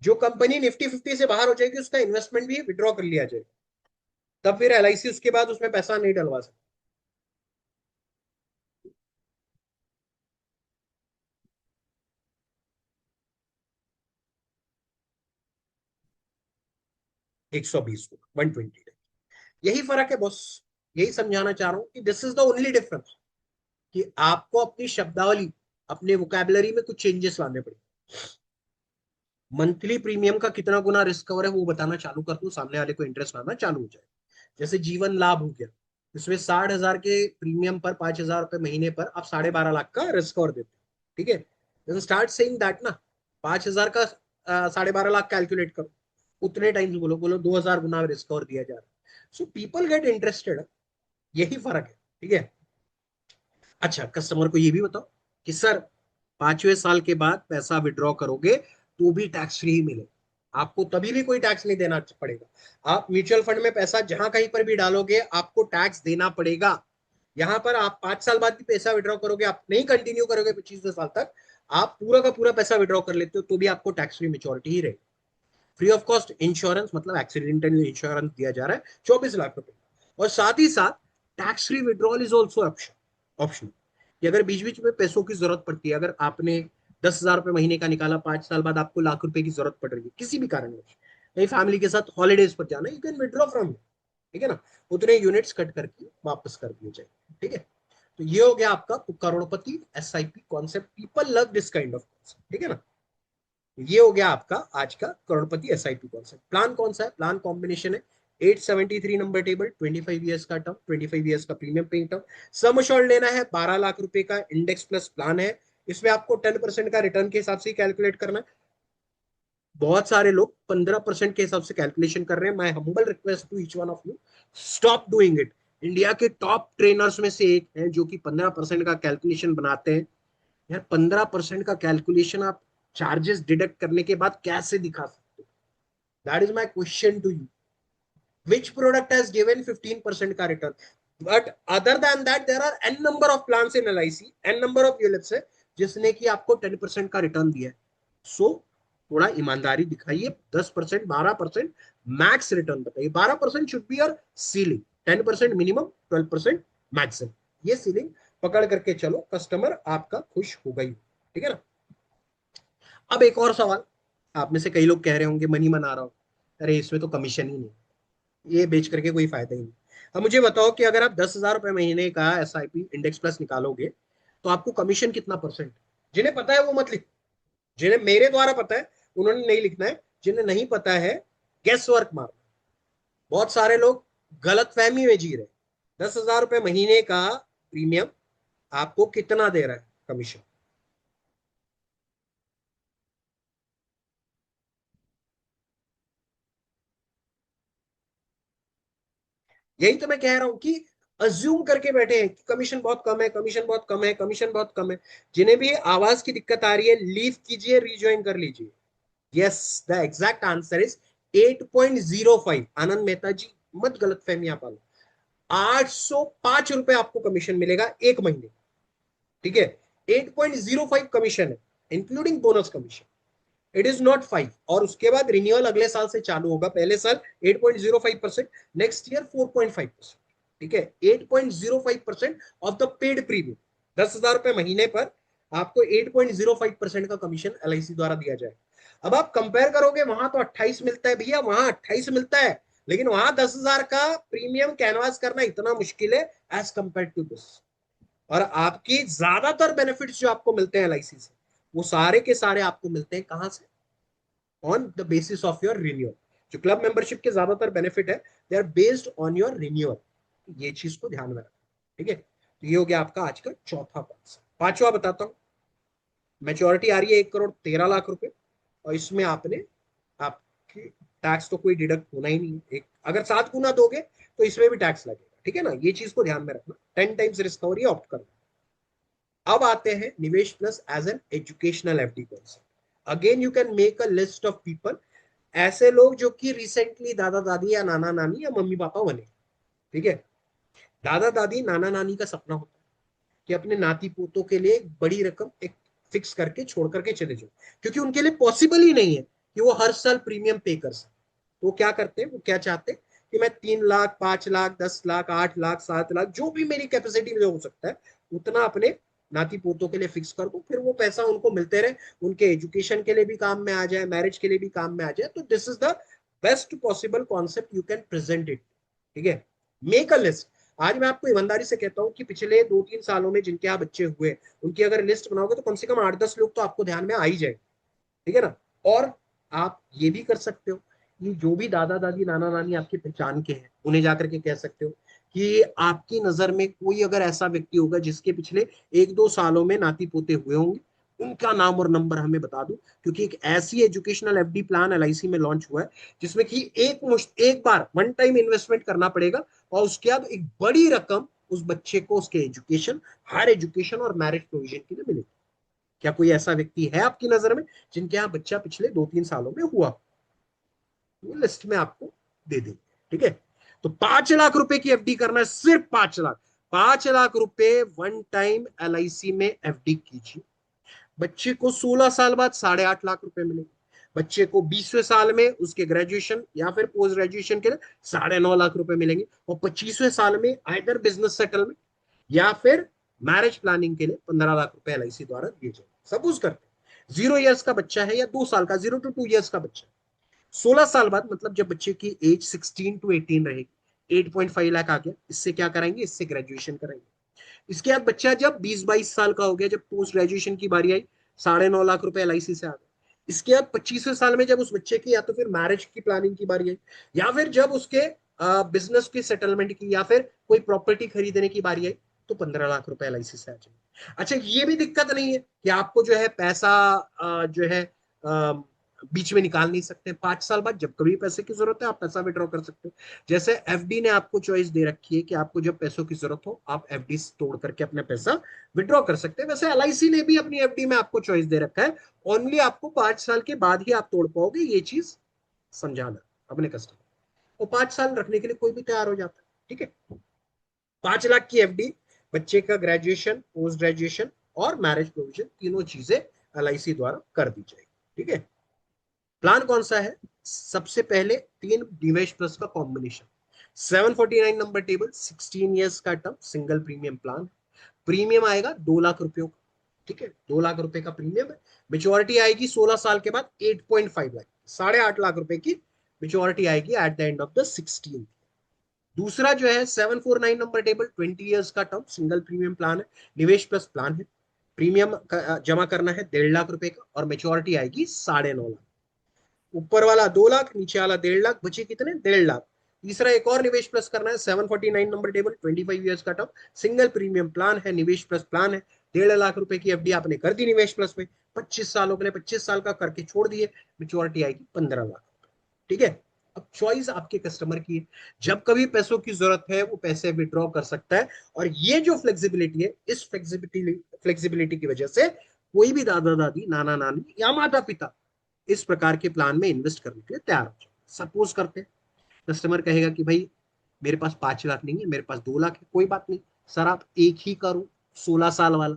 [SPEAKER 1] जो कंपनी निफ्टी 50 से बाहर हो जाएगी उसका इन्वेस्टमेंट भी विड्रॉ कर लिया जाएगा, तब फिर एलआईसी उसके बाद उसमें पैसा नहीं डलवा सकता। 120 गुना, 120। यही फर्क है बॉस, यही समझाना चाह रहा हूं कि this is the only difference, कि आपको अपनी शब्दावली, अपने वोकैबुलरी में कुछ चेंजेस लाने पड़े। मंथली प्रीमियम का कितना गुना रिस्क कवर है वो बताना चालू कर दूं, सामने वाले को इंटरेस्ट आना चालू हो जाए। जैसे जीवन लाभ हो गया, इसमें 60,000 के प्रीमियम पर 5,000 रुपए महीने पर आप 12.5 लाख का रिस्क कवर देते हो, ठीक है। स्टार्ट सेइंग दैट ना, 5,000 का 12.5 लाख कैलकुलेट करो, उतने टाइम्स बोलो, 2,000 गुना रिस्क कवर दिया जा रहा है। सो पीपल गेट इंटरेस्टेड, यही फर्क है, ठीक है। अच्छा, कस्टमर को ये भी बताओ कि सर 5वें साल के बाद पैसा विड्रॉ करोगे तो भी टैक्स फ्री ही मिलेगा, आपको तभी भी कोई टैक्स नहीं देना पड़ेगा। आप म्यूचुअल फंड में पैसा जहां कहीं पर भी डालोगे आपको टैक्स देना पड़ेगा। यहाँ पर आप 5 साल बाद भी पैसा विड्रॉ करोगे, आप नहीं कंटिन्यू करोगे 25 साल तक, आप पूरा का पूरा पैसा विड्रॉ कर लेते हो तो भी आपको टैक्स फ्री मेच्योरिटी ही रहेगी। फ्री ऑफ कॉस्ट इंश्योरेंस, मतलब एक्सीडेंटल इंश्योरेंस दिया जा रहा है 24 लाख रुपए का। और साथ ही साथ tax free withdrawal is also option, कि अगर बीच बीच में पैसों की जरूरत पड़ती है, अगर आपने 10,000 रुपए महीने का निकाला, 5 साल बाद आपको लाख रुपए की जरूरत पड़ रही है किसी भी कारणवश, कहीं फैमिली के साथ हॉलीडेज पर जाना, यू कैन विड्रॉ फ्रॉम, ठीक है ना, उतने यूनिट्स कट करके वापस कर दिए जाए, ठीक है। तो ये हो गया आपका करोड़पति SIP concept, people love this kind of concept, ठीक है ना। ये हो गया आपका आज का करोड़पति एसआईपी कॉन्सेप्ट। प्लान कौन सा है? प्लान कॉम्बिनेशन है 873 नंबर टेबल, 25 ईयर्स का टर्म, 25 ईयर्स का premium paying term, sum assured लेना है, 12 लाख रुपए का इंडेक्स प्लस प्लान है। इसमें आपको 10% का रिटर्न के हिसाब से कैलकुलेट करना है। बहुत सारे लोग 15% के हिसाब से कैलकुलेशन कर रहे हैं। My humble request to each one of you, stop doing it. India के टॉप ट्रेनर्स में से एक है जो कि 15% का कैलकुलेशन बनाते हैं। यार 15% का कैलकुलेशन आप चार्जेस डिडक्ट करने के बाद कैसे दिखा सकते हो? That is my question to you. Which product has given 15% का return? But other than that there are n number of plans in LIC, n number of ULIPs है जिसने कि आपको 10% का रिटर्न दिया है। सो थोड़ा ईमानदारी दिखाइए, 10%, 12% मैक्स रिटर्न बताइए। 12% should be your ceiling, 10% minimum, 12% maximum. ये सीलिंग पकड़ करके चलो, कस्टमर आपका खुश हो गई, ठीक है ना। अब एक और सवाल, आप में से कई लोग कह रहे होंगे मनी मना रहा हो, अरे इसमें तो कमीशन ही नहीं। ये बेच करके कोई फायदा ही नहीं। अब मुझे बताओ कि अगर आप 10,000 रुपये महीने का SIP इंडेक्स प्लस निकालोगे तो आपको कमीशन कितना परसेंट? जिन्हें पता है वो मत लिखो, जिन्हें मेरे द्वारा पता है उन्होंने नहीं लिखना है, जिन्हें नहीं पता है गेस वर्क मारो। बहुत सारे लोग गलत फहमी में जी रहे। 10,000 रुपये महीने का प्रीमियम आपको कितना दे रहा है कमीशन? यही तो मैं कह रहा हूं कि अज्यूम करके बैठे हैं कि कमीशन बहुत कम है, कमीशन बहुत कम है, कमीशन बहुत कम है। जिन्हें भी आवाज की दिक्कत आ रही है लीव कीजिए, रिज्वाइन कर लीजिए। Yes, the exact answer is 8.05। आनंद मेहता जी, मत गलत फहमियां पालो। 805 रुपए आपको कमीशन मिलेगा एक महीने। ठीक है, 8.05 कमीशन है, including bonus commission. It is not 5। और उसके बाद रिन्यूअल अगले साल से चालू होगा। पहले साल 8.05%, नेक्स्ट ईयर 4.5%। ठीक है, 8.05% ऑफ द पेड प्रीमियम। 10,000 रुपए महीने पर आपको 8.05% का कमीशन LIC द्वारा दिया जाए। अब आप कंपेयर करोगे, वहां तो 28 मिलता है भैया, वहां 28 मिलता है, लेकिन वहां 10,000 का प्रीमियम कैनवास करना इतना मुश्किल है एज कंपेयर टू दिस। और आपकी ज्यादातर बेनिफिट्स जो आपको मिलते हैं LIC से, वो सारे के सारे आपको मिलते हैं कहां से? On the basis of your renewal. जो क्लब मेंबरशिप के ज्यादातर बेनिफिट है, they are based on your renewal. ये चीज को ध्यान में रखना। ठीक है, तो ये हो गया आपका आज का चौथा कॉन्सेप्ट। पांचवा बताता हूँ। मेच्योरिटी आ रही है 1,13,00,000 रुपए, और इसमें आपने आपकी टैक्स तो कोई डिडक्ट होना ही नहीं है। एक अगर 7 गुना दोगे तो इसमें भी टैक्स लगेगा। ठीक है ना, ये चीज को ध्यान में रखना। 10 टाइम्स रिस्क ऑप्ट करना। अब आते हैं Nivesh plus as an educational FD concept. Again you can make a list of people, ऐसे लोग जो कि रिसेंटली दादा दादी या नाना नानी या मम्मी पापा बने। ठीक है, दादा दादी नाना नानी का सपना होता है कि अपने नाती पोतों के लिए एक बड़ी रकम एक फिक्स करके छोड़ करके चले जाओ, क्योंकि उनके लिए पॉसिबल ही नहीं है कि वो हर साल प्रीमियम पे कर सके। तो वो क्या करते हैं, वो क्या चाहते हैं कि मैं 3 लाख, 5 लाख, 10 लाख, 8 लाख, 7 लाख, जो भी मेरी कैपेसिटी में हो सकता है उतना अपने नाती पोतों के लिए फिक्स कर दो। फिर वो पैसा उनको मिलते रहे, उनके एजुकेशन के लिए भी काम में आ जाए, मैरिज के लिए भी काम में आ जाए। तो this is the best possible concept you can present it. ठीक है, मेक अ लिस्ट। आज मैं आपको ईमानदारी से कहता हूं कि पिछले 2-3 सालों में जिनके यहाँ बच्चे हुए, उनकी अगर लिस्ट बनाओगे तो कम से कम 8-10 लोग तो आपको ध्यान में आ ही जाए। ठीक है ना। और आप ये भी कर सकते हो कि जो भी दादा दादी नाना नानी आपकी पहचान के हैं, उन्हें जाकर के कह सकते हो कि आपकी नजर में कोई अगर ऐसा व्यक्ति होगा जिसके पिछले 1-2 सालों में नाती पोते हुए होंगे, उनका नाम और नंबर हमें बता दो। क्योंकि एक ऐसी एजुकेशनल FD प्लान LIC में लॉन्च हुआ है जिसमें कि एक बार वन टाइम इन्वेस्टमेंट करना पड़ेगा, और उसके बाद एक बड़ी रकम उस बच्चे को उसके एजुकेशन, हायर एजुकेशन और मैरिज प्रोविजन के लिए मिलेगी। क्या कोई ऐसा व्यक्ति है आपकी नजर में जिनके यहाँ बच्चा पिछले 2-3 सालों में हुआ? वो लिस्ट में आपको दे देंगे। ठीक है, तो 5 लाख रुपए की FD करना है, सिर्फ 5 लाख। 5 लाख रुपए वन टाइम LIC में FD कीजिए। बच्चे को 16 साल बाद 8.5 लाख रुपए मिलेंगे। बच्चे को 20वें साल में उसके ग्रेजुएशन या फिर पोस्ट ग्रेजुएशन के लिए 9.5 लाख रुपए मिलेंगे। और 25वें साल में आइदर बिजनेस सेटलमेंट या फिर मैरिज प्लानिंग के लिए 15 लाख रुपए LIC द्वारा दिए जाएंगे। सपोज करते हैं 0 ईयर्स का बच्चा है या 2 साल का, 0 to 2 ईयर्स का बच्चा, 16 साल बाद मतलब जब बच्चे की एज 16 to 18 रहेगी, 8.5 लाख आ गया। इससे क्या कराएंगे, इससे ग्रेजुएशन कराएंगे। इसके बाद बच्चा जब 20-22 साल का हो गया, जब पोस्ट ग्रेजुएशन की बारी आई, 9.5 लाख रुपए LIC से आ गए। इसके बाद 25वें साल में जब उस बच्चे की या तो फिर मैरिज की प्लानिंग की बारी आई, या फिर जब उसके बिजनेस की सेटलमेंट की, या फिर कोई प्रॉपर्टी खरीदने की बारी आई, तो 15 लाख रुपए LIC से आ जाएंगे। अच्छा, ये भी दिक्कत नहीं है कि आपको जो है पैसा जो है बीच में निकाल नहीं सकते। 5 साल बाद जब कभी पैसे की जरूरत है आप पैसा विड्रॉ कर सकते हो। जैसे FD ने आपको चॉइस दे रखी है कि आपको जब पैसों की जरूरत हो आप FD तोड़ करके अपने पैसा विड्रॉ कर सकते हैं, वैसे LIC ने भी अपनी FD में आपको चॉइस दे रखा है। ओनली आपको 5 साल के बाद ही आप तोड़ पाओगे, ये चीज समझाना अपने कस्टमर। और 5 साल रखने के लिए कोई भी तैयार हो जाता है। ठीक है, 5 लाख की FD, बच्चे का ग्रेजुएशन, पोस्ट ग्रेजुएशन और मैरिज प्रोविजन, तीनों चीजें LIC द्वारा कर दी जाएगी। ठीक है, प्लान कौन सा है? सबसे पहले 3 निवेश प्लस का कॉम्बिनेशन, 749 नंबर टेबल, 16 ईयर्स का term, single premium plan. Premium आएगा 2 लाख रुपयों का। ठीक है, 2 लाख रुपए का प्रीमियम है। मेच्योरिटी आएगी 16 साल के बाद 8.5 लाख, 8.5 लाख रुपए की मेच्योरिटी आएगी eight the end of the 16। दूसरा जो है 749 नंबर टेबल, 20 ईयर्स का टर्म सिंगल प्रीमियम प्लान है, निवेश प्लस प्लान है। प्रीमियम जमा करना है 1.5 लाख रुपए का और मेच्योरिटी आएगी 9.5 लाख। ऊपर वाला 2 लाख, नीचे वाला 1.5 लाख, बचे कितने 1.5 लाख। तीसरा एक और निवेश प्लस करना है 749 नंबर टेबल, 25 ईयर्स का टर्म सिंगल प्रीमियम प्लान है, निवेश प्लस प्लान है। 1.5 लाख रुपए की एफडी आपने कर दी निवेश प्लस में, 25 सालों के लिए 25 साल का करके छोड़ दिए, मेच्योरिटी आएगी 15 लाख। ठीक है। अब चॉइस आपके कस्टमर की है, जब कभी पैसों की जरूरत है वो पैसे विड्रॉ कर सकता है। और ये जो फ्लेक्सिबिलिटी है, इस फ्लेक्सिबिलिटी की वजह से कोई भी दादा दादी, नाना नानी या माता पिता इस प्रकार के प्लान में इन्वेस्ट करने के लिए तैयार हो जाए। सपोज करते हैं कस्टमर कहेगा कि भाई मेरे पास 5 लाख नहीं है, मेरे पास 2 लाख है। कोई बात नहीं सर, आप एक ही करो, 16 साल वाला।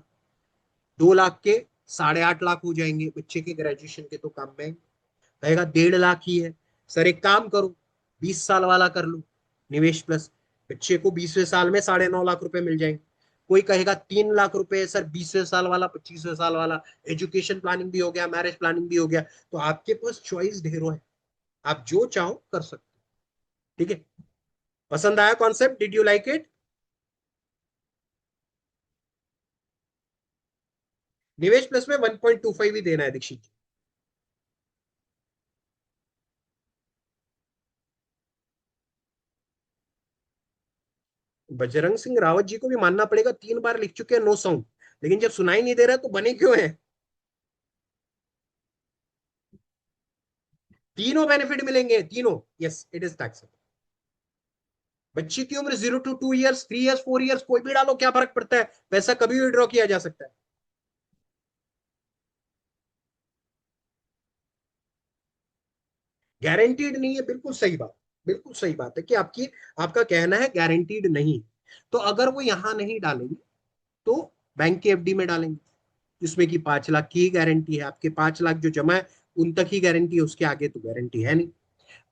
[SPEAKER 1] 2 लाख के 8.5 लाख हो जाएंगे, बच्चे के ग्रेजुएशन के तो काम में कहेगा 1.5 लाख ही है। सर एक काम करो, 20 साल वाला कर लो निवेश प्लस, बच्चे को 20वें साल में 9.5 लाख रुपए मिल जाएंगे। कोई कहेगा 3 लाख रुपए सर, 20वें साल वाला, 25वें साल वाला, एजुकेशन प्लानिंग भी हो गया, मैरिज प्लानिंग भी हो गया। तो आपके पास चॉइस ढेरों है, आप जो चाहो कर सकते हो। ठीक है। पसंद आया concept? Did you like it? निवेश प्लस में 1.25 ही देना है दीक्षित जी। बजरंग सिंह रावत जी को भी मानना पड़ेगा, 3 बार लिख चुके हैं नो साउंड, लेकिन जब सुनाई नहीं दे रहा तो बने क्यों है? तीनों बेनिफिट मिलेंगे, तीनों। Yes it is tax. बच्ची की उम्र 0 to 2 ईयर्स, 3 ईयर्स, 4 ईयर्स, कोई भी डालो, क्या फर्क पड़ता है? पैसा कभी विड्रॉ किया जा सकता है। गारंटीड नहीं है, बिल्कुल सही बात। बिल्कुल सही बात है कि आपकी, आपका कहना है गारंटीड नहीं। तो अगर वो यहां नहीं डालेंगे तो बैंक के एफडी में डालेंगे, जिसमें कि 5 लाख की ही गारंटी है। आपके 5 लाख जो जमा है उन तक ही गारंटी है, उसके आगे तो गारंटी है नहीं।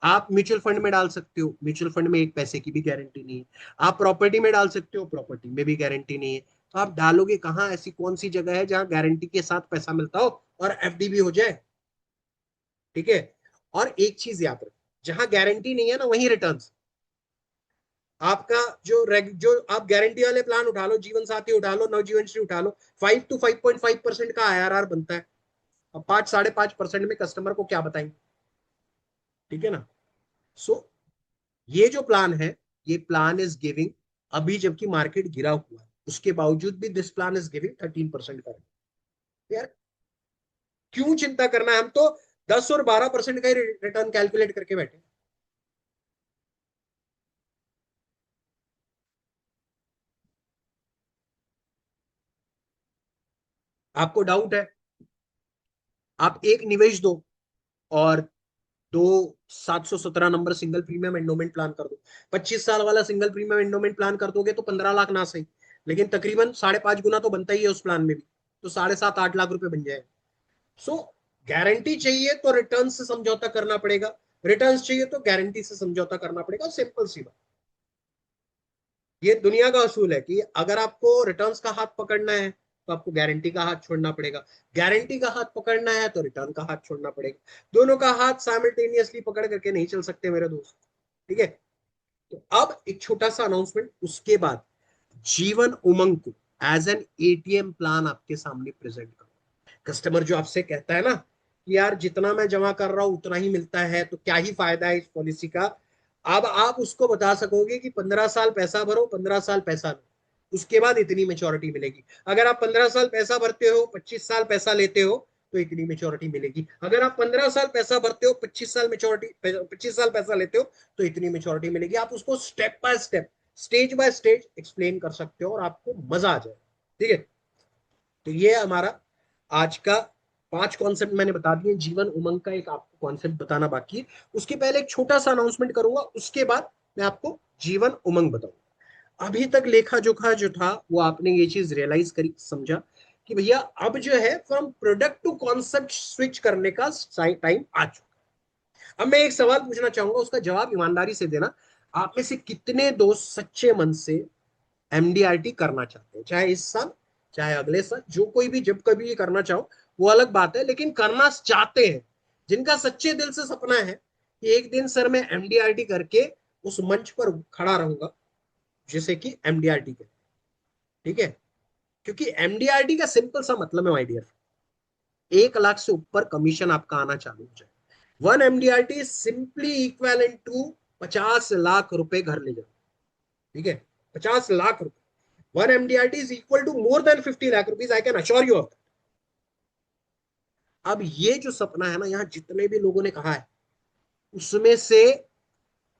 [SPEAKER 1] आप म्यूचुअल फंड में डाल सकते हो, म्यूचुअल फंड में एक पैसे की भी गारंटी नहीं है। आप प्रॉपर्टी में डाल सकते हो, प्रॉपर्टी में भी गारंटी नहीं है। तो आप डालोगे कहाँ? ऐसी कौन सी जगह है जहां गारंटी के साथ पैसा मिलता हो और एफडी भी हो जाए? ठीक है। और एक चीज याद रखो, जहां गारंटी नहीं है ना वहीं रिटर्न्स। आपका जो आप गारंटी वाले प्लान उठा लो, जीवन साथी उठा लो, नवजीवन श्री उठा लो, 5 to 5.5% का आईआरआर बनता है। अब 5 साढ़े 5% में कस्टमर को क्या बताएंगे? ठीक है ना। सो ये जो प्लान है, ये प्लान इज गिविंग, अभी जबकि मार्केट गिरा हुआ है उसके बावजूद भी दिस प्लान इज गिविंग 13% का। यार क्यों चिंता करना है? हम तो 10 और 12% का ही रिटर्न कैलकुलेट करके बैठे। आपको डाउट है, आप एक निवेश दो और दो 717 number single premium endowment plan कर दो। 25 साल वाला सिंगल प्रीमियम एंडोमेंट प्लान कर दोगे तो 15 लाख ना सही, लेकिन तकरीबन 5.5 गुना तो बनता ही है उस प्लान में भी, तो 7.5 8 लाख रुपए बन जाए। सो गारंटी चाहिए तो रिटर्न से समझौता करना पड़ेगा, रिटर्न चाहिए तो गारंटी से समझौता करना पड़ेगा, सिंपल सी बात। ये दुनिया का असूल है कि अगर आपको रिटर्न्स का हाथ पकड़ना है तो आपको गारंटी का हाथ छोड़ना पड़ेगा, गारंटी का हाथ पकड़ना है तो रिटर्न का हाथ छोड़ना पड़ेगा। दोनों का हाथ साइमल्टेनियसली पकड़ करके नहीं चल सकते मेरे दोस्त। ठीक है। तो अब एक छोटा सा अनाउंसमेंट, उसके बाद जीवन उमंग को एज एन एटीएम प्लान आपके सामने प्रेजेंट करो। कस्टमर जो आपसे कहता है ना कि यार जितना मैं जमा कर रहा हूं उतना ही मिलता है, तो क्या ही फायदा है इस पॉलिसी का। अब आप उसको बता सकोगे कि 15 साल पैसा भरो, 15 साल पैसा लो, उसके बाद इतनी मेच्योरिटी मिलेगी। अगर आप 15 साल पैसा भरते हो, 25 साल पैसा लेते हो, तो इतनी मेच्योरिटी मिलेगी। अगर आप 15 साल पैसा भरते हो, 25 साल मेच्योरिटी, 25 साल पैसा लेते हो, तो इतनी मेच्योरिटी मिलेगी। आप उसको step by step, stage by stage explain कर सकते हो और आपको मजा आ जाए। ठीक है। तो ये हमारा आज का 5 कॉन्सेप्ट मैंने बता दिए। जीवन उमंग का एक आपको कॉन्सेप्ट बताना बाकी है, उसके पहले एक छोटा सा अनाउंसमेंट करूंगा, उसके बाद मैं आपको जीवन उमंग बताऊंगा। अभी तक लेखा जोखा जो था वो आपने ये चीज रियलाइज करी, समझा कि भैया अब जो है from product to concept switch करने का टाइम आ चुका। अब मैं एक सवाल पूछना चाहूंगा, उसका जवाब ईमानदारी से देना। आप में से कितने दोस्त सच्चे मन से एमडीआरटी करना चाहते हैं, चाहे इस साल चाहे अगले साल, जो कोई भी जब कभी ये करना चाहो वो अलग बात है, लेकिन करना चाहते हैं, जिनका सच्चे दिल से सपना है कि एक दिन सर मैं एमडीआरटी करके उस मंच पर खड़ा रहूंगा जैसे कि एमडीआरटी के, ठीक है। क्योंकि एमडीआरटी का सिंपल सा मतलब है माय डियर, 1 लाख से ऊपर कमीशन आपका आना चालू हो जाए। 1 MDRT सिंपली इक्वेलेंट टू 50 लाख रुपए घर ले जाओ, ठीक है। 50 लाख रुपए, 1 MDRT is equal to more than 50 lakh rupees, I can assure you of. अब ये जो सपना है ना, यहाँ जितने भी लोगों ने कहा है उसमें से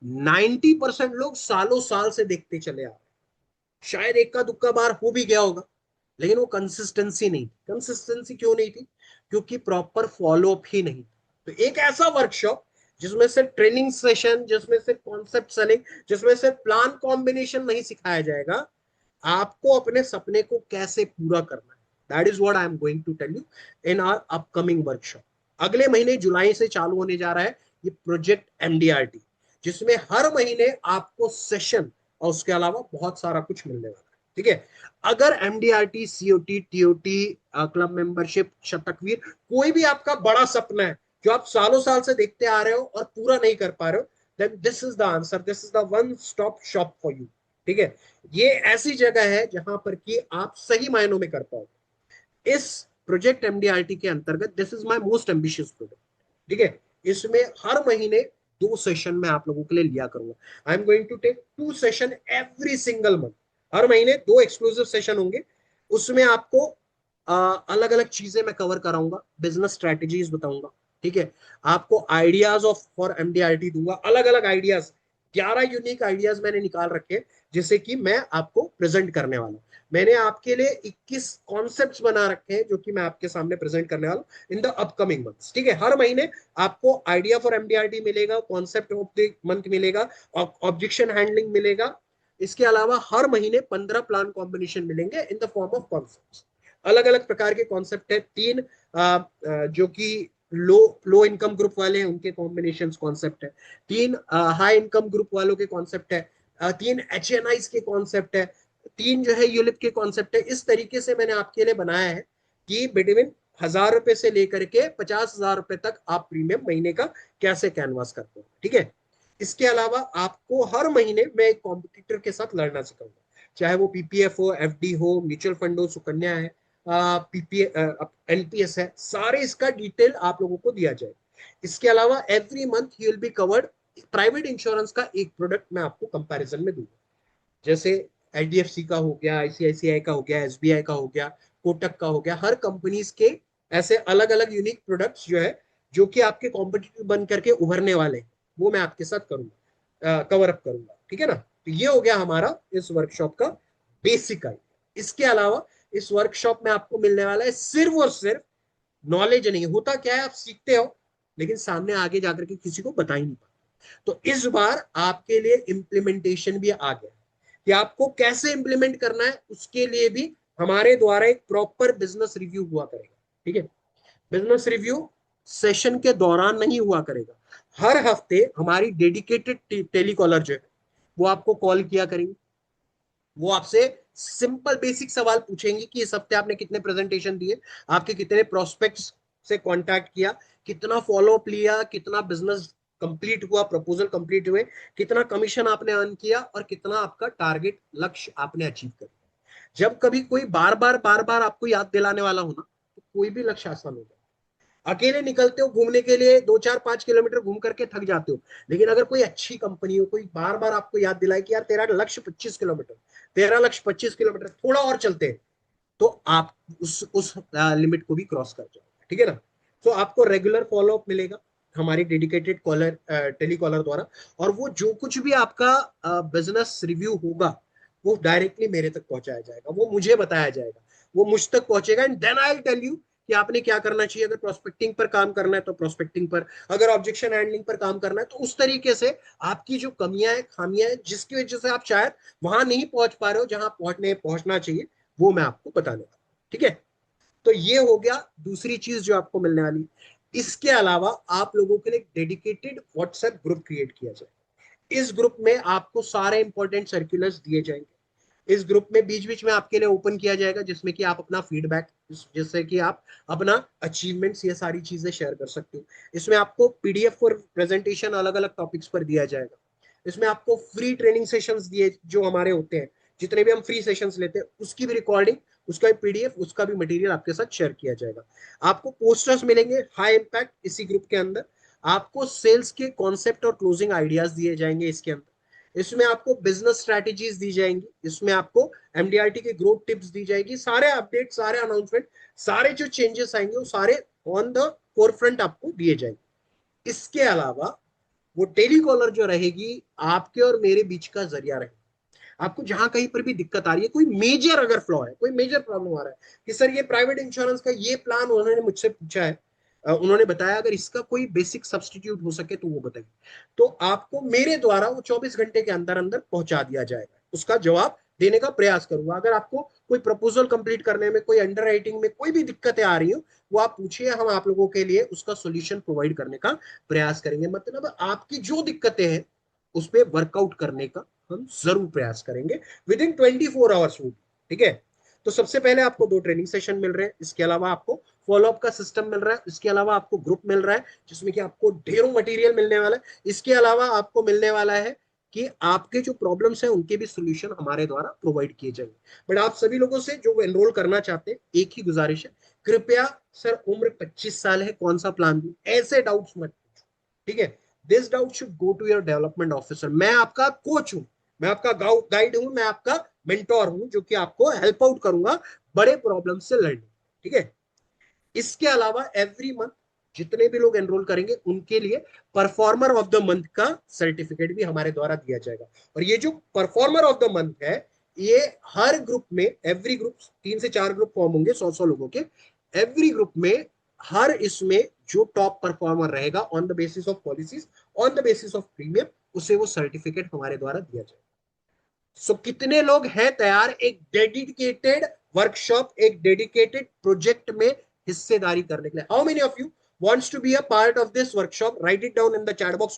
[SPEAKER 1] 90% लोग सालों साल से देखते चले आ रहे हैं। शायद इक्का दुक्का बार हो भी गया होगा, लेकिन वो कंसिस्टेंसी नहीं। कंसिस्टेंसी क्यों नहीं थी? क्योंकि प्रॉपर फॉलो अप ही नहीं। तो एक ऐसा वर्कशॉप जिसमें से ट्रेनिंग सेशन, जिसमें से कॉन्सेप्ट सेलिंग, जिसमें से प्लान कॉम्बिनेशन नहीं सिखाया जाएगा, आपको अपने सपने को कैसे पूरा करना है, that is what I am going to tell you in our upcoming workshop. अगले महीने जुलाई से चालू होने जा रहा है ये प्रोजेक्ट एमडीआरटी, जिसमें हर महीने आपको सेशन और उसके अलावा बहुत सारा कुछ मिलने वाला है, ठीक है। अगर MDRT, COT, TOT, club membership, शतकवीर, कोई भी आपका बड़ा सपना है जो आप सालों साल से देखते आ रहे हो और पूरा नहीं कर पा रहे हो, then this is the answer, this is the one stop shop for you, ठीक है। ये ऐसी जगह है जहां पर कि आप सही मायनों में कर पाओ। इस प्रोजेक्ट एमडीआरटी के अंतर्गत this is my most ambitious project, ठीक है। इसमें हर महीने 2 सेशन में आप लोगों के लिए लिया करूंगा। I am going to take 2 session every single month. हर महीने 2 एक्सक्लूसिव सेशन होंगे। उसमें आपको अलग अलग चीजें मैं कवर कराऊंगा, बिजनेस स्ट्रेटेजीज बताऊंगा, ठीक है। आपको आइडियाज ऑफ फॉर एमडीआरटी दूंगा, अलग अलग आइडियाज, 11 यूनिक आइडियाज मैंने निकाल रखे हैं जिसे कि मैं आपको प्रेजेंट करने वाला हूं। मैंने आपके लिए 21 कॉन्सेप्ट्स बना रखे हैं जो कि मैं आपके सामने प्रेजेंट करने वाला हूं इन द अपकमिंग मंथ्स, ठीक है। हर महीने आपको आइडिया फॉर एमडीआरटी मिलेगा, कॉन्सेप्ट ऑफ द मंथ मिलेगा, ऑब्जेक्शन हैंडलिंग मिलेगा। इसके अलावा हर महीने 15 प्लान कॉम्बिनेशन मिलेंगे in the form of concept. अलग अलग प्रकार के कॉन्सेप्ट है, 3 जो कि लो लो इनकम ग्रुप वाले हैं उनके कॉम्बिनेशन कॉन्सेप्ट है, 3 हाई इनकम ग्रुप वालों के कॉन्सेप्ट है, 3 HNIs के कॉन्सेप्ट है, 3 जो है यूलिप के कॉन्सेप्ट है। इस तरीके से मैंने आपके लिए बनाया है कि बिटवीन 1,000 रुपए से लेकर के 50,000 रुपए तक आप प्रीमियम महीने का कैसे कैनवास करते हो, ठीक है। इसके अलावा आपको हर महीने मैं एक कॉम्पिटिटर के साथ लड़ना सिखाऊंगा, चाहे वो पीपीएफ हो, एफडी हो, म्यूचुअल फंड हो, सुकन्या है, पीपी एनपीएस है, सारे इसका डिटेल आप लोगों को दिया जाए। इसके अलावा every month you will be covered private insurance का एक प्रोडक्ट मैं आपको कंपैरिजन में दूंगा। जैसे एचडीएफसी का हो गया, आईसीआईसीआई का हो गया, एसबीआई का हो गया, कोटक का हो गया, हर कंपनीज के ऐसे अलग अलग यूनिक प्रोडक्ट्स जो है जो कि आपके कॉम्पिटिटिव बन करके उभरने वाले हैं, वो मैं आपके साथ करूंगा, कवर अप करूंगा, ठीक है ना। तो ये हो गया हमारा इस वर्कशॉप का बेसिक आइडिया। इसके अलावा इस वर्कशॉप में आपको मिलने वाला है सिर्फ और सिर्फ नॉलेज। नहीं होता क्या है, आप सीखते हो लेकिन सामने आगे जाकर के किसी को बता ही नहीं पाते। तो इस बार आपके लिए इम्प्लीमेंटेशन भी आ गया कि आपको कैसे इंप्लीमेंट करना है, उसके लिए भी हमारे द्वारा एक प्रॉपर बिजनेस रिव्यू हुआ करेगा, ठीक है। बिजनेस रिव्यू सेशन के दौरान नहीं हुआ करेगा, हर हफ्ते हमारी डेडिकेटेड टेलीकॉलर जो है वो आपको कॉल किया करेंगे। वो आपसे सिंपल बेसिक सवाल पूछेंगे कि इस हफ्ते आपने कितने प्रेजेंटेशन दिए, आपके कितने प्रोस्पेक्ट्स से कांटेक्ट किया, कितना फॉलो अप लिया, कितना बिजनेस कंप्लीट हुआ, प्रपोजल कंप्लीट हुए, कितना कमीशन आपने अर्न किया और कितना आपका टारगेट लक्ष्य आपने अचीव कर। जब कभी कोई बार बार आपको याद दिलाने वाला हो ना, तो कोई भी लक्ष्य आसान हो जाए। अकेले निकलते हो घूमने के लिए, 2, 4, 5 किलोमीटर घूम करके थक जाते हो, लेकिन अगर कोई अच्छी कंपनी हो, कोई बार बार आपको याद दिलाए कि यार तेरा लक्ष्य 25 किलोमीटर, तेरा लक्ष्य 25 किलोमीटर, थोड़ा और चलते हैं, तो आप उस लिमिट को भी क्रॉस कर जाओगे, ठीक है ना। तो आपको रेगुलर फॉलोअप मिलेगा हमारी डेडिकेटेड कॉलर टेलीकॉलर द्वारा, और वो जो कुछ भी आपका बिजनेस रिव्यू होगा वो डायरेक्टली मेरे तक पहुंचाया जाएगा, वो मुझे बताया जाएगा, वो मुझ तक पहुंचेगा, and then I tell you कि आपने क्या करना चाहिए। अगर प्रोस्पेक्टिंग पर काम करना है तो प्रोस्पेक्टिंग पर, अगर ऑब्जेक्शन हैंडलिंग पर काम करना है तो उस तरीके से आपकी जो कमियां हैं, खामियां हैं, जिसकी वजह से आप शायद वहां नहीं पहुंच पा रहे हो जहां पहुंचना चाहिए, वो मैं आपको बताने वाला, ठीक है। तो ये हो गया दूसरी चीज जो आपको मिलने वाली। इसके अलावा आप लोगों के लिए डेडिकेटेड व्हाट्सएप ग्रुप क्रिएट किया जाए। इस ग्रुप में आपको सारे इंपॉर्टेंट सर्कुलर्स दिए जाएंगे। इस ग्रुप में बीच बीच में आपके लिए ओपन किया जाएगा जिसमें कि आप अपना फीडबैक, जिससे कि आप अपना अचीवमेंट्स, ये सारी चीजें शेयर कर सकते हो। इसमें आपको पीडीएफ और प्रेजेंटेशन अलग अलग टॉपिक्स पर दिया जाएगा। इसमें आपको फ्री ट्रेनिंग सेशंस दिए जो हमारे होते हैं, जितने भी हम फ्री सेशंस लेते हैं उसकी भी रिकॉर्डिंग, उसका भी पीडीएफ, उसका भी मटेरियल आपके साथ शेयर किया जाएगा। आपको पोस्टर्स मिलेंगे हाई इम्पैक्ट इसी ग्रुप के अंदर। आपको सेल्स के कॉन्सेप्ट और क्लोजिंग आइडियाज दिए जाएंगे इसके अंदर। इसमें आपको बिजनेस स्ट्रैटेजीज दी जाएंगी, इसमें आपको एमडीआरटी के ग्रोथ टिप्स दी जाएगी, सारे अपडेट, सारे अनाउंसमेंट, सारे जो चेंजेस आएंगे वो सारे ऑन द फोरफ्रंट आपको दिए जाएंगे। इसके अलावा वो टेलीकॉलर जो रहेगी आपके और मेरे बीच का जरिया रहेगी। आपको जहां कहीं पर भी दिक्कत आ रही है, कोई मेजर अगर फ्लॉ है, कोई मेजर प्रॉब्लम आ रहा है कि सर ये प्राइवेट इंश्योरेंस का ये प्लान उन्होंने मुझसे पूछा है, उन्होंने बताया अगर इसका कोई बेसिक सब्सटीट्यूट हो सके तो वो बताइए, तो आपको मेरे द्वारा वो 24 घंटे के अंदर अंदर पहुंचा दिया जाएगा, उसका जवाब देने का प्रयास करूंगा। अगर आपको कोई प्रपोजल कंप्लीट करने में, कोई अंडर राइटिंग में कोई भी दिक्कतें आ रही हो, वो आप पूछिए, हम आप लोगों के लिए उसका सोल्यूशन प्रोवाइड करने का प्रयास करेंगे। मतलब आपकी जो दिक्कतें हैं उस पर वर्कआउट करने का हम जरूर प्रयास करेंगे विद इन 24 आवर्स। ठीक है, तो सबसे पहले आपको 2 ट्रेनिंग सेशन मिल रहे हैं, इसके अलावा आपको फॉलोअप का सिस्टम मिल रहा है, इसके अलावा आपको ग्रुप मिल रहा है जिसमें कि आपको ढेरों मटेरियल मिलने वाला है। इसके अलावा आपको मिलने वाला है कि आपके जो प्रॉब्लम्स हैं उनके भी सोल्यूशन हमारे द्वारा प्रोवाइड किए जाएंगे। बट आप सभी लोगों से जो एनरोल करना चाहते हैं, एक ही गुजारिश है, कृपया सर उम्र 25 साल है, कौन सा प्लान दूं, ऐसे डाउट्स मत, ठीक है। This doubt should go to your development officer. मैं आपका कोच हूं, मैं आपका गाइड हूं, मैं आपका मेंटोर हूं जो कि आपको हेल्प आउट करूंगा बड़े प्रॉब्लम से लड़ने। ठीक है, इसके अलावा एवरी मंथ जितने भी लोग एनरोल करेंगे उनके लिए परफॉर्मर ऑफ द मंथ का सर्टिफिकेट भी हमारे द्वारा दिया जाएगा। और ये जो परफॉर्मर ऑफ द मंथ है, ये हर ग्रुप में, एवरी ग्रुप 3 से 4 ग्रुप फॉर्म होंगे 100-100 लोगों के, एवरी ग्रुप में हर इसमें जो टॉप परफॉर्मर रहेगा on the basis of policies, on the basis of premium, उसे वो सर्टिफिकेट हमारे द्वारा दिया जाएगा। सो कितने लोग हैं तैयार एक डेडिकेटेड वर्कशॉप, एक डेडिकेटेड प्रोजेक्ट में हिस्सेदारी करने के लिए? How many of you wants to be a part of this workshop? Write it down in the chat box.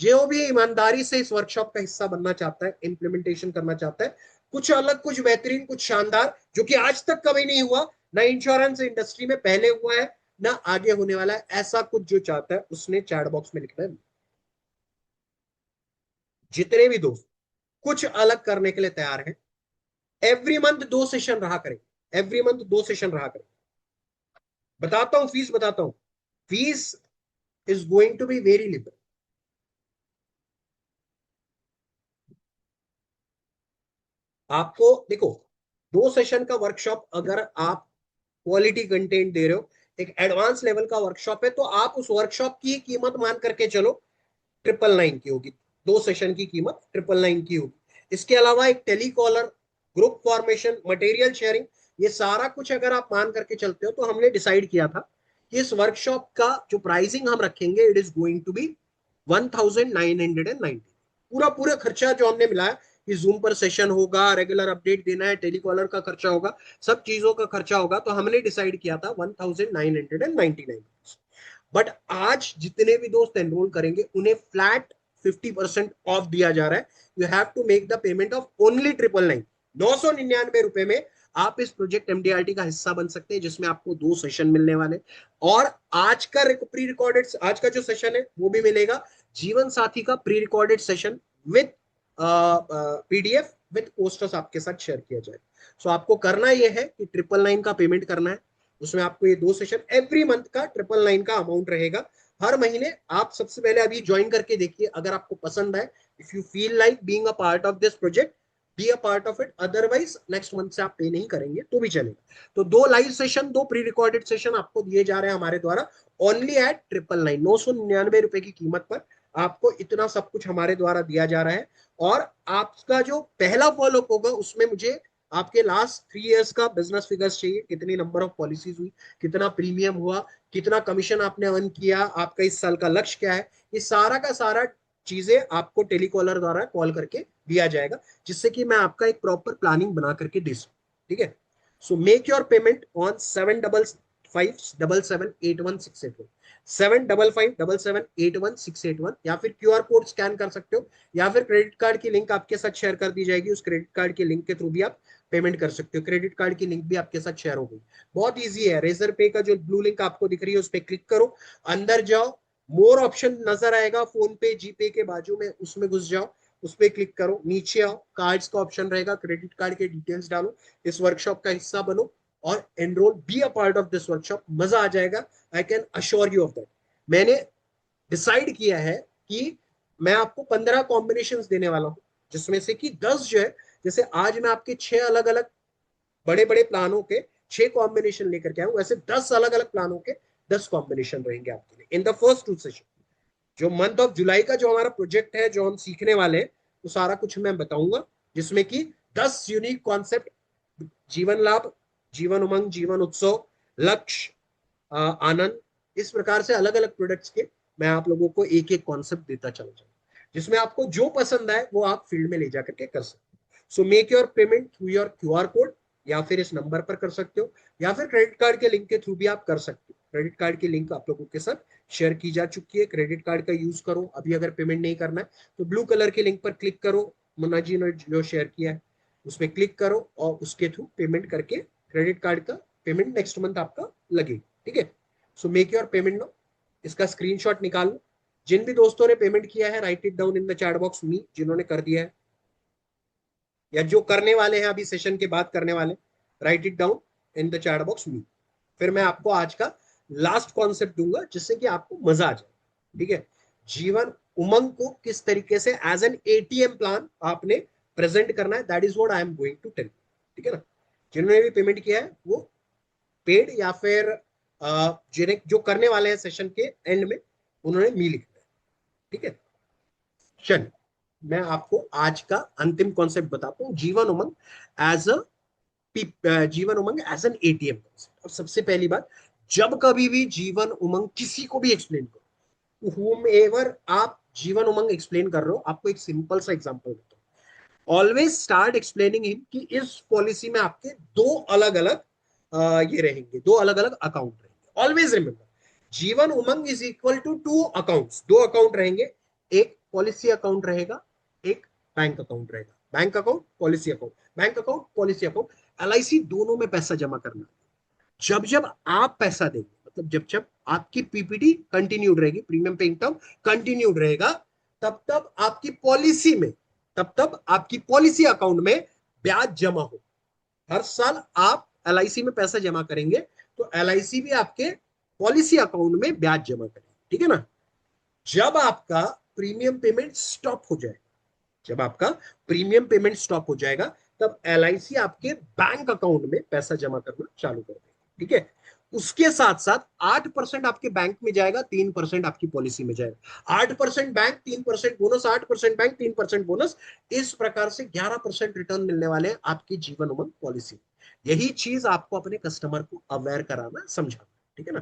[SPEAKER 1] जो भी ईमानदारी से इस वर्कशॉप का हिस्सा बनना चाहता है, इंप्लीमेंटेशन करना चाहता है, कुछ अलग, कुछ बेहतरीन, कुछ शानदार, जो कि आज तक कभी नहीं हुआ, ना इंश्योरेंस इंडस्ट्री में पहले हुआ है, ना आगे होने वाला है, ऐसा कुछ जो चाहता है उसने चैट बॉक्स में लिखना है। जितने भी दोस्त कुछ अलग करने के लिए तैयार हैं, एवरी मंथ 2 सेशन रहा करें, एवरी मंथ 2 सेशन रहा करें। बताता हूं फीस, बताता हूं, fees is going to be very liberal. आपको देखो, 2 सेशन का वर्कशॉप अगर आप क्वालिटी कंटेंट दे रहे हो, एक एडवांस लेवल का वर्कशॉप है, तो आप उस वर्कशॉप की कीमत मान करके चलो 999 की होगी, 2 सेशन की कीमत 999 की होगी। इसके अलावा एक telecaller, group formation, material sharing, ये सारा कुछ अगर आप मान करके चलते हो, तो हमने डिसाइड किया था कि इस वर्कशॉप का जो प्राइसिंग हम रखेंगे, it is going to be 1990। पूरा पूरा खर्चा जो हमने मिलाया कि जूम पर सेशन होगा, रेगुलर अपडेट देना है, टेलीकॉलर का खर्चा होगा, सब चीजों का खर्चा होगा, तो हमने डिसाइड किया था 1999। बट आज जितने भी दोस्त एनरोल करेंगे उन्हें फ्लैट 50% ऑफ दिया जा रहा है। You have to make the payment of only 999, 999 रुपए में आप इस प्रोजेक्ट एमडीआरटी का हिस्सा बन सकते हैं, जिसमें आपको 2 सेशन मिलने वाले, और आज का प्री रिकॉर्डेड, आज का जो सेशन है वो भी मिलेगा, जीवन साथी का pre recorded session with PDF with posters आपके साथ शेयर किया जाए। सो आपको करना यह है कि 999 का पेमेंट करना है, उसमें आपको ये 2 सेशन एवरी मंथ का 999 का अमाउंट रहेगा हर महीने। आप सबसे पहले अभी ज्वाइन करके देखिए, अगर आपको पसंद है, if you feel like being a part of this project, B a part of it. Otherwise next month से आप पे नहीं करेंगे तो भी चलेगा। तो 2 live session, 2 pre recorded session आपको दिए जा रहे हैं हमारे द्वारा ओनली एट 999, 999 रुपए की कीमत पर आपको इतना सब कुछ हमारे द्वारा दिया जा रहा है। और आपका जो पहला फॉलोअप होगा उसमें मुझे आपके लास्ट 3 इयर्स का बिजनेस फिगर्स चाहिए, कितनी नंबर ऑफ पॉलिसीज हुई, कितना प्रीमियम हुआ, कितना कमीशन आपने अर्न किया, आपका इस साल का लक्ष्य क्या है, ये सारा का सारा चीजें आपको टेलीकॉलर द्वारा कॉल करके दिया जाएगा, जिससे कि मैं आपका एक प्रॉपर प्लानिंग बना करके दे सकूं। ठीक है, so make your payment on 7557781681, 7557781681, या फिर क्यूआर कोड स्कैन कर सकते हो, या फिर क्रेडिट कार्ड की लिंक आपके साथ शेयर कर दी जाएगी, उस क्रेडिट कार्ड के लिंक के थ्रू भी आप पेमेंट कर सकते हो। क्रेडिट कार्ड की लिंक भी आपके साथ शेयर हो गई, बहुत इजी है। रेजर पे का जो ब्लू लिंक आपको दिख रही है उस पर क्लिक करो, अंदर जाओ, मोर ऑप्शन नजर आएगा फोन पे जीपे के बाजू में, उसमें घुस जाओ, उस पर क्लिक करो, नीचे आओ, कार्ड्स का ऑप्शन रहेगा, क्रेडिट कार्ड के डिटेल्स डालो, इस वर्कशॉप का हिस्सा बनो और enrol, B a part of this workshop. मजा आ जाएगा, आई can assure you of that. मैंने डिसाइड किया है कि मैं आपको 15 कॉम्बिनेशन देने वाला हूं, जिसमें से कि 10 जो है, जैसे आज मैं आपके 6 अलग अलग बड़े बड़े प्लानों के 6 कॉम्बिनेशन लेकर के आऊं, वैसे 10 अलग अलग प्लानों के 10 कॉम्बिनेशन रहेंगे आपके लिए इन द फर्स्ट 2 सेशन। जो मंथ ऑफ जुलाई का जो हमारा प्रोजेक्ट है, जो हम सीखने वाले हैं, वो सारा कुछ मैं बताऊंगा, जिसमें कि 10 यूनिक कॉन्सेप्ट, जीवन लाभ, जीवन उमंग, जीवन उत्सव, लक्ष्य, आनंद, इस प्रकार से अलग अलग प्रोडक्ट्स के मैं आप लोगों को एक एक कॉन्सेप्ट देता चला जाऊँ, जिसमें आपको जो पसंद आए वो आप फील्ड में ले जाकर के कर सकते हो। सो make your payment through your QR code, या फिर इस नंबर पर कर सकते हो, या फिर क्रेडिट कार्ड के लिंक के थ्रू भी आप कर सकते हो। क्रेडिट कार्ड की लिंक आप लोगों के साथ शेयर की जा चुकी है, क्रेडिट कार्ड का यूज करो। अभी अगर पेमेंट नहीं करना है तो ब्लू कलर के लिंक पर क्लिक करो, मुन्ना जी ने जो शेयर किया है उस पर क्लिक करो और उसके थ्रू पेमेंट करके क्रेडिट कार्ड का पेमेंट नेक्स्ट मंथ आपका लगेगा। ठीक है, so make your payment now, इसका स्क्रीनशॉट निकाल लो। जिन भी दोस्तों ने पेमेंट किया है, write it down in the chat box, मी, जिन्होंने कर दिया है या जो करने वाले हैं अभी सेशन के बाद करने वाले, write it down in the chat box, मी। फिर मैं आपको आज का लास्ट कॉन्सेप्ट दूंगा जिससे कि आपको मजा आ जाए। ठीक है, जीवन उमंग को किस तरीके से एज एन एटीएम प्लान आपने प्रेजेंट करना है, that is what I am going to tell. ठीक है ना, जिन्होंने भी पेमेंट किया है वो पेड, या फिर जिन्हें जो करने वाले हैं सेशन के एंड में, उन्होंने मी लिखना है। ठीक है, चलिए मैं आपको आज का अंतिम कॉन्सेप्ट बताता हूँ, Jeevan Umang as a Jeevan Umang as an ATM concept. और सबसे पहली बात, जब कभी भी जीवन उमंग किसी को भी एक्सप्लेन करो, हुम एवर आप जीवन उमंग एक्सप्लेन कर रहे हो, आपको एक सिंपल सा एग्जांपल देता हूँ। ऑलवेज स्टार्ट एक्सप्लेनिंग हिम कि इस पॉलिसी में आपके दो अलग अलग ये रहेंगे, दो अलग अलग अकाउंट रहेंगे। Always remember, Jeevan Umang is equal to 2 accounts, दो अकाउंट रहेंगे। एक पॉलिसी अकाउंट रहेगा, एक बैंक अकाउंट रहेगा। Bank account, policy account, bank account, policy account. LIC दोनों में पैसा जमा करना। जब जब आप पैसा देंगे, मतलब जब जब आपकी पीपीटी कंटिन्यूड रहेगी, प्रीमियम पेइंग टर्म कंटिन्यूड रहेगा, तब तब आपकी पॉलिसी में, तब तब आपकी पॉलिसी अकाउंट में ब्याज जमा हो। हर साल आप एलआईसी में पैसा जमा करेंगे तो एलआईसी भी आपके पॉलिसी अकाउंट में ब्याज जमा करेगी। ठीक है ना, जब आपका प्रीमियम पेमेंट स्टॉप हो जाए, जब आपका प्रीमियम पेमेंट स्टॉप हो जाएगा, तब एलआईसी आपके बैंक अकाउंट में पैसा जमा करना चालू कर देगी। ठीक है, उसके साथ साथ 8% आपके बैंक में जाएगा, 3% आपकी पॉलिसी में जाएगा। 8% बैंक, 3% बोनस, 8% बैंक, 3% बोनस, इस प्रकार से 11% रिटर्न मिलने वाले हैं आपकी जीवन उमंग पॉलिसी। यही चीज आपको अपने कस्टमर को अवेयर कराना, समझाना। ठीक है ना,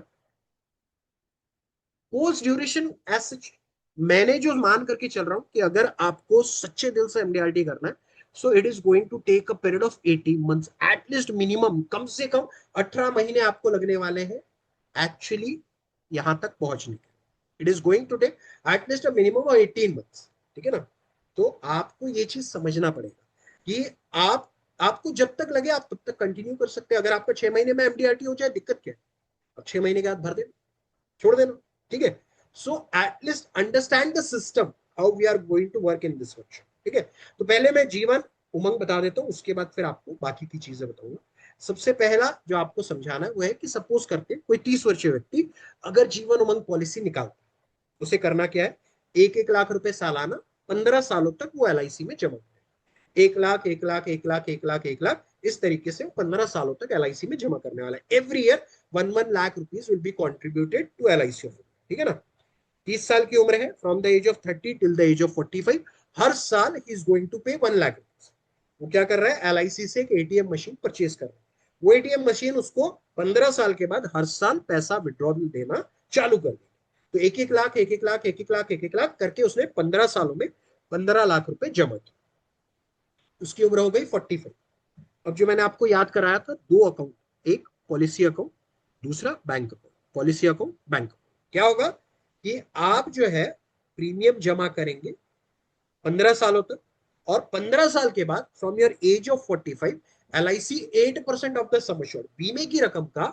[SPEAKER 1] कोर्स ड्यूरेशन एज सच, मैंने जो मान करके चल रहा हूं कि अगर आपको सच्चे दिल से एमडीआरटी करना है, so it is going to take a period of 18 months at least, minimum, कम से कम 18 महीने आपको लगने वाले हैं एक्चुअली यहां तक पहुंचने के। It is going to take at least a minimum of 18 months. ठीक है ना, तो आपको ये चीज समझना पड़ेगा कि आप, आपको जब तक लगे आप तब तक कंटिन्यू कर सकते हैं। अगर आपका 6 महीने में एमडीआरटी हो जाए, दिक्कत क्या है, अब 6 महीने के बाद भर देना, छोड़ देना। ठीक है, so at least understand the system, how we are going to work in this workshop. ठीक है, तो पहले मैं जीवन उमंग बता देता हूं, उसके बाद फिर आपको बाकी की चीजें बताऊंगा। सबसे पहला जो आपको समझाना है वो है कि सपोज करते कोई 30 वर्षीय व्यक्ति अगर जीवन उमंग पॉलिसी निकालता है, उसे करना क्या है, 1-1 लाख रुपए सालाना 15 सालों तक वो एलआईसी में जमा करे। 1 लाख, 1 लाख, 1 लाख, 1 लाख, 1 लाख, इस तरीके से 15 सालों तक एलआईसी में जमा करने वाला है। Every year 1 lakh rupees will be contributed to LIC of. ठीक है ना, 30 साल की उम्र है, from the age of 30 till the age of 45, हर साल ही इज गोइंग टू पे 1 लाख रुपीज। वो क्या कर रहा है, एलआईसी से एक एटीएम मशीन परचेज कर रहा है। वो एटीएम मशीन उसको 15 साल के बाद हर साल पैसा विड्रॉल देना चालू कर देगी। तो 1-1 लाख, 1-1 लाख, 1-1 लाख, 1-1 लाख करके उसने 15 सालों में 15 लाख रुपए जमा किए। उसकी उम्र हो गई 45। अब जो मैंने आपको याद कराया था, दो अकाउंट, एक पॉलिसी अकाउंट, दूसरा bank account. Policy account, bank account, क्या होगा कि आप जो है प्रीमियम जमा करेंगे 15 सालों तक, और 15 साल के बाद from your age of 45, LIC 8% of the sum assured, बीमे की रकम का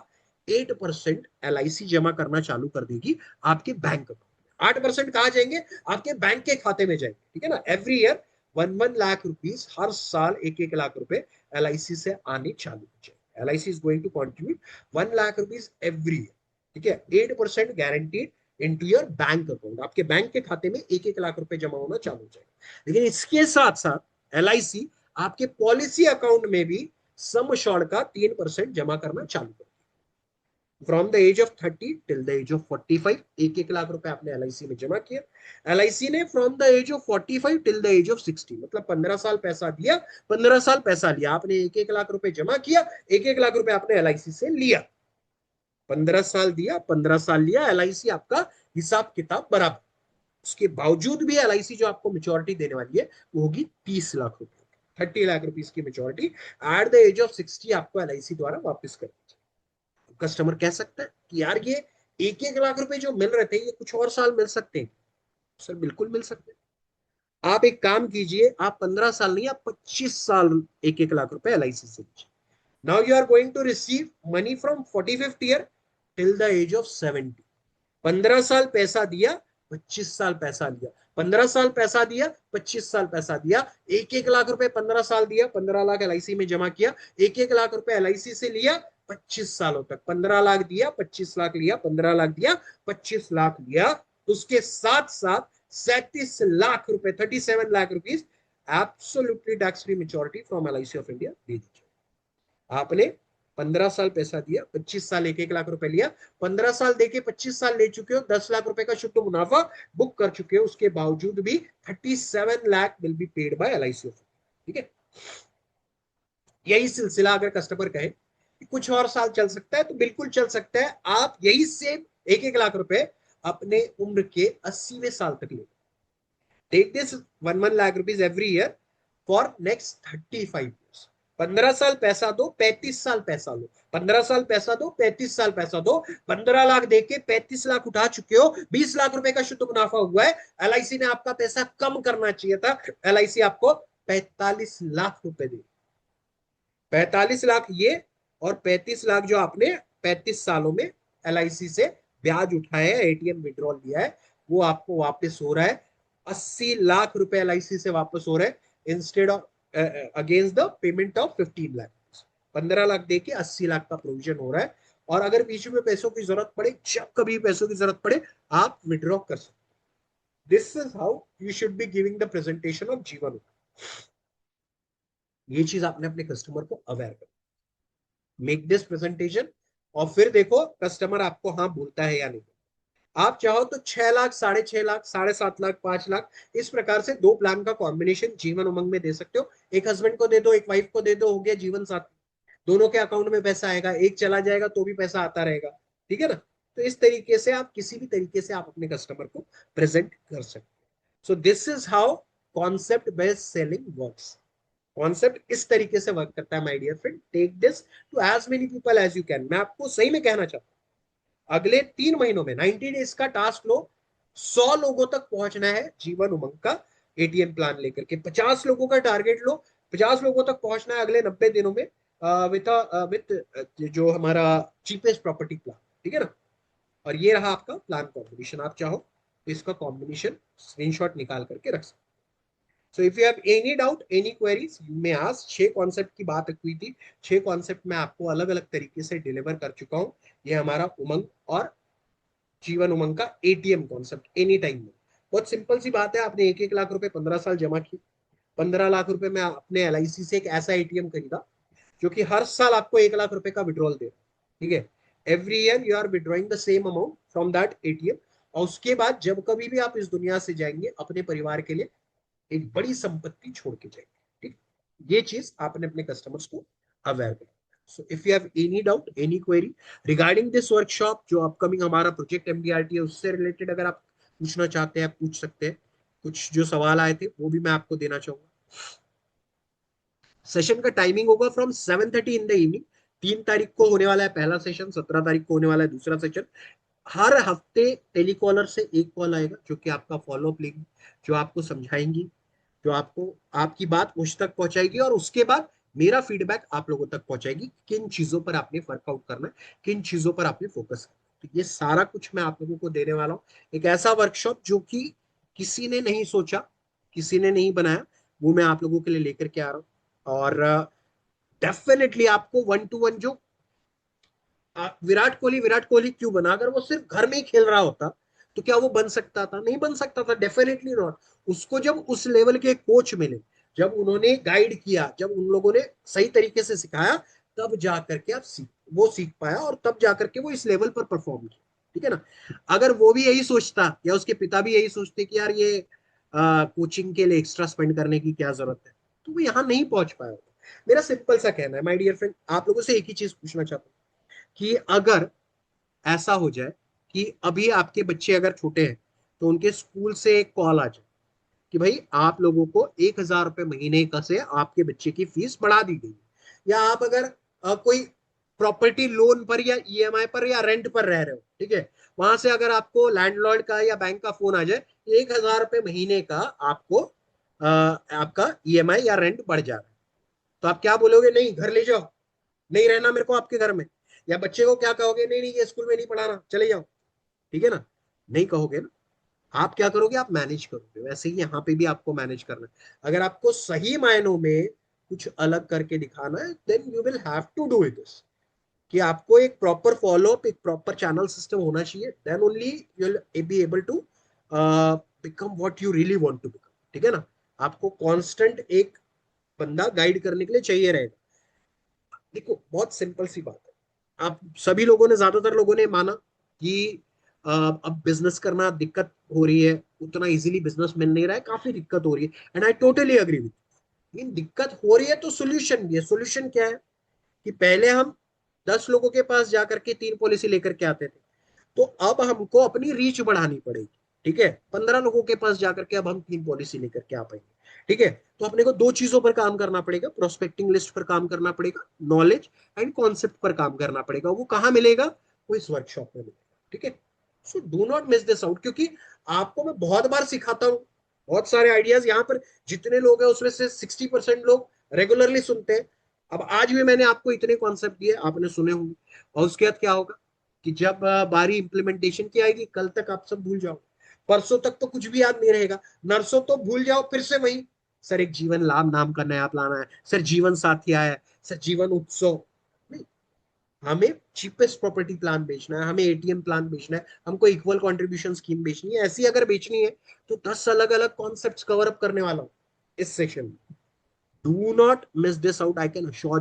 [SPEAKER 1] 8% एलआईसी जमा करना चालू कर देगी आपके बैंक अकाउंट। 8% कहाँ जाएंगे? आपके बैंक के खाते में जाएंगे, ठीक है ना। एवरी ईयर 1 लाख रुपीज, हर साल 1 लाख रुपए LIC से आने चालू हो जाए। LIC is going to contribute 1 lakh rupees every year, ठीक है। 8% guaranteed into your bank account, आपके बैंक के खाते में 1 1 लाख रुपए जमा होना चालू हो जाएगा। लेकिन इसके साथ साथ LIC आपके पॉलिसी अकाउंट में भी सम अश्योर्ड का 3% जमा करना चालू कर। From the age of 30 till the age of 45, 1 1 lakh रुपए आपने LIC में जमा किया। LIC ने from the age of 45 till the age of 60, मतलब 15 साल पैसा दिया, 15 साल पैसा लिया आपने, 1 1 लाख रुपए जमा किया, 1 1 लाख रुपए आपने LIC से लिया। 15 साल दिया, 15 साल लिया, LIC आपका हिसाब किताब बराबर। उसके बावजूद भी LIC जो आपको मेच्योरिटी देने वाली है वो होगी 30 लाख रुपए, 30 लाख रुपीज की maturity at the age of 60 आपको LIC द्वारा वापस कर। कस्टमर कह सकता है कि यार ये 1 1 लाख रुपए जो मिल रहे थे ये कुछ और साल मिल सकते हैं। सर बिल्कुल मिल सकते हैं। आप एक काम कीजिए, आप 15 साल नहीं, आप 25 साल 1 1 लाख रुपए LIC से लीजिए। Now you are going to receive money from 45th year till the age of 70। 15 साल पैसा दिया, 25 साल पैसा लिया, 15 साल पैसा दिया, 25 साल पैसा दिया, 1 1 लाख रुपए 15 साल दिया, 15 लाख LIC में जमा किया, 1 1 लाख रुपए LIC से लिया 25 सालों तक, 15 लाख दिया, 25 लाख लिया, 15 लाख दिया, 25 लाख लिया। उसके साथ साथ 37 लाख रुपए, 37 lakh rupees absolutely tax free maturity from LIC of India दे दीजिए। आपने 15 साल पैसा दिया, 25 साल 1 1 लाख रुपए लिया, 15 साल देके 25 साल ले चुके हो, 10 लाख रुपए का शुद्ध मुनाफा बुक कर चुके हो। उसके बावजूद भी 37 lakh will be paid by LIC of, ठीक है। यही सिलसिला अगर कस्टमर कहे कि कुछ और साल चल सकता है तो बिल्कुल चल सकता है। आप यही से 1 1 लाख रुपए अपने उम्र के 80वें साल तक ले। Take this 1 1 lakh rupees every year for next 35 years. 15 साल पैसा दो, 35 साल पैसा लो, 15 साल पैसा दो, 35 साल पैसा दो। 15 लाख देके 35 लाख उठा चुके हो, 20 लाख रुपए का शुद्ध मुनाफा हुआ है। LIC ने आपका पैसा कम करना चाहिए था, LIC आपको 45 लाख रुपए दे। 45 लाख ये, और 35 लाख जो आपने 35 सालों में LIC से ब्याज उठाया है, ATM विड्रॉल लिया है, वो आपको वापस हो रहा है। 80 लाख रुपए LIC से वापस हो रहे हैं instead of against the payment of 15 lakh. 15 lakh देके 80 लाख का प्रोविजन हो रहा है। और अगर बीच में पैसों की जरूरत पड़े, जब कभी पैसों की जरूरत पड़े, आप विड्रॉ कर सकते। This is how you should be giving the presentation of जीवन। ये चीज आपने अपने कस्टमर को अवेयर कर, मेक दिस प्रेजेंटेशन, और फिर देखो कस्टमर आपको हाँ बोलता है या नहीं। आप चाहो तो 6 लाख, 6.5 लाख, 7.5 लाख, 5 लाख, इस प्रकार से दो प्लान का कॉम्बिनेशन जीवन उमंग में दे सकते हो। एक हस्बैंड को दे दो, एक वाइफ को दे दो, हो गया जीवन साथी। दोनों के अकाउंट में पैसा आएगा, एक चला जाएगा तो भी पैसा आता रहेगा, ठीक है ना। तो इस तरीके से आप किसी भी तरीके से आप अपने कस्टमर को प्रेजेंट कर सकते हो। So this is how concept based selling works. Concept इस तरीके से वर्क करता है my dear friend. Take this to as many people as you can. मैं आपको सही में कहना चाहता हूं, अगले 3 महीनों में 90 डेज का टास्क लो, 100 लोगों तक पहुंचना है जीवन उमंग का ATM प्लान लेकर के। 50 लोगों का टारगेट लो, 50 लोगों तक पहुंचना है अगले 90 दिनों में विथ जो हमारा चीपेस्ट प्रॉपर्टी प्लान, ठीक है ना। और ये रहा आपका प्लान कॉम्बिनेशन। आप चाहो तो इसका कॉम्बिनेशन स्क्रीनशॉट निकाल करके रख सकते। So if you have any doubt, any queries, you may ask. 6 concept की बात हुई थी, 6 कॉन्सेप्ट मैं आपको अलग अलग तरीके से डिलीवर कर चुका हूँ। ये हमारा उमंग और जीवन उमंग का ATM कॉन्सेप्ट एनी टाइम में। बहुत सिंपल सी बात है, आपने 1 1 लाख रुपए 15 साल जमा किए, 15 लाख रुपए में आपने LIC से एक ऐसा ATM खरीदा जो कि हर साल आपको 1 लाख रुपए का विड्रॉल दे, ठीक है। Every year you are withdrawing the same amount from that ATM। और उसके बाद जब कभी भी आप इस दुनिया से जाएंगे, अपने परिवार के लिए एक बड़ी संपत्ति छोड़ के जाएंगे, ठीक। ये चीज आपने अपने कस्टमर्स को अवेयर कर। So if you have any doubt, any query regarding this workshop, जो अपकमिंग हमारा प्रोजेक्ट MDRT है उससे रिलेटेड अगर आप पूछना चाहते हैं, आप पूछ सकते हैं। कुछ जो सवाल आए थे वो भी मैं आपको देना चाहूंगा। सेशन का टाइमिंग होगा फ्रॉम 7:30 इन द इवनिंग। 3 तारीख को होने वाला है पहला सेशन, 17 तारीख को होने वाला है दूसरा सेशन। हर हफ्ते टेलीकॉलर से एक कॉल आएगा जो कि आपका फॉलोअप लेगी, जो आपको समझाएंगी, जो आपको आपकी बात मुझ तक पहुंचाएगी, और उसके बाद मेरा फीडबैक आप लोगों तक पहुंचाएगी किन चीजों पर आपने वर्कआउट करना है, किन चीजों पर आपने फोकस करना है। तो ये सारा कुछ मैं आप लोगों को देने वाला हूँ, एक ऐसा वर्कशॉप जो कि किसी ने नहीं सोचा, किसी ने नहीं बनाया, वो मैं आप लोगों के लिए लेकर के आ रहा हूँ। और डेफिनेटली आपको वन टू वन जो विराट कोहली क्यों बना, अगर वो सिर्फ घर में ही खेल रहा होता तो क्या वो बन सकता था? नहीं बन सकता था, डेफिनेटली नॉट। उसको जब उस लेवल के कोच मिले, जब उन्होंने गाइड किया, जब उन लोगों ने सही तरीके से सिखाया, तब जा करके वो सीख पाया, और तब जा करके वो इस लेवल पर परफॉर्म किया। ठीक है ना? अगर वो भी यही सोचता, या उसके पिता भी यही सोचते कि यार ये कोचिंग के लिए एक्स्ट्रा स्पेंड करने की क्या जरूरत है, तो वो यहाँ नहीं पहुंच पाया होता। मेरा सिंपल सा कहना है माय डियर फ्रेंड, आप लोगों से एक ही चीज पूछना चाहता हूँ कि अगर ऐसा हो जाए कि अभी आपके बच्चे अगर छोटे हैं, तो उनके स्कूल से एक कॉल आ जाए कि भाई आप लोगों को 1,000 रुपए महीने का से आपके बच्चे की फीस बढ़ा दी गई, या आप अगर कोई प्रॉपर्टी लोन पर या ईएमआई पर या रेंट पर रह रहे हो, ठीक है, वहां से अगर आपको लैंडलॉर्ड का या बैंक का फोन आ जाए, 1,000 रुपए महीने का आपको आपका ईएमआई या रेंट बढ़ जा रहा है, तो आप क्या बोलोगे? नहीं, घर ले जाओ, नहीं रहना मेरे को आपके घर में। या बच्चे को क्या कहोगे? नहीं नहीं, ये स्कूल में नहीं पढ़ाना, चले जाओ। ठीक है ना? नहीं कहोगे ना। आप क्या करोगे? आप मैनेज करोगे। वैसे ही यहाँ पे भी आपको मैनेज करना है। अगर आपको सही मायनों में कुछ अलग करके दिखाना है, then you will have to do it this, कि आपको एक प्रॉपर फॉलो अप, एक प्रॉपर चैनल सिस्टम होना चाहिए, then only you will be able to become what you really want to become. ठीक है ना? आपको कांस्टेंट एक बंदा गाइड करने के लिए चाहिए रहेगा। देखो, बहुत सिंपल सी बात है। आप सभी लोगों ने, ज्यादातर लोगों ने माना कि अब बिजनेस करना दिक्कत हो रही है, उतना इजीली बिजनेस मिल नहीं रहा है, काफी दिक्कत हो रही है, and I totally agree with. लेकिन दिक्कत हो रही है तो सोल्यूशन भी है। सोल्यूशन क्या है? कि पहले हम 10 लोगों के पास जाकर के 3 पॉलिसी लेकर के आते थे, तो अब हमको अपनी रीच बढ़ानी पड़ेगी। ठीक है? 15 लोगों के पास जाकर के अब हम 3 पॉलिसी लेकर के आ पाएंगे। ठीक है? तो अपने को दो चीजों पर काम करना पड़ेगा, प्रोस्पेक्टिंग लिस्ट पर काम करना पड़ेगा, नॉलेज एंड कॉन्सेप्ट पर काम करना पड़ेगा। वो कहाँ मिलेगा? वो इस वर्कशॉप में मिलेगा। ठीक है? So do not miss this out, क्योंकि आपको मैं बहुत बार सिखाता हूँ बहुत सारे आइडियाज। यहाँ पर जितने लोग हैं उसमें से 60% लोग रेगुलरली सुनते हैं। अब आज भी मैंने आपको इतने कॉन्सेप्ट दिए, आपने सुने होंगे, और उसके बाद क्या होगा कि जब बारी इंप्लीमेंटेशन की आएगी, कल तक आप सब भूल जाओ, परसों तक तो कुछ भी याद नहीं रहेगा, नरसों तो भूल जाओ, फिर से वही, सर एक जीवन लाभ नाम का नया प्लान है, सर जीवन साथी आया है, सर जीवन उत्सव। नहीं, हमें चीपेस्ट प्रॉपर्टी प्लान बेचना है, हमें एटीएम प्लान बेचना है, हमको इक्वल कंट्रीब्यूशन स्कीम बेचनी है। ऐसी अगर बेचनी है तो 10 अलग अलग कॉन्सेप्ट कवर अप करने वाला हूं इस सेशन में। Do not miss this out, I can assure,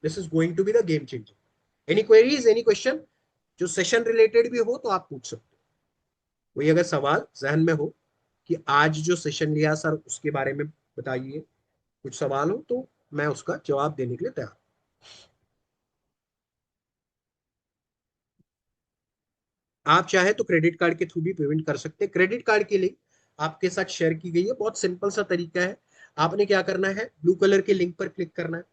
[SPEAKER 1] this is going to be the game changer. Any queries, any question? जो सेशन रिलेटेड भी हो तो आप पूछ सकते हो। कोई अगर सवाल जहन में हो कि आज जो सेशन लिया सर उसके बारे में बताइए, कुछ सवाल हो तो मैं उसका जवाब देने के लिए तैयार हूं। आप चाहे तो क्रेडिट कार्ड के थ्रू भी पेमेंट कर सकते हैं। क्रेडिट कार्ड के लिए आपके साथ शेयर की गई है, बहुत सिंपल सा तरीका है। आपने क्या करना है? ब्लू कलर के लिंक पर क्लिक करना है।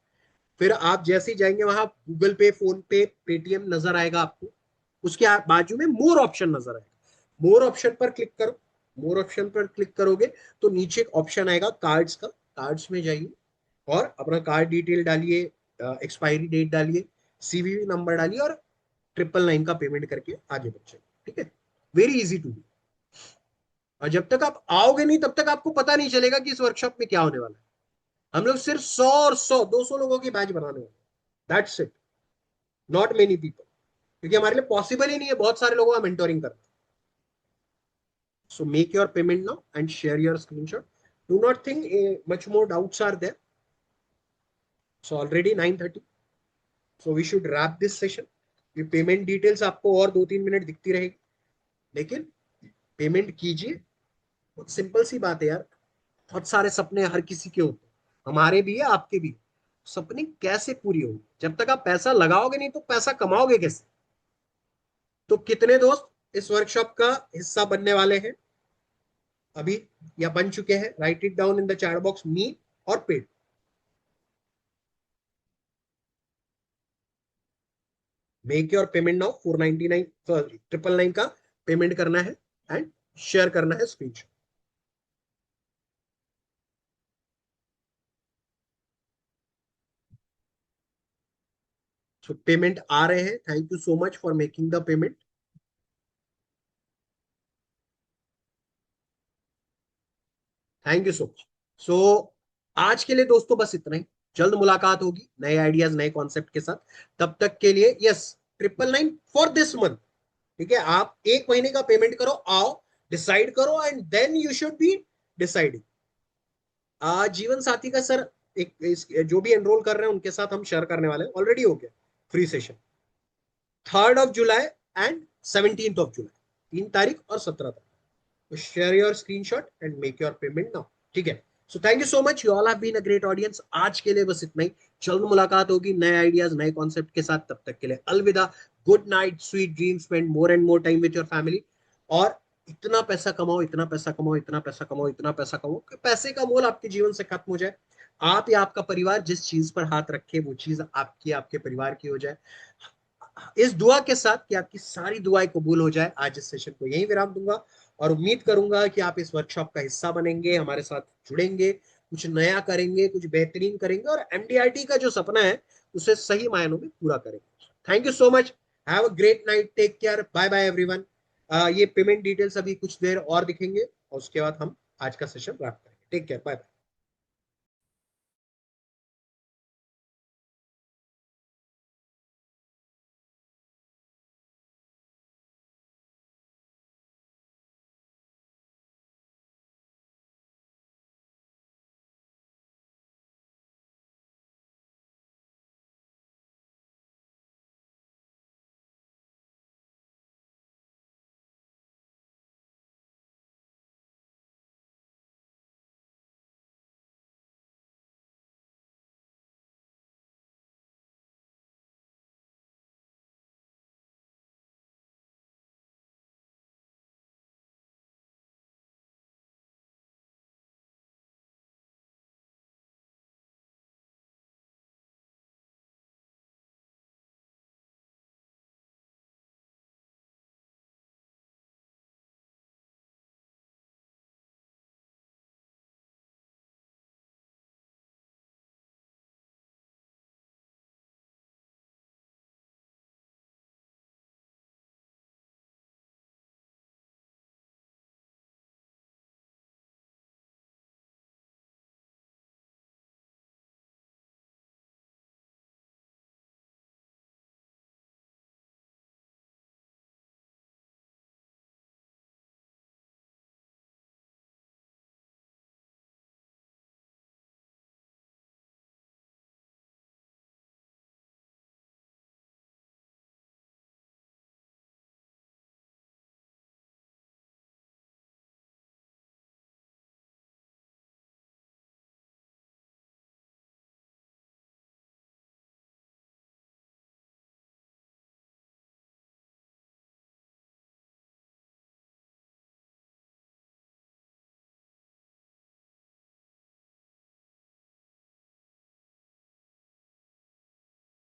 [SPEAKER 1] फिर आप जैसे ही जाएंगे वहां गूगल पे, फोन पे, पेटीएम नजर आएगा आपको। उसके बाजू में मोर ऑप्शन नजर आएगा, मोर ऑप्शन पर क्लिक करो। मोर ऑप्शन पर क्लिक करोगे तो नीचे एक ऑप्शन आएगा कार्ड्स का। कार्ड्स में जाइए और अपना कार्ड डिटेल डालिए, एक्सपायरी डेट डालिए, सीवीवी नंबर डालिए, और 999 का पेमेंट करके आगे बढ़। ठीक है? Very easy to do. और जब तक आप आओगे नहीं, तब तक आपको पता नहीं चलेगा कि इस वर्कशॉप में क्या होने वाला है। हम लोग सिर्फ 100 और 200 लोगों की बैच बनाने वाले, that's it, not many people, क्योंकि हमारे लिए पॉसिबल ही नहीं है बहुत सारे लोगों का मेंटोरिंग करना। So make your payment now and share your screenshot. Do not think much more doubts are there. So already 9:30, so we should wrap this session. ये पेमेंट डिटेल्स आपको और 2-3 मिनट दिखती रहेगी, लेकिन पेमेंट कीजिए। बहुत सिंपल सी बात है यार। बहुत सारे सपने हर किसी के होते हैं, हमारे भी है, आपके भी। सपने कैसे पूरी होंगे जब तक आप पैसा लगाओगे नहीं? तो पैसा कमाओगे कैसे? तो कितने दोस्त इस वर्कशॉप का हिस्सा बनने वाले हैं अभी, या बन चुके हैं? Write it down in the chat box, मी और paid. Make your payment now, 499, 999 का पेमेंट करना है एंड शेयर करना है स्क्रीनशॉट। सो पेमेंट आ रहे हैं, thank you so much for making the payment. Thank you so much. So आज के लिए दोस्तों बस इतना ही। जल्द मुलाकात होगी नए आइडियाज नए कॉन्सेप्ट के साथ। तब तक के लिए यस, 999 फॉर दिस मंथ। ठीक है, आप एक महीने का पेमेंट करो, आओ डिसाइड करो and then you should be deciding. जीवन साथी का सर जो भी एनरोल कर रहे हैं उनके साथ हम शेयर करने वाले हैं, ऑलरेडी हो गया फ्री सेशन 3 जुलाई एंड 17 जुलाई, 3 तारीख और 17 तारीख। Share your screenshot and make your payment now. ठीक है, so thank you so much, you all have been a great audience. आज के लिए बस इतना ही। जल्द मुलाकात होगी नए आइडियाज नए कॉन्सेप्ट के साथ। तब तक के लिए अलविदा, good night, sweet dream, spend more and more time with your family. और इतना पैसा कमाओ, इतना पैसा कमाओ, इतना पैसा कमाओ, इतना पैसा कमाओ कि पैसे का मोल आपके जीवन से खत्म हो जाए। आप या आपका परिवार जिस चीज पर हाथ रखे वो चीज आपकी आपके परिवार की हो जाए। इस दुआ के साथ कि आपकी सारी दुआएं कबूल हो जाए, आज इस सेशन को यहीं विराम दूंगा। और उम्मीद करूंगा कि आप इस वर्कशॉप का हिस्सा बनेंगे, हमारे साथ जुड़ेंगे, कुछ नया करेंगे, कुछ बेहतरीन करेंगे और एमडीआईटी का जो सपना है उसे सही मायनों में पूरा करेंगे। Thank you so much, have a great night, take care, bye bye everyone. ये पेमेंट डिटेल्स अभी कुछ देर और दिखेंगे और उसके बाद हम आज का सेशन रैप करेंगे। Take care, bye bye.